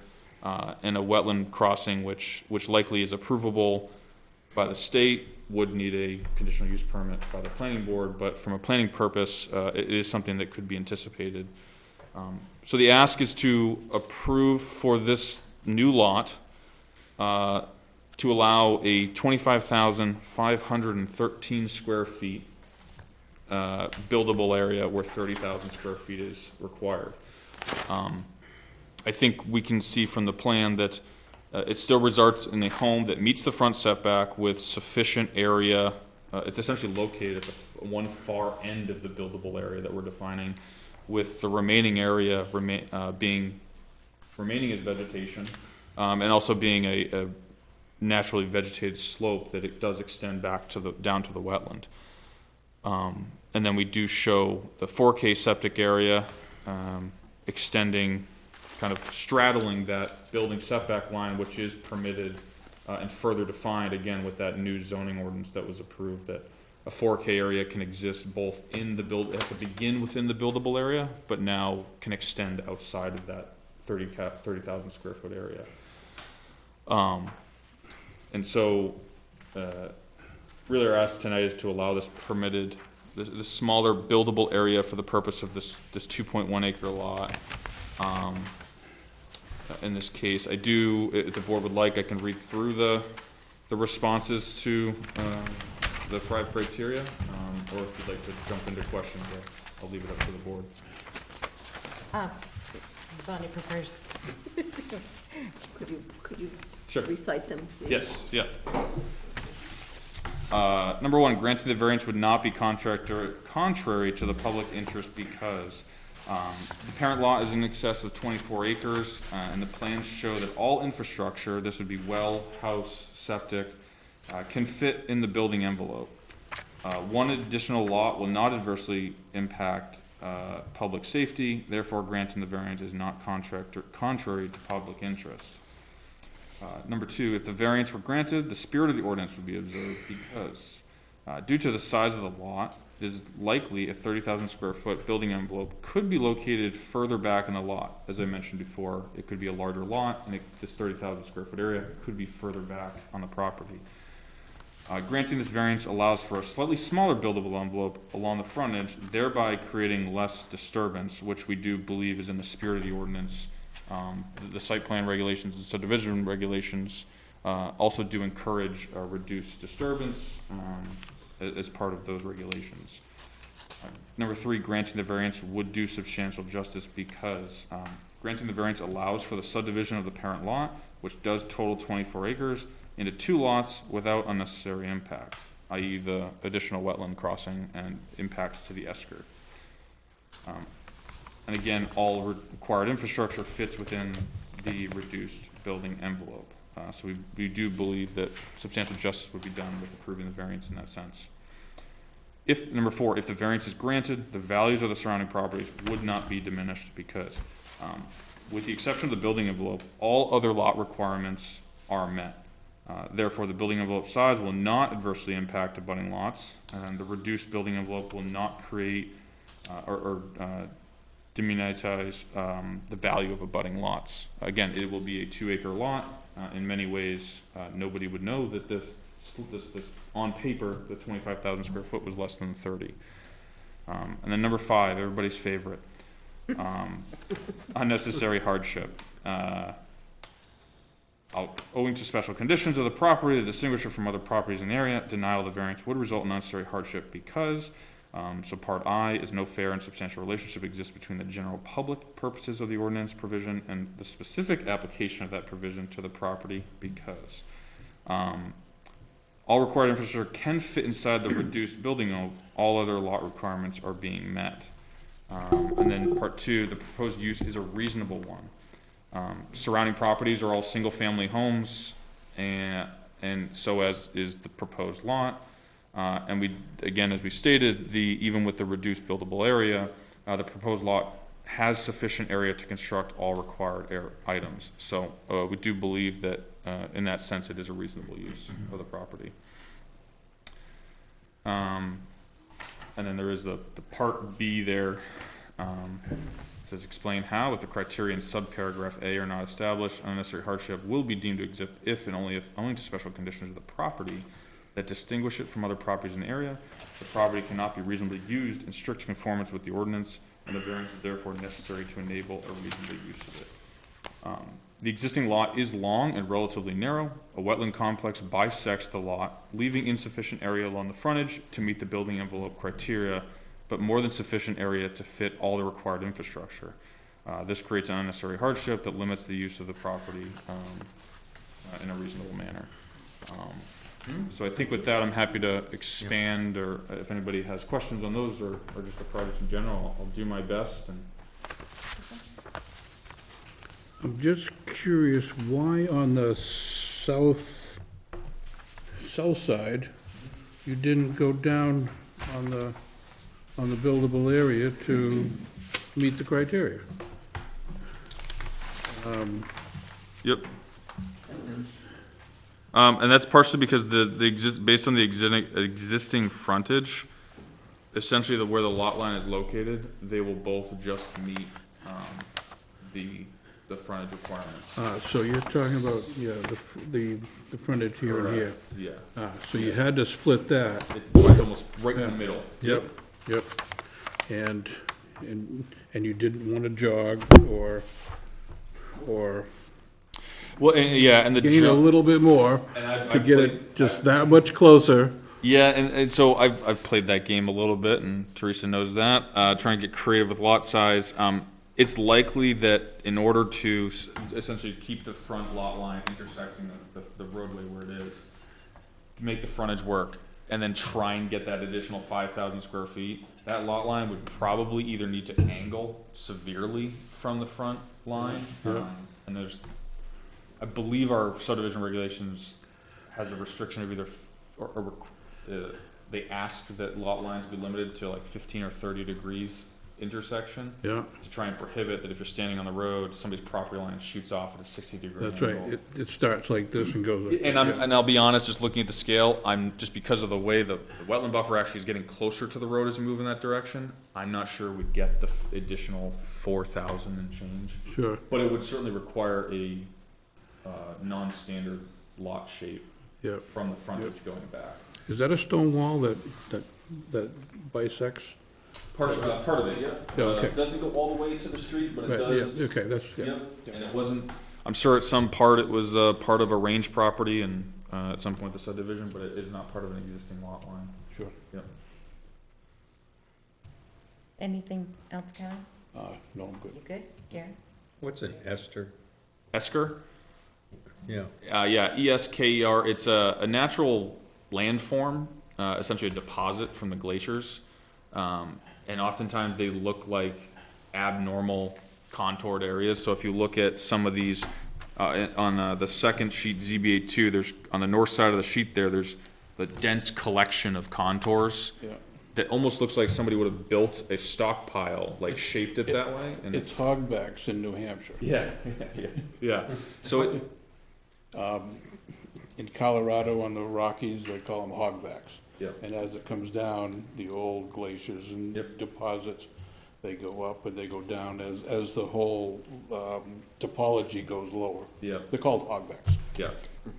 and a wetland crossing, which likely is approvable by the state, would need a conditional use permit by the planning board, but from a planning purpose, it is something that could be anticipated. So the ask is to approve for this new lot to allow a 25,513 square feet buildable area where 30,000 square feet is required. I think we can see from the plan that it still results in a home that meets the front setback with sufficient area. It's essentially located at the one far end of the buildable area that we're defining, with the remaining area remaining as vegetation, And also being a naturally vegetated slope that it does extend back to down to the wetland. And then we do show the 4K septic area extending, kind of straddling that building setback line, which is permitted and further defined, again, with that new zoning ordinance that was approved, that a 4K area can exist both in the it has to begin within the buildable area, but now can extend outside of that 30,000 square foot area. And so, really our ask tonight is to allow this permitted, this smaller buildable area for the purpose of this 2.1 acre lot. In this case, I do, if the board would like, I can read through the responses to the 5 criteria, or if you'd like to jump into questions, I'll leave it up to the board. Bonnie prefers. Could you Sure. recite them, please? Yes, yeah. Number 1, granting the variance would not be contrary to the public interest because the parent lot is in excess of 24 acres, and the plans show that all infrastructure, this would be well, house, septic, can fit in the building envelope. One additional lot will not adversely impact public safety, therefore granting the variance is not contrary to public interest. Number 2, if the variance were granted, the spirit of the ordinance would be observed because due to the size of the lot, it is likely a 30,000 square foot building envelope could be located further back in the lot. As I mentioned before, it could be a larger lot, and this 30,000 square foot area could be further back on the property. Granting this variance allows for a slightly smaller buildable envelope along the frontage, thereby creating less disturbance, which we do believe is in the spirit of the ordinance. The site plan regulations and subdivision regulations also do encourage reduced disturbance as part of those regulations. Number 3, granting the variance would do substantial justice because granting the variance allows for the subdivision of the parent lot, which does total 24 acres, into 2 lots without unnecessary impact, i.e. the additional wetland crossing and impacts to the esker. And again, all required infrastructure fits within the reduced building envelope. So we do believe that substantial justice would be done with approving the variance in that sense. Number 4, if the variance is granted, the values of the surrounding properties would not be diminished because, with the exception of the building envelope, all other lot requirements are met. Therefore, the building envelope size will not adversely impact abutting lots, and the reduced building envelope will not create or demonetize the value of abutting lots. Again, it will be a 2-acre lot. In many ways, nobody would know that this on paper, the 25,000 square foot was less than 30. And then number 5, everybody's favorite, unnecessary hardship. Owing to special conditions of the property that distinguish it from other properties in the area, denial of the variance would result in unnecessary hardship because, so part I is no fair and substantial relationship exists between the general public purposes of the ordinance provision and the specific application of that provision to the property because all required infrastructure can fit inside the reduced building of all other lot requirements are being met. And then part 2, the proposed use is a reasonable one. Surrounding properties are all single-family homes, and so as is the proposed lot. And we, again, as we stated, even with the reduced buildable area, the proposed lot has sufficient area to construct all required items. So we do believe that in that sense it is a reasonable use of the property. And then there is the part B there. It says explain how, if the criteria in subparagraph A are not established, unnecessary hardship will be deemed to exist if and only if owing to special conditions of the property that distinguish it from other properties in the area, the property cannot be reasonably used in strict conformance with the ordinance, and the variance is therefore necessary to enable a reasonable use of it. The existing lot is long and relatively narrow. A wetland complex bisects the lot, leaving insufficient area along the frontage to meet the building envelope criteria, but more than sufficient area to fit all the required infrastructure. This creates an unnecessary hardship that limits the use of the property in a reasonable manner. So I think with that, I'm happy to expand, or if anybody has questions on those or just the project in general, I'll do my best. And I'm just curious why on the south side, you didn't go down on the buildable area to meet the criteria. Yep. And that's partially because based on the existing frontage, essentially where the lot line is located, they will both just meet, the frontage requirements. So you're talking about, yeah, the frontage here and here. Yeah. So you had to split that. It's almost right in the middle. Yep, yep. And you didn't want to jog or Well, and the gain a little bit more And I've to get played- it just that much closer. Yeah, and so I've played that game a little bit, and Teresa knows that. Trying to get creative with lot size. It's likely that in order to essentially keep the front lot line intersecting the roadway where it is, make the frontage work, and then try and get that additional 5,000 square feet, that lot line would probably either need to angle severely from the front line, and I believe our subdivision regulations has a restriction of either, they ask that lot lines be limited to like 15 or 30 degrees intersection. Yeah. To try and prohibit that if you're standing on the road, somebody's property line shoots off at a 60-degree That's right. angle. It starts like this and goes. And I'll be honest, just looking at the scale, I'm just because of the way the wetland buffer actually is getting closer to the road as we move in that direction, I'm not sure we'd get the additional 4,000 and change. Sure. But it would certainly require a non-standard lot shape Yep. from the frontage going back. Is that a stone wall that bisects? Part of it, yeah. Yeah, okay. It doesn't go all the way to the street, but it Right, does. yeah, okay, that's, yeah. Yep, and it wasn't, I'm sure at some part it was part of a range property and at some point the subdivision, but it is not part of an existing lot line. Sure. Yep. Anything else, Karen? No, I'm good. You good, Garen? What's an ester? Esker? Yeah. Yeah, ESKER. It's a natural landform, essentially a deposit from the glaciers. And oftentimes they look like abnormal contoured areas. So if you look at some of these, on the second sheet, ZBA2, there's, on the north side of the sheet there's the dense collection of contours. Yeah. That almost looks like somebody would have built a stockpile, like shaped it that way. And It's hogbacks in New Hampshire. yeah. So it, In Colorado on the Rockies, they call them hogbacks. Yep. And as it comes down, the old glaciers and deposits, they go up and they go down as the whole topology goes lower. Yep. They're called hogbacks.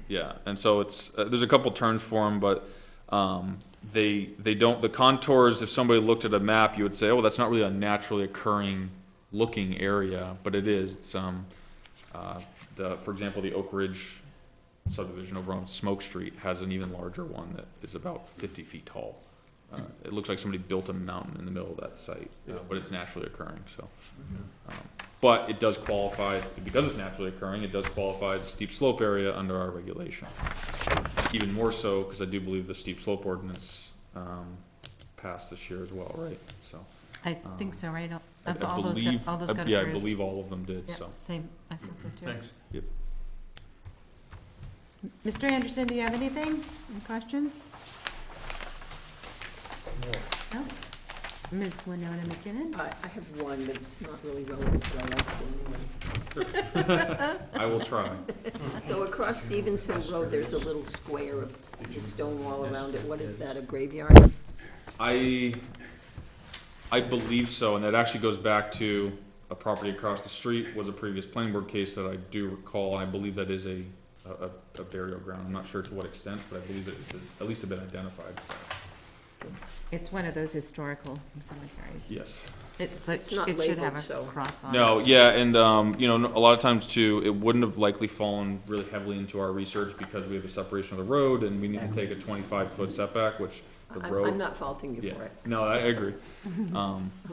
Yeah, and so it's there's a couple terms for them, but they don't, the contours. If somebody looked at a map, you would say, oh, that's not really a naturally occurring looking area, but it is. It's for example, the Oak Ridge subdivision over on Smoke Street has an even larger one that is about 50 feet tall. It looks like somebody built a mountain in the middle of that site, but it's naturally occurring. So, but it does qualify, because it's naturally occurring, it does qualify as a steep slope area under our regulation. Even more so because I do believe the steep slope ordinance passed this year as well, right? So I think so, right? I All those believe, got approved. yeah, I believe all of them did. Yep, So same, I thought so too. Thanks. Yep. Mr. Anderson, do you have anything? Any questions? No? Ms. Winona McKinnon? I have one, but it's not really relevant, but I'll ask it anyway. I will try. So across Stevenson Road, there's a little square of stone wall around it. What is that, a graveyard? I believe so, and that actually goes back to a property across the street was a previous planning board case that I do recall, and I believe that is a burial ground. I'm not sure to what extent, but I believe that it's at least been identified. It's one of those historical cemeteries. Yes. It's not It should have labeled, so. a cross on it. No, yeah, and you know, a lot of times too, it wouldn't have likely fallen really heavily into our research because we have a separation of the road and we need to take a 25-foot setback, which the road. I'm not faulting you Yeah, for it. no, I agree.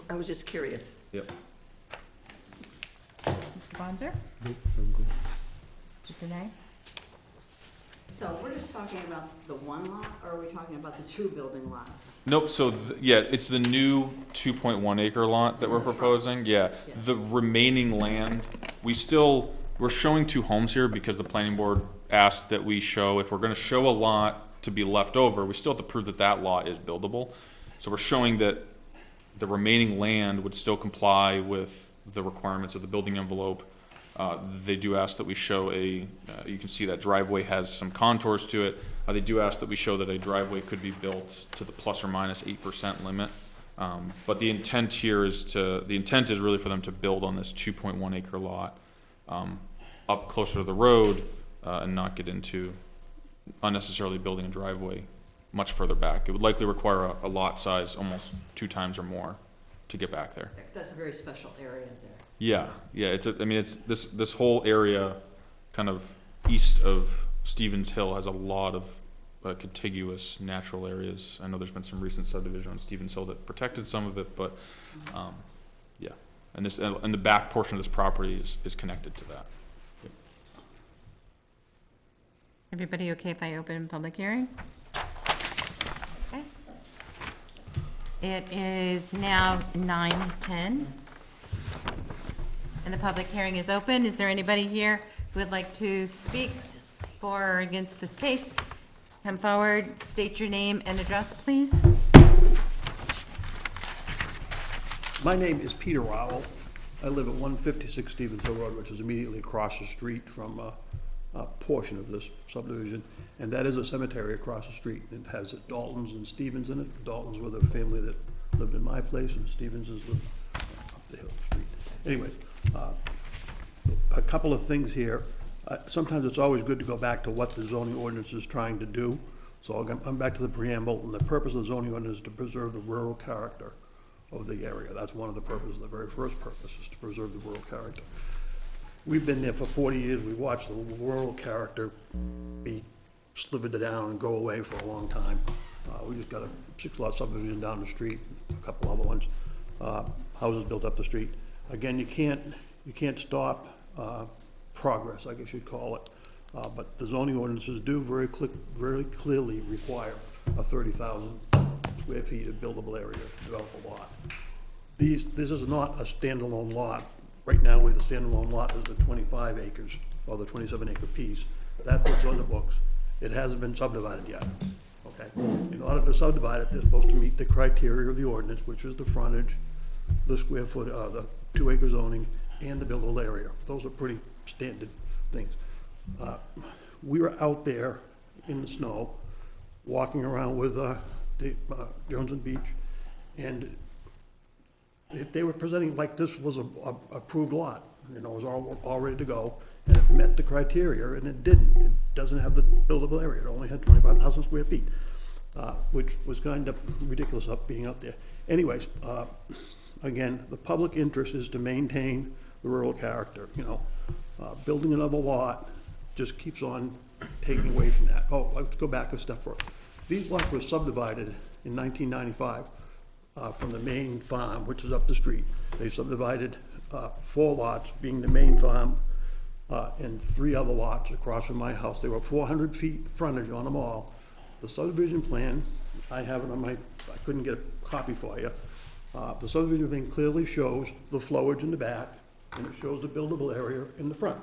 I was just curious. Yep. Mr. Bonzer? Nope, I'm good. Mr. Dene? So we're just talking about the one lot, or are we talking about the two building lots? Nope, so, yeah, it's the new 2.1 acre lot that we're proposing, yeah. The remaining land, we still, we're showing two homes here because the planning board asked that we show, if we're gonna show a lot to be left over, we still have to prove that that lot is buildable. So we're showing that the remaining land would still comply with the requirements of the building envelope. They do ask that we show you can see that driveway has some contours to it. They do ask that we show that a driveway could be built to the plus or minus 8% limit. But the intent here is really for them to build on this 2.1 acre lot up closer to the road and not get into unnecessarily building a driveway much further back. It would likely require a lot size almost 2 times or more to get back there. That's a very special area there. Yeah, it's this whole area kind of east of Stevens Hill has a lot of contiguous natural areas. I know there's been some recent subdivision on Stevens Hill that protected some of it, but yeah, and the back portion of this property is connected to that. Yep. Everybody okay if I open public hearing? Okay. It is now 9:10. And the public hearing is open. Is there anybody here who would like to speak for or against this case? Come forward, state your name and address, please. My name is Peter Rowell. I live at 156 Stevens Hill Road, which is immediately across the street from a portion of this subdivision. And that is a cemetery across the street. It has Daltons and Stevens in it. Daltons were the family that lived in my place, and Stevens is up the hill street. Anyways, a couple of things here. Sometimes it's always good to go back to what the zoning ordinance is trying to do. So I'm back to the preamble, and the purpose of the zoning ordinance is to preserve the rural character of the area. That's one of the purposes. The very first purpose is to preserve the rural character. We've been there for 40 years. We've watched the rural character be slivered down and go away for a long time. We just got a 6-lot subdivision down the street, a couple other ones, houses built up the street. Again, you can't stop progress, I guess you'd call it. But the zoning ordinances do very clearly require a 30,000 square feet of buildable area to develop a lot. This is not a standalone lot. Right now, the standalone lot is the 25 acres, or the 27-acre piece. That's what's on the books. It hasn't been subdivided yet, okay? In order to subdivide it, they're supposed to meet the criteria of the ordinance, which is the frontage, the square foot, the 2-acre zoning, and the buildable area. Those are pretty standard things. We were out there in the snow, walking around with Jones and Beach, and they were presenting like this was a approved lot. You know, it was all ready to go, and it met the criteria, and it didn't. It doesn't have the buildable area. It only had 25,000 square feet, which was kind of ridiculous being out there. Anyways, again, the public interest is to maintain the rural character. You know, building another lot just keeps on taking away from that. Oh, let's go back a step further. These lots were subdivided in 1995 from the main farm, which is up the street. They subdivided 4 lots, being the main farm, and 3 other lots across from my house. They were 400 feet frontage on them all. The subdivision plan, I have it on I couldn't get a copy for you. The subdivision plan clearly shows the flowage in the back, and it shows the buildable area in the front,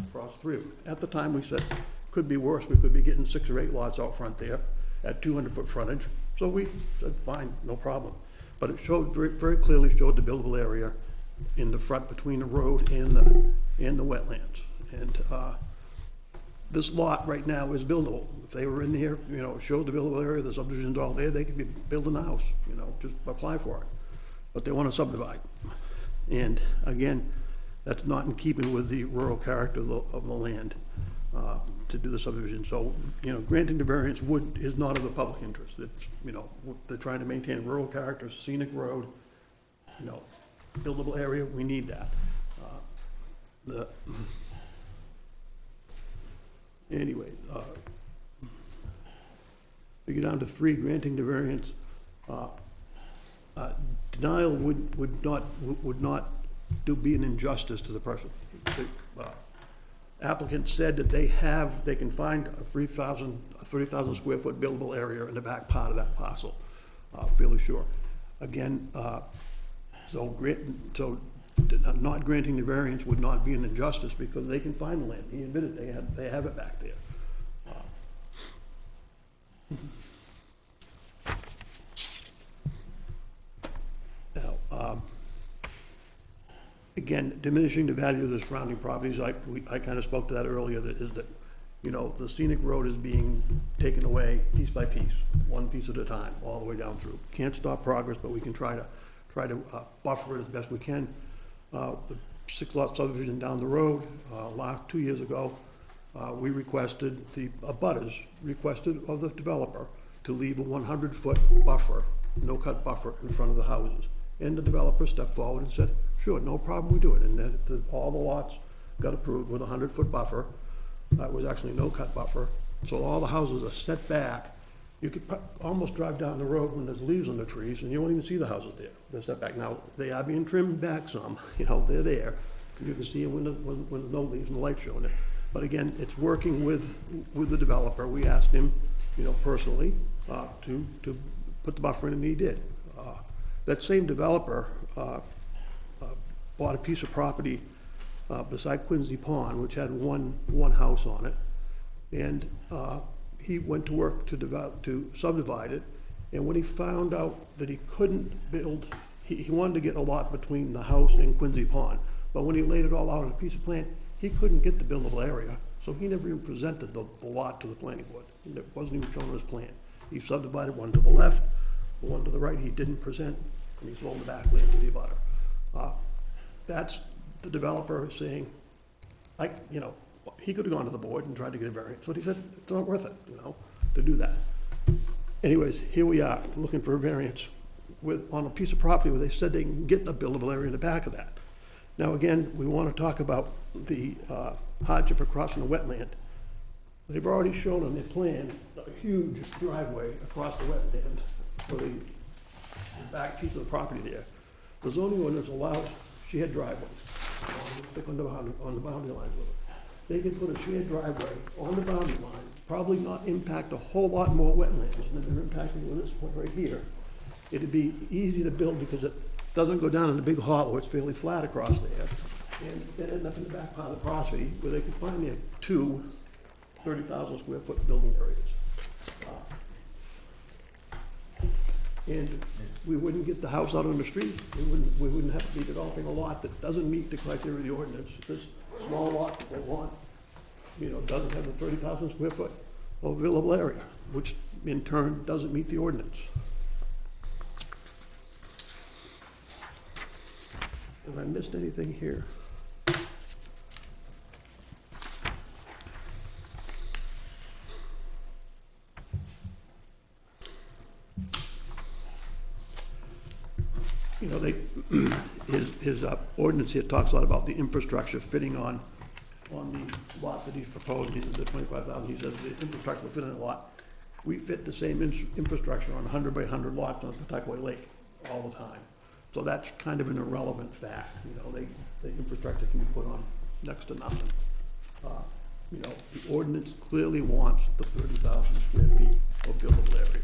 across 3 of them. At the time, we said, could be worse. We could be getting 6 or 8 lots out front there at 200-foot frontage. So we said, fine, no problem. But it showed very clearly showed the buildable area in the front between the road and the wetlands. And this lot right now is buildable. If they were in here, you know, showed the buildable area, the subdivision's all there, they could be building a house, you know, just apply for it. But they want to subdivide. And again, that's not in keeping with the rural character of the land to do the subdivision. So, you know, granting the variance is not of the public interest. It's, you know, they're trying to maintain rural character, scenic road, you know, buildable area, we need that. Anyway, we get down to 3, granting the variance. Denial would not be an injustice to the person. The applicant said that they can find a 30,000 square foot buildable area in the back part of that parcel, fairly sure. Again, so not granting the variance would not be an injustice because they can find the land. He admitted they have it back there. Now, again, diminishing the value of the surrounding properties, I kind of spoke to that earlier, that is that, you know, the scenic road is being taken away piece by piece, one piece at a time, all the way down through. Can't stop progress, but we can try to buffer it as best we can. The 6-lot subdivision down the road, 2 years ago, we requested, the abutters requested of the developer to leave a 100-foot buffer, no-cut buffer in front of the houses. And the developer stepped forward and said, sure, no problem, we do it. And all the lots got approved with a 100-foot buffer. That was actually no-cut buffer. So all the houses are set back. You could almost drive down the road when there's leaves on the trees, and you won't even see the houses there. They're set back. Now, they are being trimmed back some, you know, they're there. You can see them when there's no leaves and the light showing it. But again, it's working with the developer. We asked him, you know, personally, to put the buffer in, and he did. That same developer bought a piece of property beside Quincy Pond, which had one house on it, and he went to work to subdivide it. And when he found out that he couldn't build, he wanted to get a lot between the house and Quincy Pond, but when he laid it all out on a piece of plan, he couldn't get the buildable area, so he never even presented the lot to the planning board. It wasn't even shown on his plan. He subdivided one to the left, the one to the right he didn't present, and he sold the back land to the abutter. That's the developer saying, you know, he could have gone to the board and tried to get a variance, but he said, it's not worth it, you know, to do that. Anyways, here we are, looking for a variance on a piece of property where they said they can get the buildable area in the back of that. Now, again, we want to talk about the hardship of crossing the wetland. They've already shown on their plan a huge driveway across the wetland for the back piece of the property there. The zoning ordinance allows shared driveways. Stick on the boundary line with it. They can put a shared driveway on the boundary line, probably not impact a whole lot more wetlands than they're impacting with this point right here. It'd be easy to build because it doesn't go down in a big hollow, it's fairly flat across there. And then end up in the back part of the property where they could find their two 30,000 square foot building areas. And we wouldn't get the house out on the street. We wouldn't have to be developing a lot that doesn't meet the criteria of the ordinance. This small lot that they want, you know, doesn't have the 30,000 square foot of available area, which in turn doesn't meet the ordinance. Have I missed anything here? You know, his ordinance here talks a lot about the infrastructure fitting on the lot that he's proposing, the 25,000. He says the infrastructure will fit in a lot. We fit the same infrastructure on 100 by 100 lots on Pawtucket Lake all the time. So that's kind of an irrelevant fact. You know, the infrastructure can be put on next to nothing. You know, the ordinance clearly wants the 30,000 square feet of buildable area.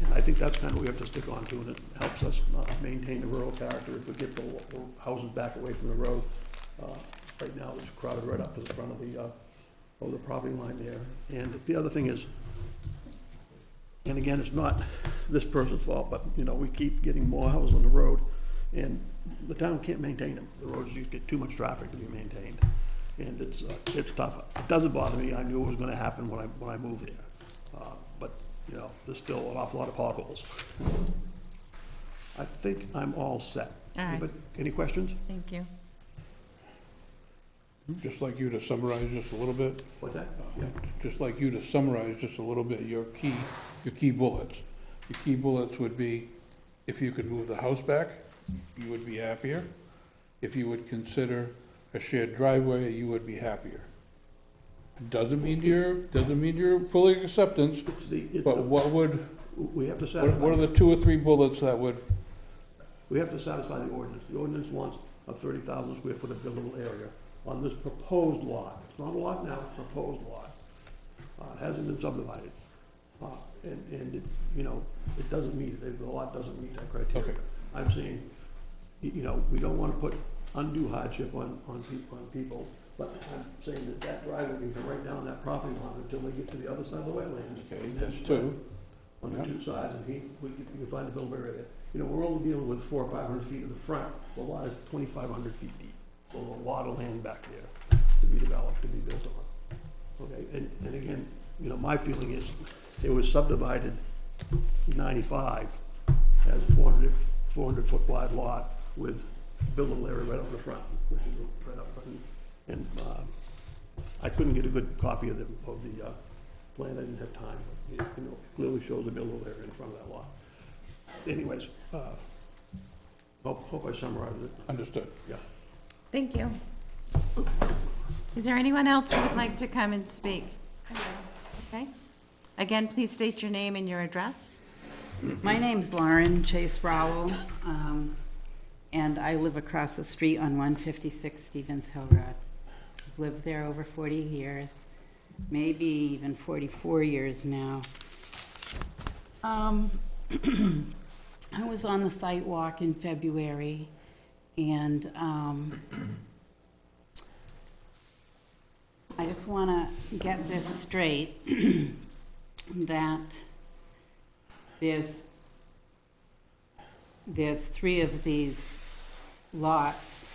And I think that's kind of what we have to stick on to, and it helps us maintain the rural character if we get the houses back away from the road. Right now, it's crowded right up to the front of the property line there. And the other thing is, and again, it's not this person's fault, but, you know, we keep getting more houses on the road, and the town can't maintain them. The roads just get too much traffic to be maintained, and it's tough. It doesn't bother me. I knew it was going to happen when I moved there. But, you know, there's still an awful lot of potholes. I think I'm all set. All right. Anybody, any questions? Thank you. Just like you to summarize just a little bit. What's that? Yeah. Just like you to summarize just a little bit your key bullets. Your key bullets would be, if you could move the house back, you would be happier. If you would consider a shared driveway, you would be happier. Doesn't mean you're fully acceptance, but what would, we have to satisfy. what are the 2 or 3 bullets that would? We have to satisfy the ordinance. The ordinance wants a 30,000 square foot of buildable area on this proposed lot. It's not a lot now, it's a proposed lot. It hasn't been subdivided. And it, you know, it doesn't meet, the lot doesn't meet that criteria. Okay. I'm saying you know, we don't wanna put undue hardship on people, but I'm saying that that driveway can come right down that property line until they get to the other side of the wetlands. Okay, that's two. On the two sides, and you can find the buildable area. You know, we're only dealing with 400 or 500 feet in the front, the lot is 2,500 feet deep. So there's a lot of land back there to be developed, to be built on. Okay, and again, you know, my feeling is, it was subdivided in 95 as a 400-foot wide lot with buildable area right up the front, which is right up front. And I couldn't get a good copy of the plan, I didn't have time, but you know, it clearly shows the buildable area in front of that lot. Anyways, hope I summarized it. Understood. Yeah. Thank you. Is there anyone else who would like to come and speak? Okay. Again, please state your name and your address. My name's Lauren Chase Rowell, and I live across the street on 156 Stevens Hill Road. I've lived there over 40 years, maybe even 44 years now. I was on the site walk in February, and I just want to get this straight, that there's 3 of these lots,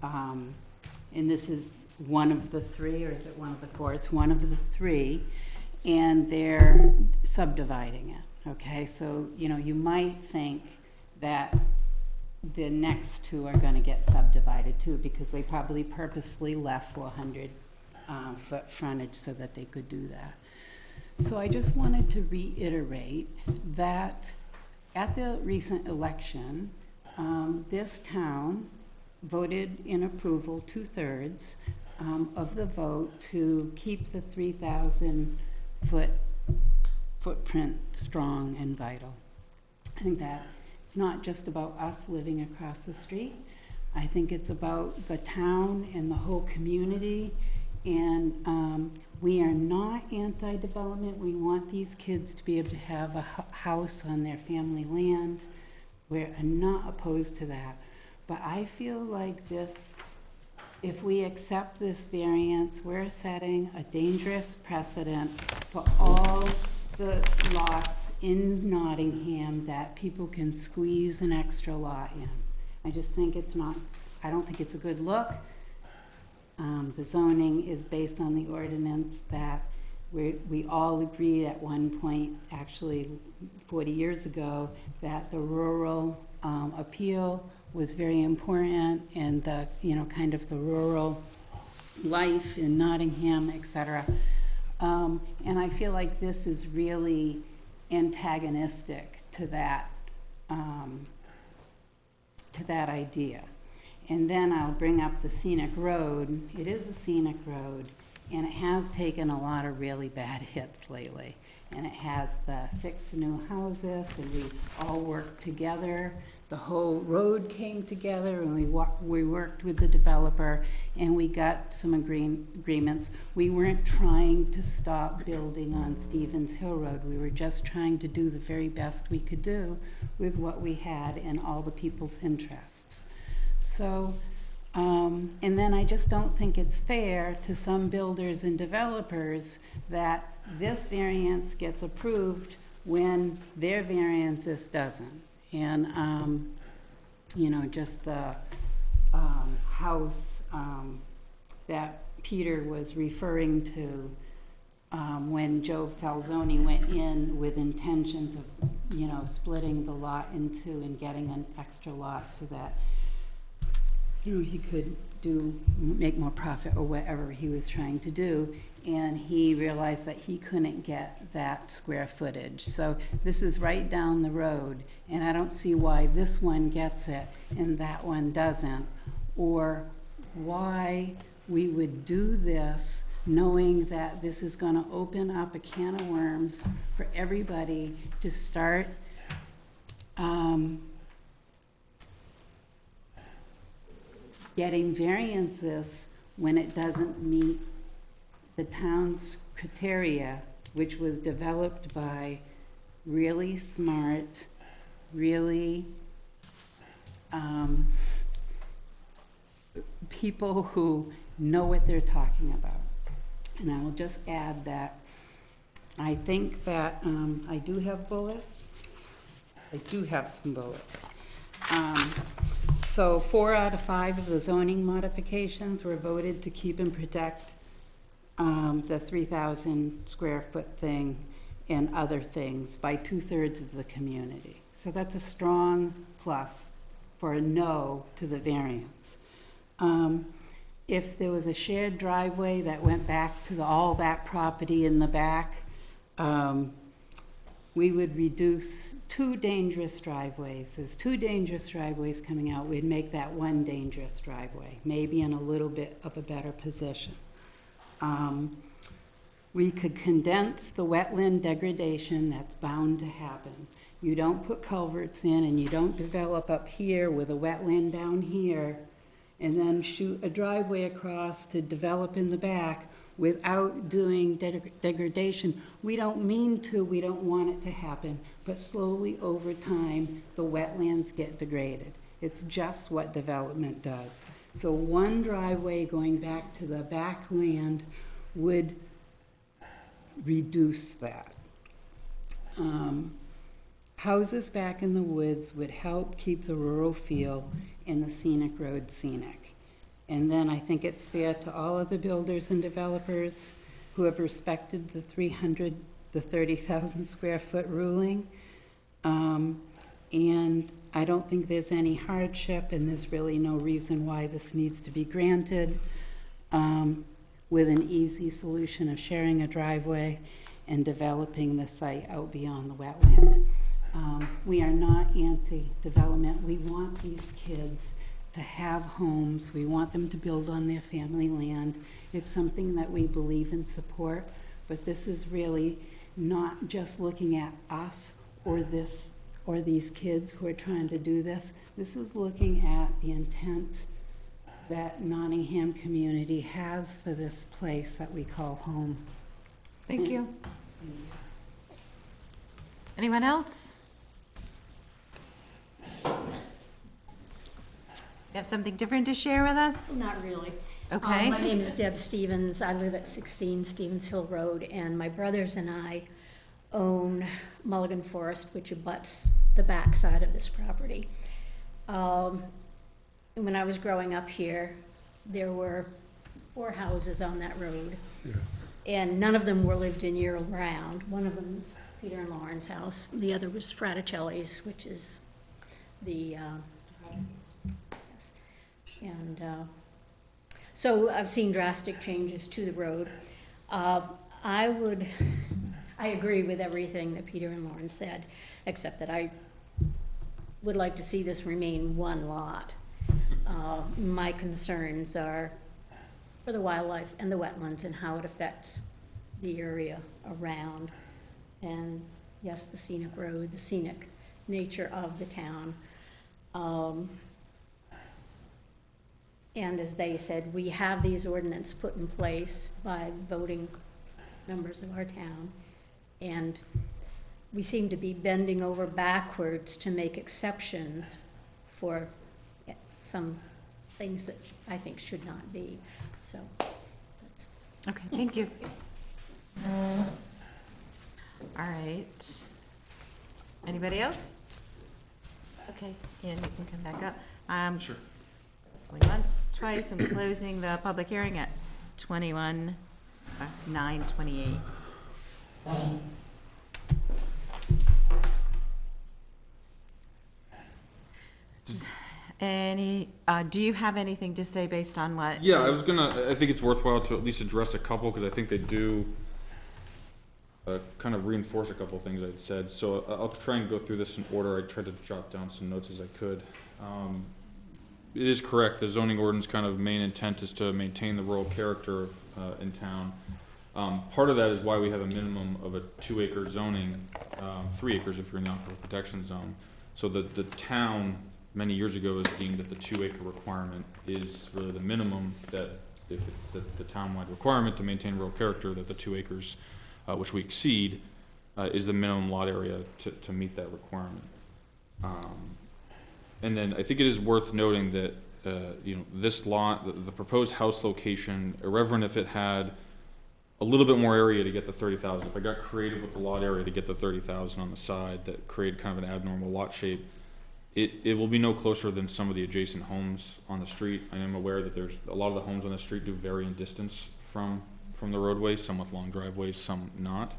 and this is one of the 3, or is it one of the 4? It's one of the 3, and they're subdividing it, okay? So, you know, you might think that the next 2 are gonna get subdivided too, because they probably purposely left 400 foot frontage so that they could do that. So I just wanted to reiterate that at the recent election, this town voted in approval, 2/3 of the vote, to keep the 3,000 foot footprint strong and vital. I think that it's not just about us living across the street. I think it's about the town and the whole community. And we are not anti-development. We want these kids to be able to have a house on their family land. We're not opposed to that. But I feel like this, if we accept this variance, we're setting a dangerous precedent for all the lots in Nottingham that people can squeeze an extra lot in. I just think it's not, I don't think it's a good look. The zoning is based on the ordinance that we all agreed at one point, actually 40 years ago, that the rural appeal was very important, and the, you know, kind of the rural life in Nottingham, etc. And I feel like this is really antagonistic to that idea. And then I'll bring up the scenic road. It is a scenic road, and it has taken a lot of really bad hits lately. And it has the 6 new houses, and we all worked together. The whole road came together, and we worked with the developer, and we got some agreements. We weren't trying to stop building on Stevens Hill Road. We were just trying to do the very best we could do with what we had and all the people's interests. So, and then I just don't think it's fair to some builders and developers that this variance gets approved when their variances doesn't. And, you know, just the house that Peter was referring to when Joe Falzoni went in with intentions of, you know, splitting the lot into and getting an extra lot so that, you know, he could make more profit or whatever he was trying to do. And he realized that he couldn't get that square footage. So this is right down the road, and I don't see why this one gets it and that one doesn't, or why we would do this knowing that this is going to open up a can of worms for everybody to start getting variances when it doesn't meet the town's criteria, which was developed by really smart, really people who know what they're talking about. And I will just add that I think that I do have bullets. I do have some bullets. So 4 out of 5 of the zoning modifications were voted to keep and protect the 3,000 square foot thing and other things by 2/3 of the community. So that's a strong plus for a no to the variance. If there was a shared driveway that went back to all that property in the back, we would reduce 2 dangerous driveways. There's 2 dangerous driveways coming out. We'd make that 1 dangerous driveway, maybe in a little bit of a better position. We could condense the wetland degradation that's bound to happen. You don't put culverts in and you don't develop up here with a wetland down here and then shoot a driveway across to develop in the back without doing degradation. We don't mean to, we don't want it to happen, but slowly over time, the wetlands get degraded. It's just what development does. So 1 driveway going back to the back land would reduce that. Houses back in the woods would help keep the rural feel and the scenic road scenic. And then I think it's fair to all of the builders and developers who have respected the 30,000 square foot ruling. And I don't think there's any hardship, and there's really no reason why this needs to be granted, with an easy solution of sharing a driveway and developing the site out beyond the wetland. We are not anti-development. We want these kids to have homes. We want them to build on their family land. It's something that we believe and support, but this is really not just looking at us or this or these kids who are trying to do this. This is looking at the intent that Nottingham community has for this place that we call home. Thank you. Anyone else? You have something different to share with us? Not really. Okay. My name is Deb Stevens. I live at 16 Stevens Hill Road, and my brothers and I own Mulligan Forest, which abuts the backside of this property. When I was growing up here, there were 4 houses on that road, and none of them were lived in year-round. One of them was Peter and Lauren's house. The other was Fraticelli's, which is the and so I've seen drastic changes to the road. I agree with everything that Peter and Lauren said, except that I would like to see this remain 1 lot. My concerns are for the wildlife and the wetlands and how it affects the area around. And yes, the scenic road, the scenic nature of the town. And as they said, we have these ordinances put in place by voting members of our town. And we seem to be bending over backwards to make exceptions for some things that I think should not be. So that's okay. Thank you. All right. Anybody else? Okay, and you can come back up. Sure. Going once, twice, and closing the public hearing at 9:28. Do you have anything to say based on what? Yeah, I think it's worthwhile to at least address a couple, because I think they do kind of reinforce a couple of things I'd said. So I'll try and go through this in order. I tried to jot down some notes as I could. It is correct, the zoning ordinance kind of main intent is to maintain the rural character in town. Part of that is why we have a minimum of a 2-acre zoning, 3 acres if you're in the aquifer protection zone. So the town many years ago was deemed that the 2-acre requirement is really the minimum, that if it's the town-wide requirement to maintain rural character, that the 2 acres, which we exceed, is the minimum lot area to meet that requirement. And then I think it is worth noting that, you know, this lot, the proposed house location, irreverent if it had a little bit more area to get the 30,000, if I got creative with the lot area to get the 30,000 on the side that created kind of an abnormal lot shape, it will be no closer than some of the adjacent homes on the street. I am aware that there's a lot of the homes on the street do vary in distance from the roadways, some with long driveways, some not.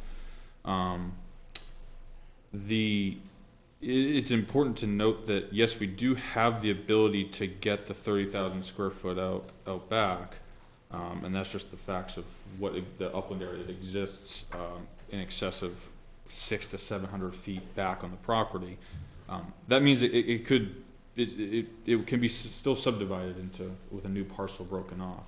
It's important to note that yes, we do have the ability to get the 30,000 square foot out back, and that's just the facts of what the upland area that exists in excess of 600 to 700 feet back on the property. That means it can be still subdivided with a new parcel broken off.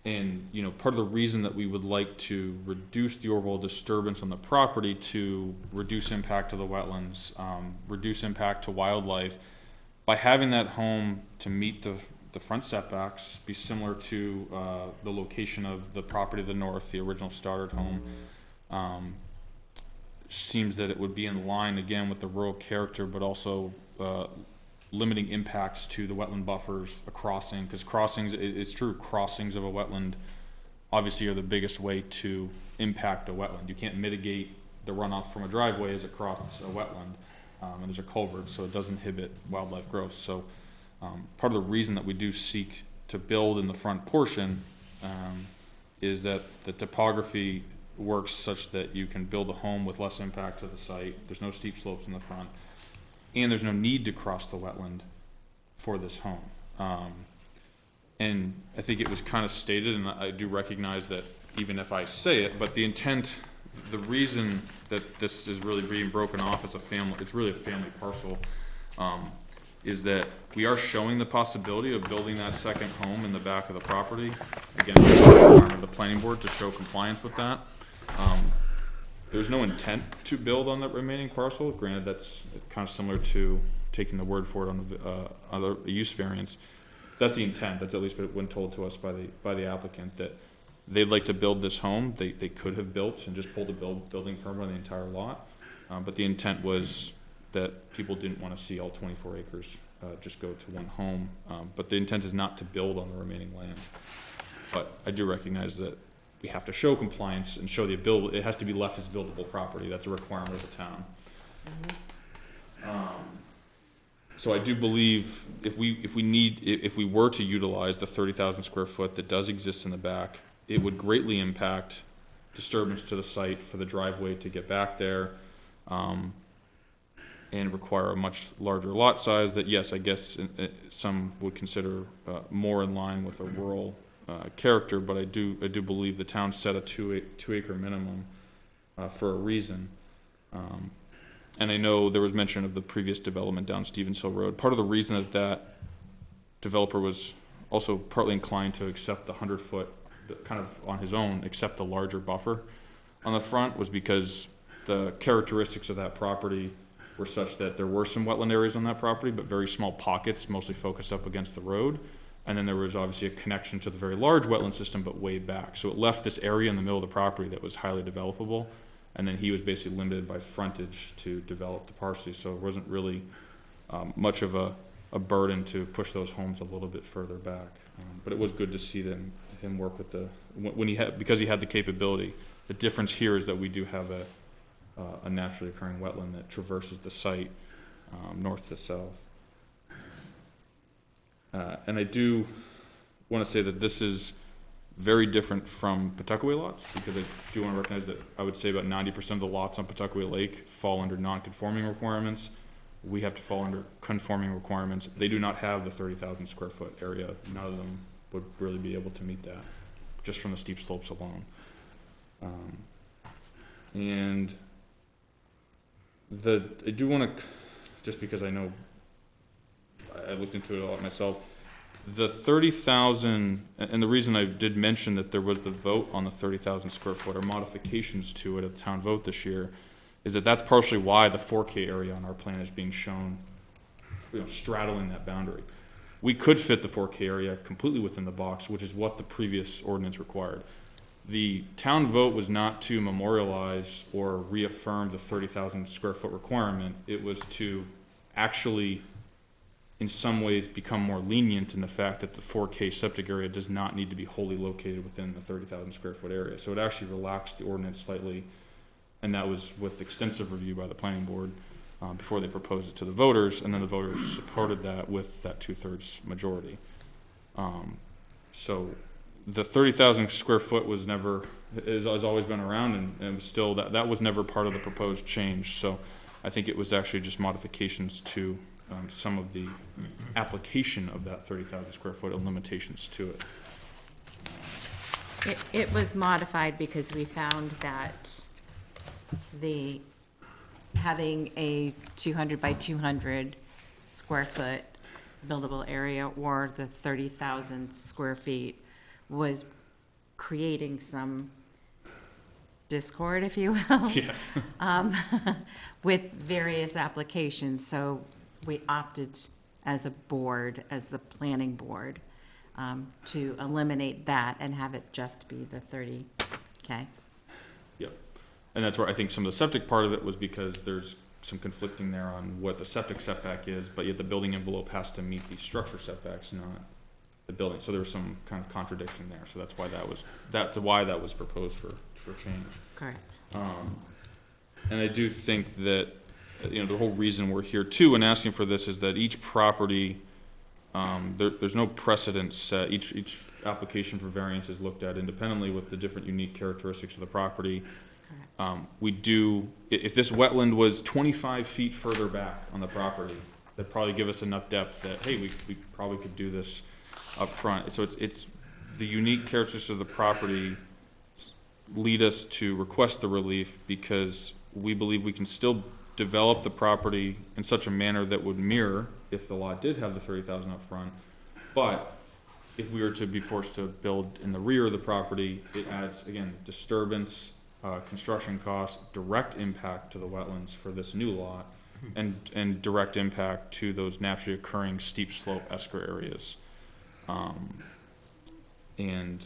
And, you know, part of the reason that we would like to reduce the overall disturbance on the property to reduce impact to the wetlands, reduce impact to wildlife, by having that home to meet the front setbacks, be similar to the location of the property to the north, the original Stoddard home, seems that it would be in line, again, with the rural character, but also limiting impacts to the wetland buffers, a crossing, because crossings, it's true, crossings of a wetland obviously are the biggest way to impact a wetland. You can't mitigate the runoff from a driveway as it crosses a wetland, and there's a culvert, so it does inhibit wildlife growth. So part of the reason that we do seek to build in the front portion is that the topography works such that you can build a home with less impact to the site. There's no steep slopes in the front, and there's no need to cross the wetland for this home. And I think it was kind of stated, and I do recognize that even if I say it, but the intent, the reason that this is really being broken off as a family, it's really a family parcel, is that we are showing the possibility of building that second home in the back of the property. Again, the planning board to show compliance with that. There's no intent to build on that remaining parcel. Granted, that's kind of similar to taking the word for it on the use variance. That's the intent. That's at least been told to us by the applicant, that they'd like to build this home. They could have built and just pulled a building permit on the entire lot, but the intent was that people didn't want to see all 24 acres just go to one home. But the intent is not to build on the remaining land. But I do recognize that we have to show compliance and show the ability. It has to be left as buildable property. That's a requirement of the town. So I do believe if we were to utilize the 30,000 square foot that does exist in the back, it would greatly impact disturbance to the site for the driveway to get back there, and require a much larger lot size that, yes, I guess some would consider more in line with a rural character, but I do believe the town set a two acre minimum for a reason. And I know there was mention of the previous development down Stevens Hill Road. Part of the reason that developer was also partly inclined to accept the 100-foot, kind of on his own, accept the larger buffer on the front was because the characteristics of that property were such that there were some wetland areas on that property, but very small pockets, mostly focused up against the road. And then there was obviously a connection to the very large wetland system, but way back. So it left this area in the middle of the property that was highly developable. And then he was basically limited by frontage to develop the parcel. So it wasn't really much of a burden to push those homes a little bit further back. But it was good to see him work with because he had the capability. The difference here is that we do have a naturally occurring wetland that traverses the site north to south. And I do want to say that this is very different from Pawtuckaway lots, because I do want to recognize that I would say about 90% of the lots on Pawtuckaway Lake fall under non-conforming requirements. We have to fall under conforming requirements. They do not have the 30,000 square foot area. None of them would really be able to meet that, just from the steep slopes alone. And I do want to, just because I know I looked into it a lot myself, the 30,000, and the reason I did mention that there was the vote on the 30,000 square foot or modifications to it at the town vote this year, is that that's partially why the 4K area on our plan is being shown, straddling that boundary. We could fit the 4K area completely within the box, which is what the previous ordinance required. The town vote was not to memorialize or reaffirm the 30,000 square foot requirement. It was to actually in some ways become more lenient in the fact that the 4K septic area does not need to be wholly located within the 30,000 square foot area. So it actually relaxed the ordinance slightly, and that was with extensive review by the planning board before they proposed it to the voters, and then the voters supported that with that 2/3 majority. So the 30,000 square foot was never, has always been around, and it was still, that was never part of the proposed change. So I think it was actually just modifications to some of the application of that 30,000 square foot and limitations to it. It was modified because we found that having a 200 by 200 square foot buildable area or the 30,000 square feet was creating some discord, if you will, with various applications. So we opted as a board, as the planning board, to eliminate that and have it just be the 30K. Yep. And that's where I think some of the septic part of it was because there's some conflicting there on what the septic setback is, but yet the building envelope has to meet the structure setbacks, not the building. So there was some kind of contradiction there. So that's why that was proposed for change. Correct. And I do think that, the whole reason we're here too and asking for this is that each property, there's no precedent set. Each application for variance is looked at independently with the different unique characteristics of the property. We do, if this wetland was 25 feet further back on the property, that'd probably give us enough depth that, hey, we probably could do this up front. So it's the unique characteristics of the property lead us to request the relief because we believe we can still develop the property in such a manner that would mirror if the lot did have the 30,000 up front. But if we were to be forced to build in the rear of the property, it adds, again, disturbance, construction costs, direct impact to the wetlands for this new lot, and direct impact to those naturally occurring steep slope esker areas. And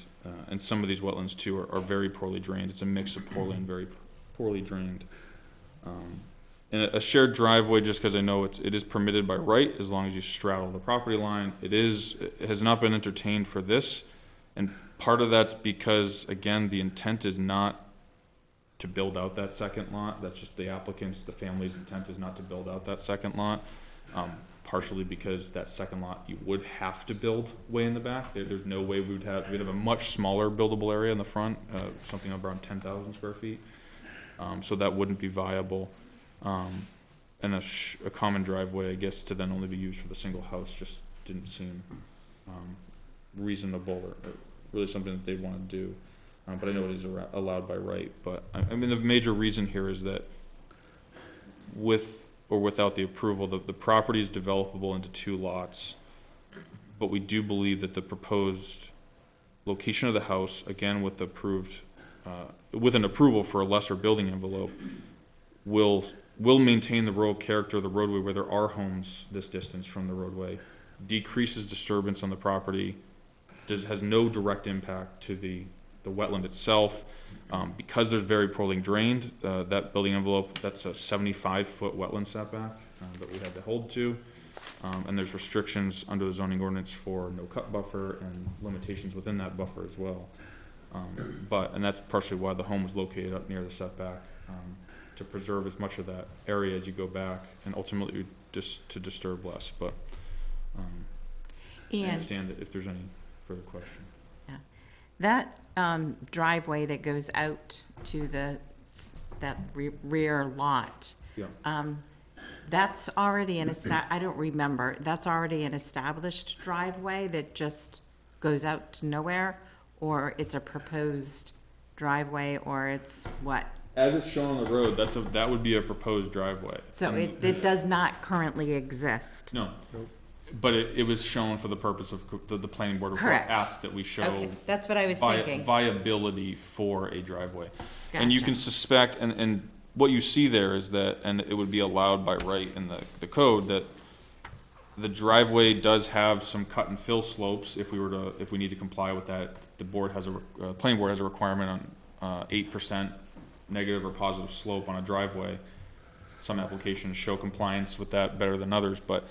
some of these wetlands too are very poorly drained. It's a mix of poorly and very poorly drained. And a shared driveway, just because I know it is permitted by right as long as you straddle the property line. It has not been entertained for this, and part of that's because, again, the intent is not to build out that second lot. That's just the applicant's, the family's intent is not to build out that second lot. Partially because that second lot you would have to build way in the back. There's no way we'd have a much smaller buildable area in the front, something around 10,000 square feet. So that wouldn't be viable. And a common driveway, I guess, to then only be used for the single house just didn't seem reasonable or really something that they'd want to do. But I know it is allowed by right. But I mean, the major reason here is that with or without the approval, the property is developable into 2 lots. But we do believe that the proposed location of the house, again with with an approval for a lesser building envelope, will maintain the rural character of the roadway where there are homes this distance from the roadway, decreases disturbance on the property, has no direct impact to the wetland itself. Because there's very poorly drained, that building envelope, that's a 75-foot wetland setback that we had to hold to. And there's restrictions under the zoning ordinance for no cut buffer and limitations within that buffer as well. And that's partially why the home was located up near the setback, to preserve as much of that area as you go back and ultimately just to disturb less. But I understand that if there's any further question. Yeah. That driveway that goes out to that rear lot, Yeah. That's already I don't remember, that's already an established driveway that just goes out to nowhere, or it's a proposed driveway, or it's what? As it's shown on the road, that would be a proposed driveway. So it does not currently exist? No. But it was shown for the purpose of the planning board report Correct. asked that we show. Okay, that's what I was thinking. Viability for a driveway. Gotcha. And you can suspect, and what you see there is that, and it would be allowed by right in the code, that the driveway does have some cut and fill slopes if we need to comply with that. The board has planning board has a requirement on 8% negative or positive slope on a driveway. some applications show compliance with that better than others, but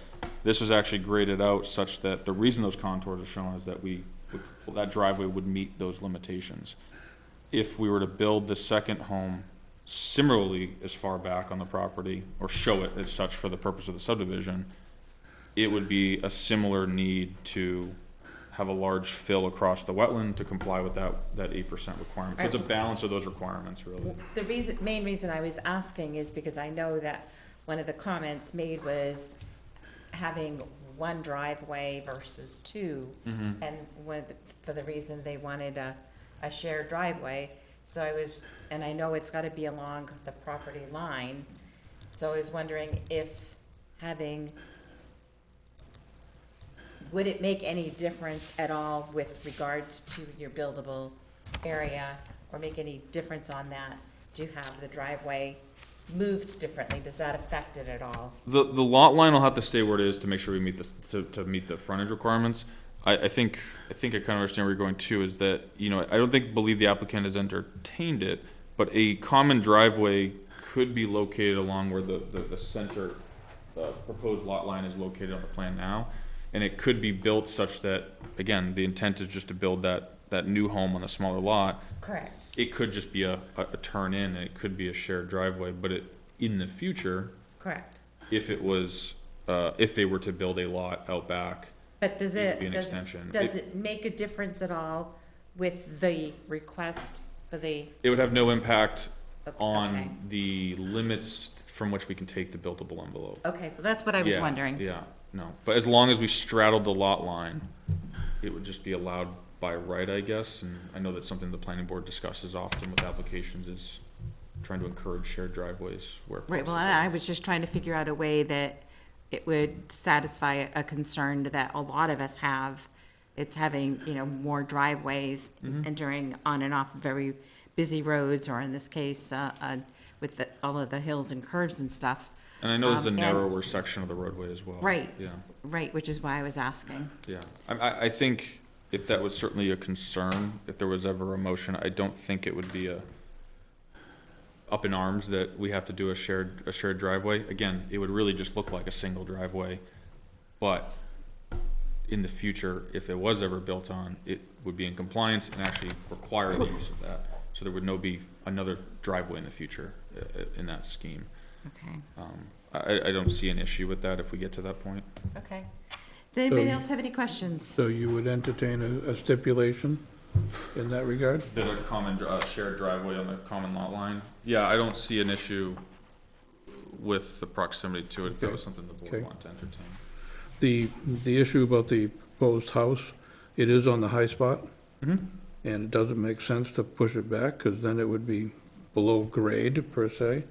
this was actually graded out such that the reason those contours are shown is that that driveway would meet those limitations. If we were to build the second home similarly as far back on the property, or show it as such for the purpose of the subdivision, it would be a similar need to have a large fill across the wetland to comply with that 8% requirement. So it's a balance of those requirements, really. The main reason I was asking is because I know that one of the comments made was having one driveway versus two, and for the reason they wanted a shared driveway. So and I know it's gotta be along the property line, so I was wondering if would it make any difference at all with regards to your buildable area, or make any difference on that to have the driveway moved differently? Does that affect it at all? The lot line will have to stay where it is to make sure we meet this, to meet the frontage requirements. I think I kind of understand where you're going to, is that, I don't believe the applicant has entertained it, but a common driveway could be located along where the center, proposed lot line is located on the plan now. And it could be built such that, again, the intent is just to build that new home on a smaller lot. Correct. It could just be a turn in, and it could be a shared driveway, but in the future, Correct. if it was, if they were to build a lot out back, But does it would be an extension. Does it make a difference at all with the request for the? It would have no impact on Okay. the limits from which we can take the buildable envelope. Okay, well, that's what I was Yeah, wondering. Yeah, no, but as long as we straddled the lot line, it would just be allowed by right, I guess, and I know that's something the planning board discusses often with applications, is trying to encourage shared driveways where possible. Right, well, I was just trying to figure out a way that it would satisfy a concern that a lot of us have. It's having, more driveways entering on and off very busy roads, or in this case, with all of the hills and curves and stuff. And I know there's a and- narrower section of the roadway as well. Right. Yeah, Right, which is why I was asking. yeah. I think if that was certainly a concern, if there was ever a motion, I don't think it would be up in arms that we have to do a shared driveway. Again, it would really just look like a single driveway, but in the future, if it was ever built on, it would be in compliance and actually require the use of that. So there would be another driveway in the future in that scheme. Okay. I don't see an issue with that if we get to that point. Okay. Does anybody else have any questions? So you would entertain a stipulation in that regard? That a common, shared driveway on the common lot line? Yeah, I don't see an issue with the proximity to it, if that was something the board Okay. wanted to entertain. The issue about the proposed house, it is on the high spot. And it doesn't make sense to push it back, because then it would be below grade per se,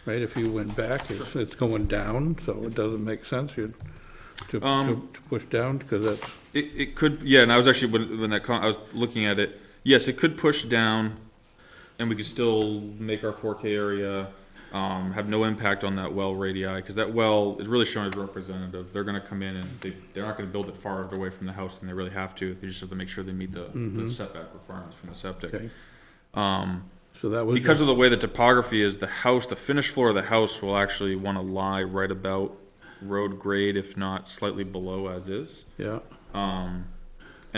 right? If you went back, it's going down, so it doesn't make sense to push down, because that's, It could, yeah, and I was actually, I was looking at it, yes, it could push down, and we could still make our 4K area, have no impact on that well radii, because that well is really shown as representative. They're gonna come in and they're not gonna build it farther away from the house than they really have to. They just have to make sure they meet the setback requirements from the septic. okay. So that was. Because of the way the topography is, the finished floor of the house will actually wanna lie right about road grade, if not slightly below as is. Yeah, And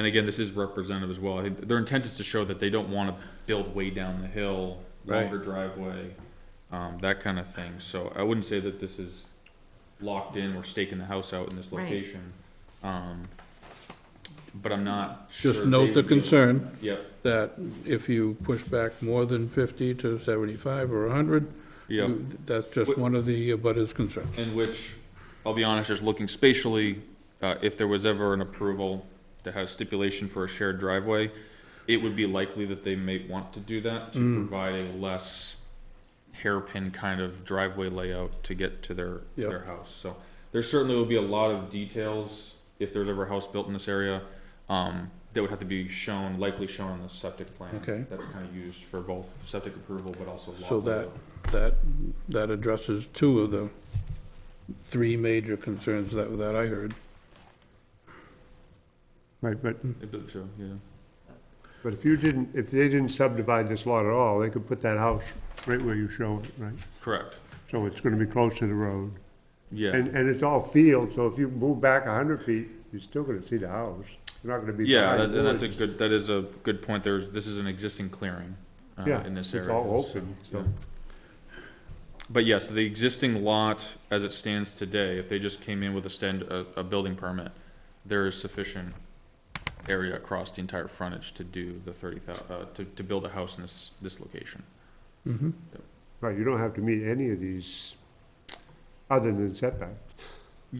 again, this is representative as well. I think their intent is to show that they don't want to build way down the hill, longer driveway, that kind of thing. So I wouldn't say that this is locked in, we're staking the house out in this Right. location. But I'm not sure. just note the they would be able- concern. Yep, That if you push back more than 50 to 75 or 100, yep. that's just one of the abutters' concerns. In which, I'll be honest, just looking spatially, if there was ever an approval that has stipulation for a shared driveway, it would be likely that they may want to do that to provide a less hairpin kind of driveway layout to get to their house. So there certainly will be a lot of details if there's ever a house built in this area, that would have to be shown, likely shown on the septic plan. Okay. That's kind of used for both septic approval, but also lot So layout. that addresses two of the three major concerns that I heard. Right, but Yeah. But if they didn't subdivide this lot at all, they could put that house right where you show it, right? Correct. so it's gonna be close to the road. Yeah. And it's all field, so if you move back 100 feet, you're still gonna see the house. You're not gonna be Yeah, behind and woods. that is a good point. This is an existing clearing Yeah, in this it's area. all open, so. yeah. But yes, the existing lot as it stands today, if they just came in with a building permit, there is sufficient area across the entire frontage to do the 30,000, to build a house in this location. Mm-hmm. Right, you don't have to meet any of these other than setback.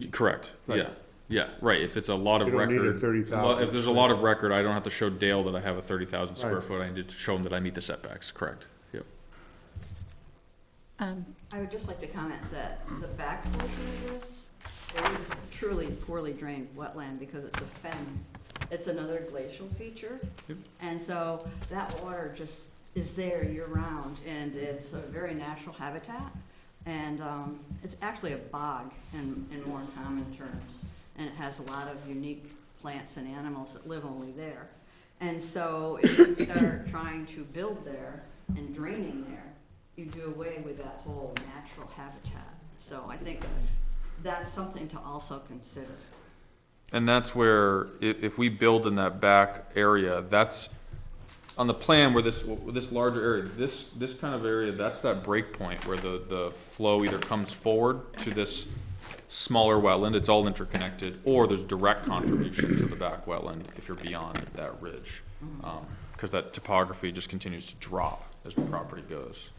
Correct, Right. yeah, yeah, right, if it's a lot of You don't need a record. 30,000. If there's a lot of record, I don't have to show Dale that I have a 30,000 square Right. foot, I need to show him that I meet the setbacks, correct, yep. I would just like to comment that the back portion of this, it is truly poorly drained wetland because it's a fen. It's another glacial feature. And so that water just is there year-round, and it's a very natural habitat. And it's actually a bog in more common terms. And it has a lot of unique plants and animals that live only there. And so if you start trying to build there and draining there, you do away with that whole natural habitat. So I think that's something to also consider. And that's where, if we build in that back area, that's, on the plan where this larger area, this kind of area, that's that break point where the flow either comes forward to this smaller wetland, it's all interconnected, or there's direct contribution to the back wetland if you're beyond that ridge. Because that topography just continues to drop as the property goes.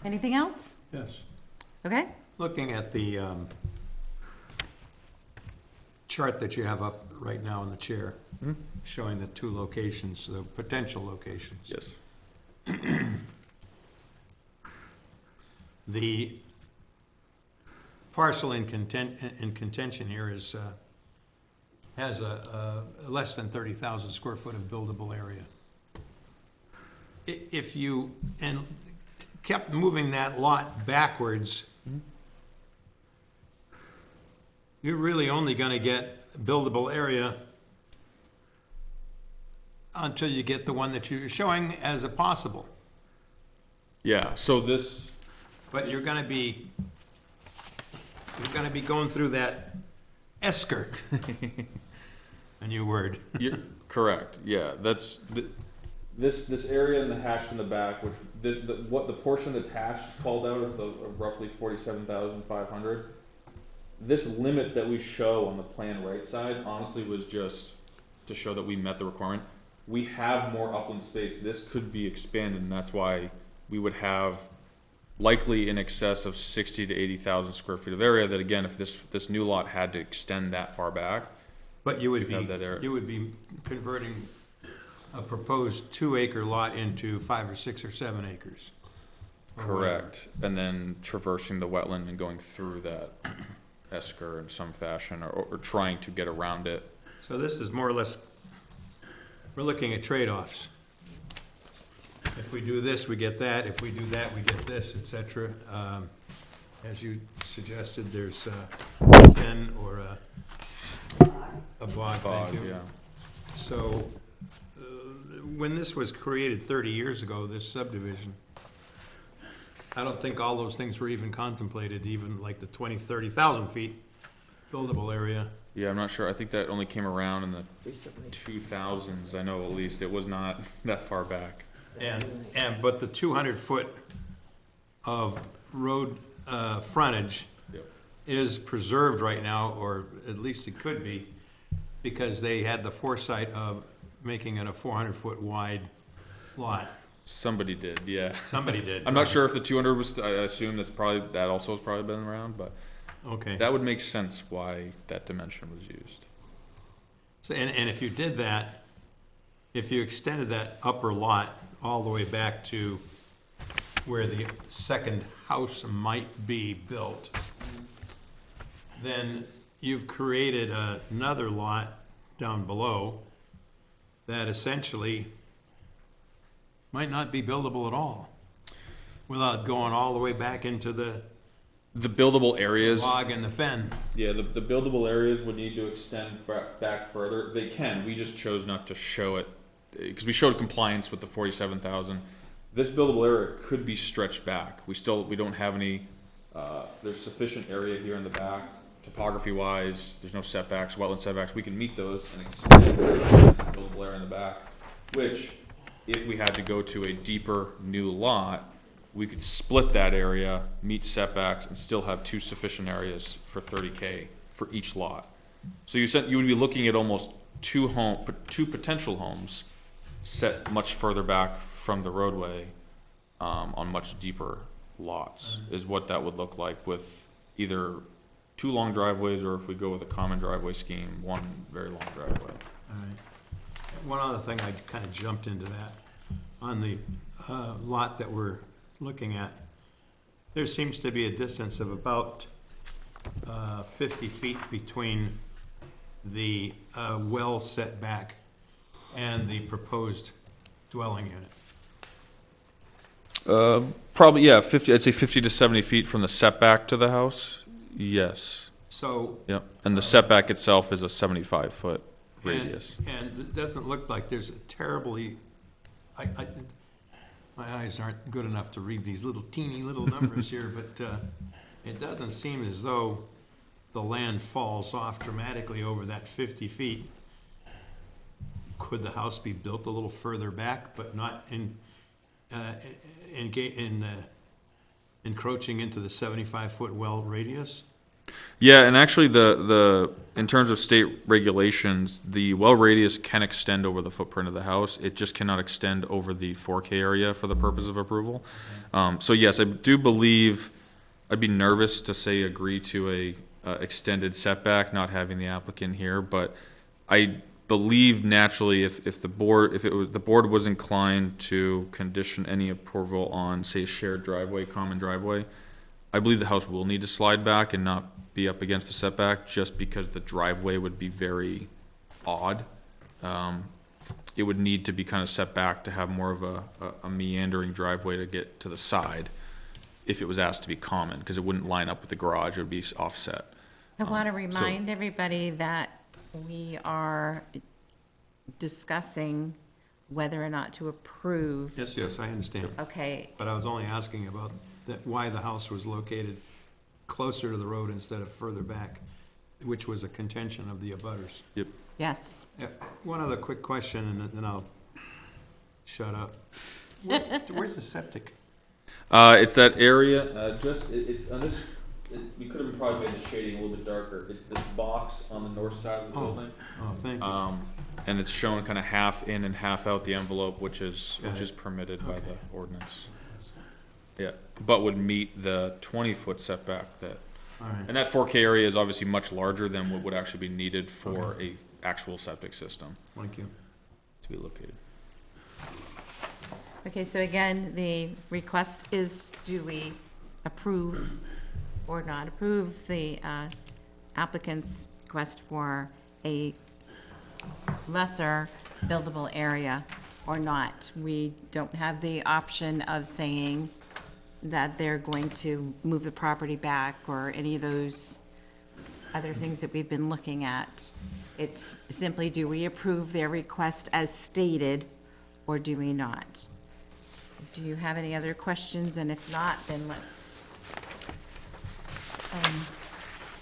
Anything else? Yes. Okay. Looking at the chart that you have up right now in the chair, showing the two locations, the potential locations. Yes. The parcel in contention here is, has a less than 30,000 square foot of buildable area. If you kept moving that lot backwards, you're really only gonna get buildable area until you get the one that you're showing as a possible. Yeah, so this, But you're gonna be going through that esker. A new word. you're correct, yeah, that's, this area in the hash in the back, which, what the portion that's hashed is called out as the roughly 47,500. This limit that we show on the plan right side, honestly, was just to show that we met the requirement. We have more upland space, this could be expanded, and that's why we would have likely in excess of 60 to 80,000 square feet of area, that again, if this new lot had to extend that far back. But you would have that area. you would be converting a proposed 2-acre lot into 5 or 6 or 7 acres. or whatever. Correct, and then traversing the wetland and going through that esker in some fashion, or trying to get around it. So this is more or less, we're looking at trade-offs. If we do this, we get that. If we do that, we get this, et cetera. As you suggested, there's a fen or a bog. Thank you. Yeah. So, when this was created 30 years ago, this subdivision, I don't think all those things were even contemplated, even like the 20, 30,000 feet buildable area. Yeah, I'm not sure, I think that only came around in the 2000s, I know at least, it was not that far back. But the 200-foot of road frontage Yep. is preserved right now, or at least it could be, because they had the foresight of making it a 400-foot wide lot. Somebody did, yeah. Somebody did. I'm not sure if the 200 was, I assume that also has probably been around, but Okay. that would make sense why that dimension was used. So, and if you did that, if you extended that upper lot all the way back to where the second house might be built, then you've created another lot down below that essentially might not be buildable at all, without going all the way back into the buildable areas. log and the fen. Yeah, the buildable areas would need to extend back further. They can, we just chose not to show it, because we showed compliance with the 47,000. this buildable area could be stretched back. We don't have any, there's sufficient area here in the back, topography wise, there's no setbacks, wetland setbacks, we can meet those and extend the buildable area in the back, which, if we had to go to a deeper new lot, we could split that area, meet setbacks, and still have two sufficient areas for 30K for each lot. So you would be looking at almost two potential homes set much further back from the roadway, on much deeper lots, is what that would look like with either two long driveways, or if we go with a common driveway scheme, one very long driveway. All right. One other thing, I kind of jumped into that. On the lot that we're looking at, there seems to be a distance of about 50 feet between the well setback and the proposed dwelling unit. Probably, yeah, 50, I'd say 50 to 70 feet from the setback to the house, yes. So. Yep, and the setback itself is a 75-foot radius. And it doesn't look like there's a terribly, my eyes aren't good enough to read these little teeny little numbers here, but it doesn't seem as though the land falls off dramatically over that 50 feet. Could the house be built a little further back, but not encroaching into the 75-foot well radius? Yeah, and actually in terms of state regulations, the well radius can extend over the footprint of the house. It just cannot extend over the 4K area for the purpose of approval. So yes, I do believe, I'd be nervous to say agree to a extended setback, not having the applicant here, but I believe naturally if the board was inclined to condition any approval on, say, a shared driveway, common driveway, I believe the house will need to slide back and not be up against the setback, just because the driveway would be very odd. It would need to be kind of set back to have more of a meandering driveway to get to the side if it was asked to be common, because it wouldn't line up with the garage, it would be offset. I want to remind everybody that we are discussing whether or not to approve. Yes, I understand. Okay. But I was only asking about why the house was located closer to the road instead of further back, which was a contention of the abutters. Yep. Yes. One other quick question, and then I'll shut up. Where's the septic? It's that area, it's on this, we could have probably made the shading a little bit darker. It's this box on the north side of the building. Oh, thank you. And it's shown kind of half in and half out the envelope, which is permitted by the ordinance. Yeah, but would meet the 20-foot setback that, all right. And that 4K area is obviously much larger than what would actually be needed for a actual septic system. Thank you. To be located. Okay, so again, the request is, do we approve or not approve the applicant's request for a lesser buildable area or not? We don't have the option of saying that they're going to move the property back or any of those other things that we've been looking at. It's simply, do we approve their request as stated or do we not? So do you have any other questions? And if not, then let's,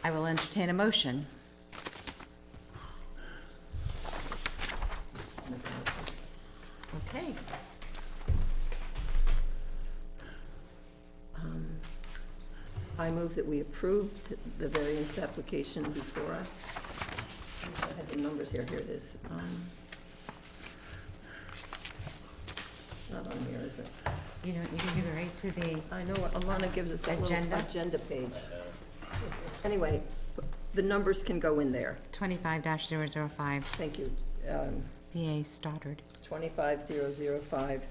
I will entertain a motion. Okay. I move that we approve the variance application before us. I have the numbers here, here it is. Not on here, is it? You know, you can give it right to the. I know, Alana gives us a little agenda page. Anyway, the numbers can go in there. 25-005. Thank you. VA Stoddard. 25005,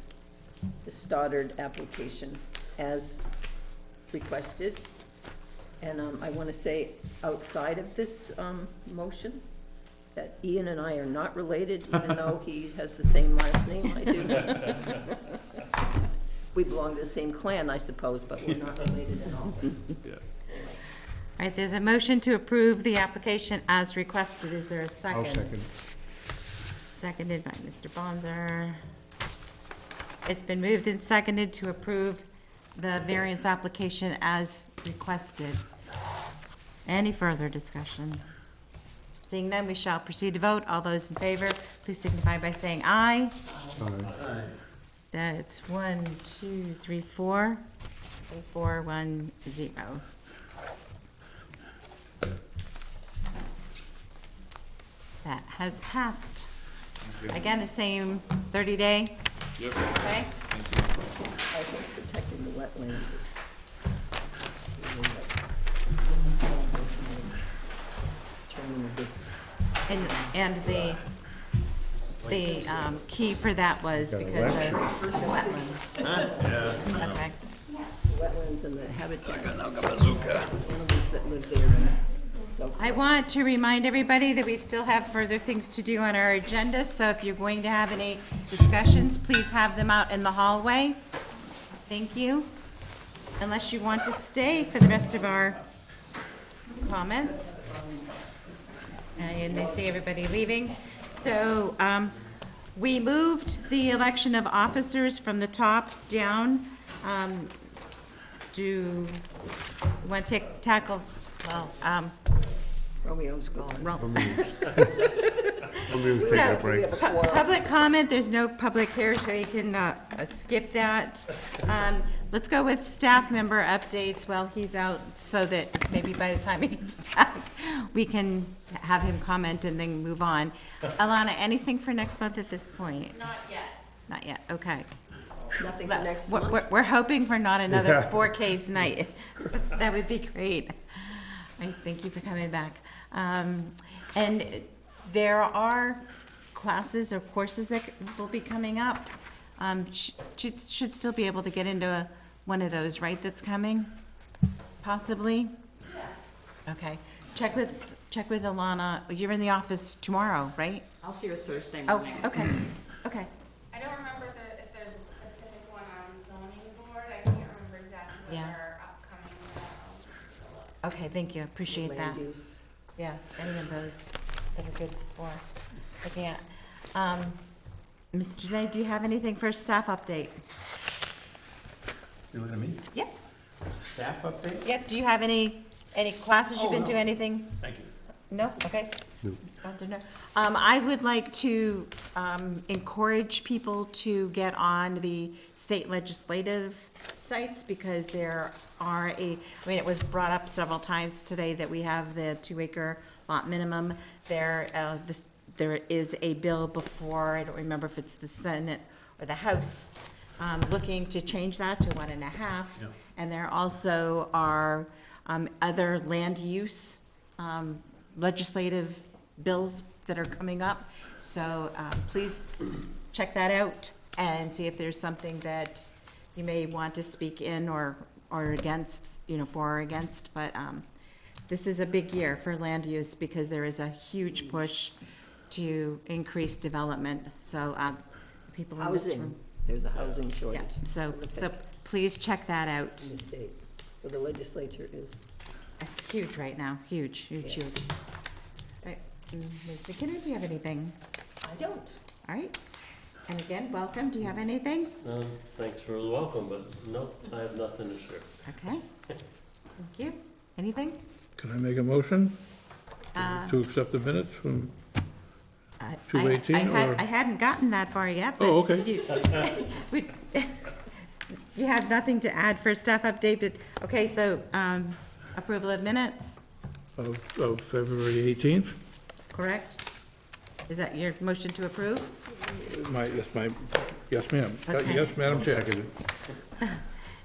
the Stoddard application as requested. And I want to say outside of this motion, that Ian and I are not related, even though he has the same last name I do. We belong to the same clan, I suppose, but we're not related at all. Yeah. All right, there's a motion to approve the application as requested. Is there a second? I'll second. Seconded by Mr. Bonzer. It's been moved and seconded to approve the variance application as requested. Any further discussion? Seeing none, we shall proceed to vote. All those in favor, please signify by saying aye. That's 1, 2, 3, 4. 4, 1, 0. That has passed. Again, the same 30-day. Yep. Okay. I think protecting the wetlands is turning a big. And the key for that was because of wetlands. Okay. Wetlands and the habitat. Animals that live there and so forth. I want to remind everybody that we still have further things to do on our agenda, so if you're going to have any discussions, please have them out in the hallway. Thank you. Unless you want to stay for the rest of our comments. And I see everybody leaving. So, we moved the election of officers from the top down. Do you want to tackle, well, Romeo's gone. Public comment, there's no public here, so you can skip that. Let's go with staff member updates while he's out, so that maybe by the time he's back, we can have him comment and then move on. Alana, anything for next month at this point? Not yet. Not yet, okay. Nothing for next month? We're hoping for not another 4-case night. That would be great. I thank you for coming back. And there are classes or courses that will be coming up. Should still be able to get into one of those, right, that's coming? Possibly? Yeah. Okay. Check with Alana. You're in the office tomorrow, right? I'll see her Thursday Oh, morning. okay, okay. I don't remember if there's a specific one on zoning board. I can't remember exactly what Yeah. are upcoming. Okay, thank you, appreciate that. Land use. Yeah, any of those that are good for looking at. Mr. Day, do you have anything for a staff update? You looking at me? Yep, Staff update? yep, do you have any classes you've been to, no. anything? Thank you. No, okay. Respond to no. I would like to encourage people to get on the state legislative sites, because there are it was brought up several times today that we have the 2-acre lot minimum. There is a bill before, I don't remember if it's the Senate or the House, looking to change that to 1.5. Yeah. And there also are other land use legislative bills that are coming up. So please check that out and see if there's something that you may want to speak in or against, for or against. But this is a big year for land use, because there is a huge push to increase development. So people in this room. Housing, there's a housing Yeah, shortage. so please check that out. In the state, where the legislature is. Huge right now, huge. Right, Ms. McKinnon, do you have anything? I don't. All right, and again, welcome, do you have anything? Thanks for the welcome, but no, I have nothing to share. Okay, thank you. Anything? Can I make a motion Uh, to accept the minutes from I- 2:18 or? I hadn't gotten that far yet, but. Oh, okay. You have nothing to add for staff update, but, okay, so, approval of minutes, Of February 18th? correct? Is that your motion to approve? Yes, ma'am. Okay. Yes, Madam Chair.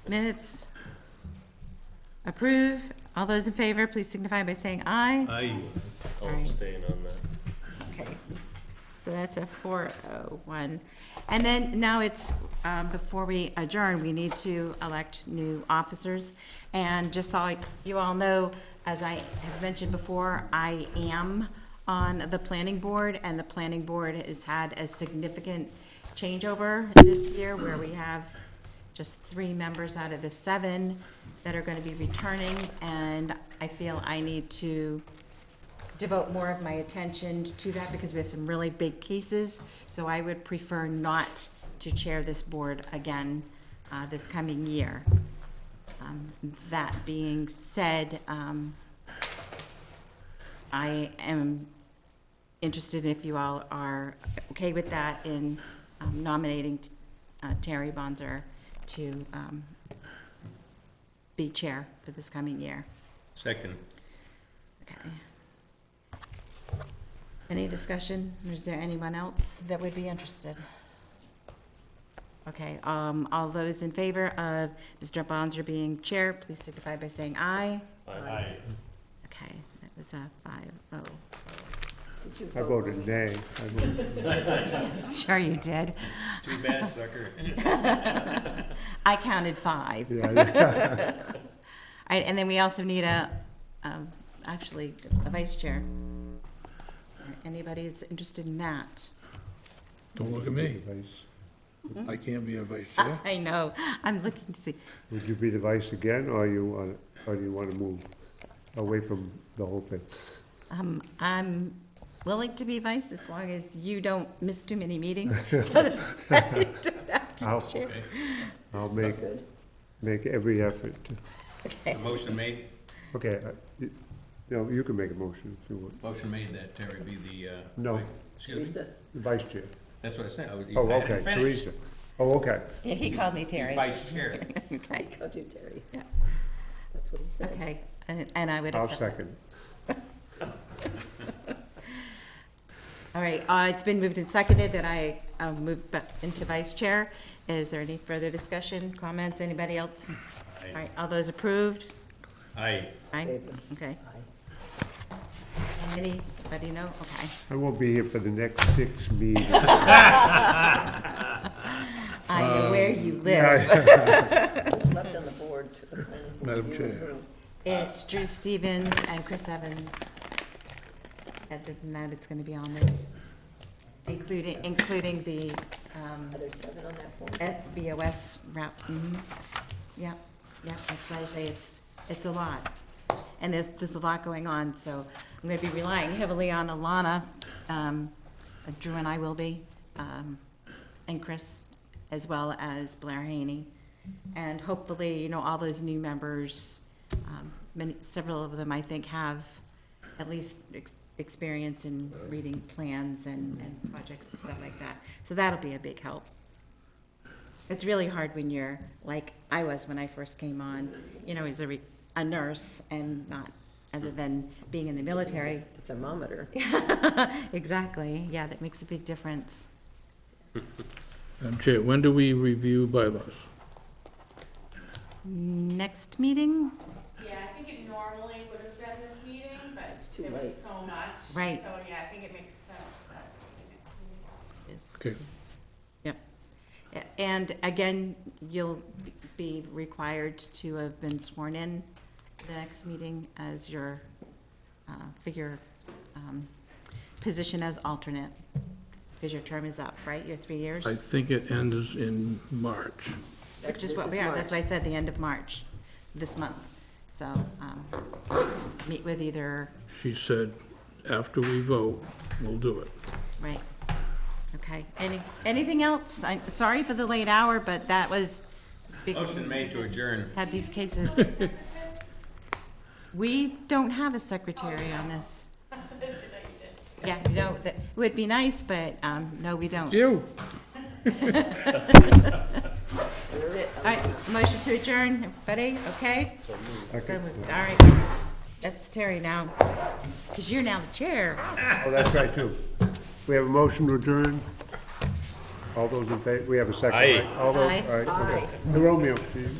Minutes approve. All those in favor, please signify by saying aye. Aye. I'll Right. abstain on that. Okay, so that's a 401. And then now it's, before we adjourn, we need to elect new officers. And just so you all know, as I have mentioned before, I am on the planning board, and the planning board has had a significant changeover this year, where we have just 3 members out of the 7 that are going to be returning, and I feel I need to devote more of my attention to that, because we have some really big cases, so I would prefer not to chair this board again this coming year. That being said, I am interested, if you all are okay with that, in nominating Terry Bonzer to be chair for this coming year. Second. Okay. Any discussion? Is there anyone else that would be interested? Okay, all those in favor of Mr. Bonzer being chair, please signify by saying aye. Aye. Okay, that was a 5-0. I voted nay. Sure you did. Too bad, sucker. I counted 5. Yeah. All right, and then we also need actually, a vice chair. Anybody that's interested in that? Don't look at me. I can't be a vice chair. I know, I'm looking to see. Would you be the vice again, or do you want to move away from the whole thing? I'm willing to be vice as long as you don't miss too many meetings, so that I don't have to chair. I'll make every effort to. A motion made? Okay, you can make a motion if you want. Motion made that Terry be the, No. vice- excuse me? The vice chair. That's what I said. Oh, okay, Teresa. Oh, okay. Yeah, he called me Terry. Vice chair. Okay, Go to Terry. Yeah. That's what he said. okay, and I would I'll accept that. second. All right, it's been moved and seconded that I move back into vice chair. Is there any further discussion, comments, anybody else? All right, all those approved? Aye. Aye, okay. Anybody know? Okay. I won't be here for the next 6 meetings. I know where you live. Who's left on the board? Madam Chair. It's Drew Stevens and Chris Evans. Other than that, it's gonna be on there, including the, Are there 7 on that board? BOS route. Yeah, that's why I say it's a lot. And there's a lot going on, so I'm gonna be relying heavily on Alana, Drew and I will be, and Chris, as well as Blair Haney. And hopefully, all those new members, several of them, I think, have at least experience in reading plans and projects and stuff like that. So that'll be a big help. It's really hard when you're, like I was when I first came on, as a nurse and not, other than being in the military. The thermometer. Exactly, yeah, that makes a big difference. Madam Chair, when do we review bylaws? Next meeting? Yeah, I think it normally would have been this meeting, but too there late. was so much. Right. So, yeah, I think it makes sense that the next meeting. Yes. Okay. Yep. And again, you'll be required to have been sworn in the next meeting as your position as alternate, because your term is up, right? Your 3 years? I think it ends in March. Which is This what is we are, March. that's why I said the end of March, this month. So, meet with either, She said, after we vote, we'll do it. right, okay. Anything else? Sorry for the late hour, but that was. Motion made to adjourn. Had these cases. We don't have a secretary on this. Yeah, that would be nice, but, no, we don't. You. All right, motion to adjourn, everybody, okay? So moved. All right, that's Terry now, because you're now the chair. Oh, that's right, too. We have a motion to adjourn. All those in favor, we have a second, Aye. right? All those, Aye. all right, okay. Romeo, please.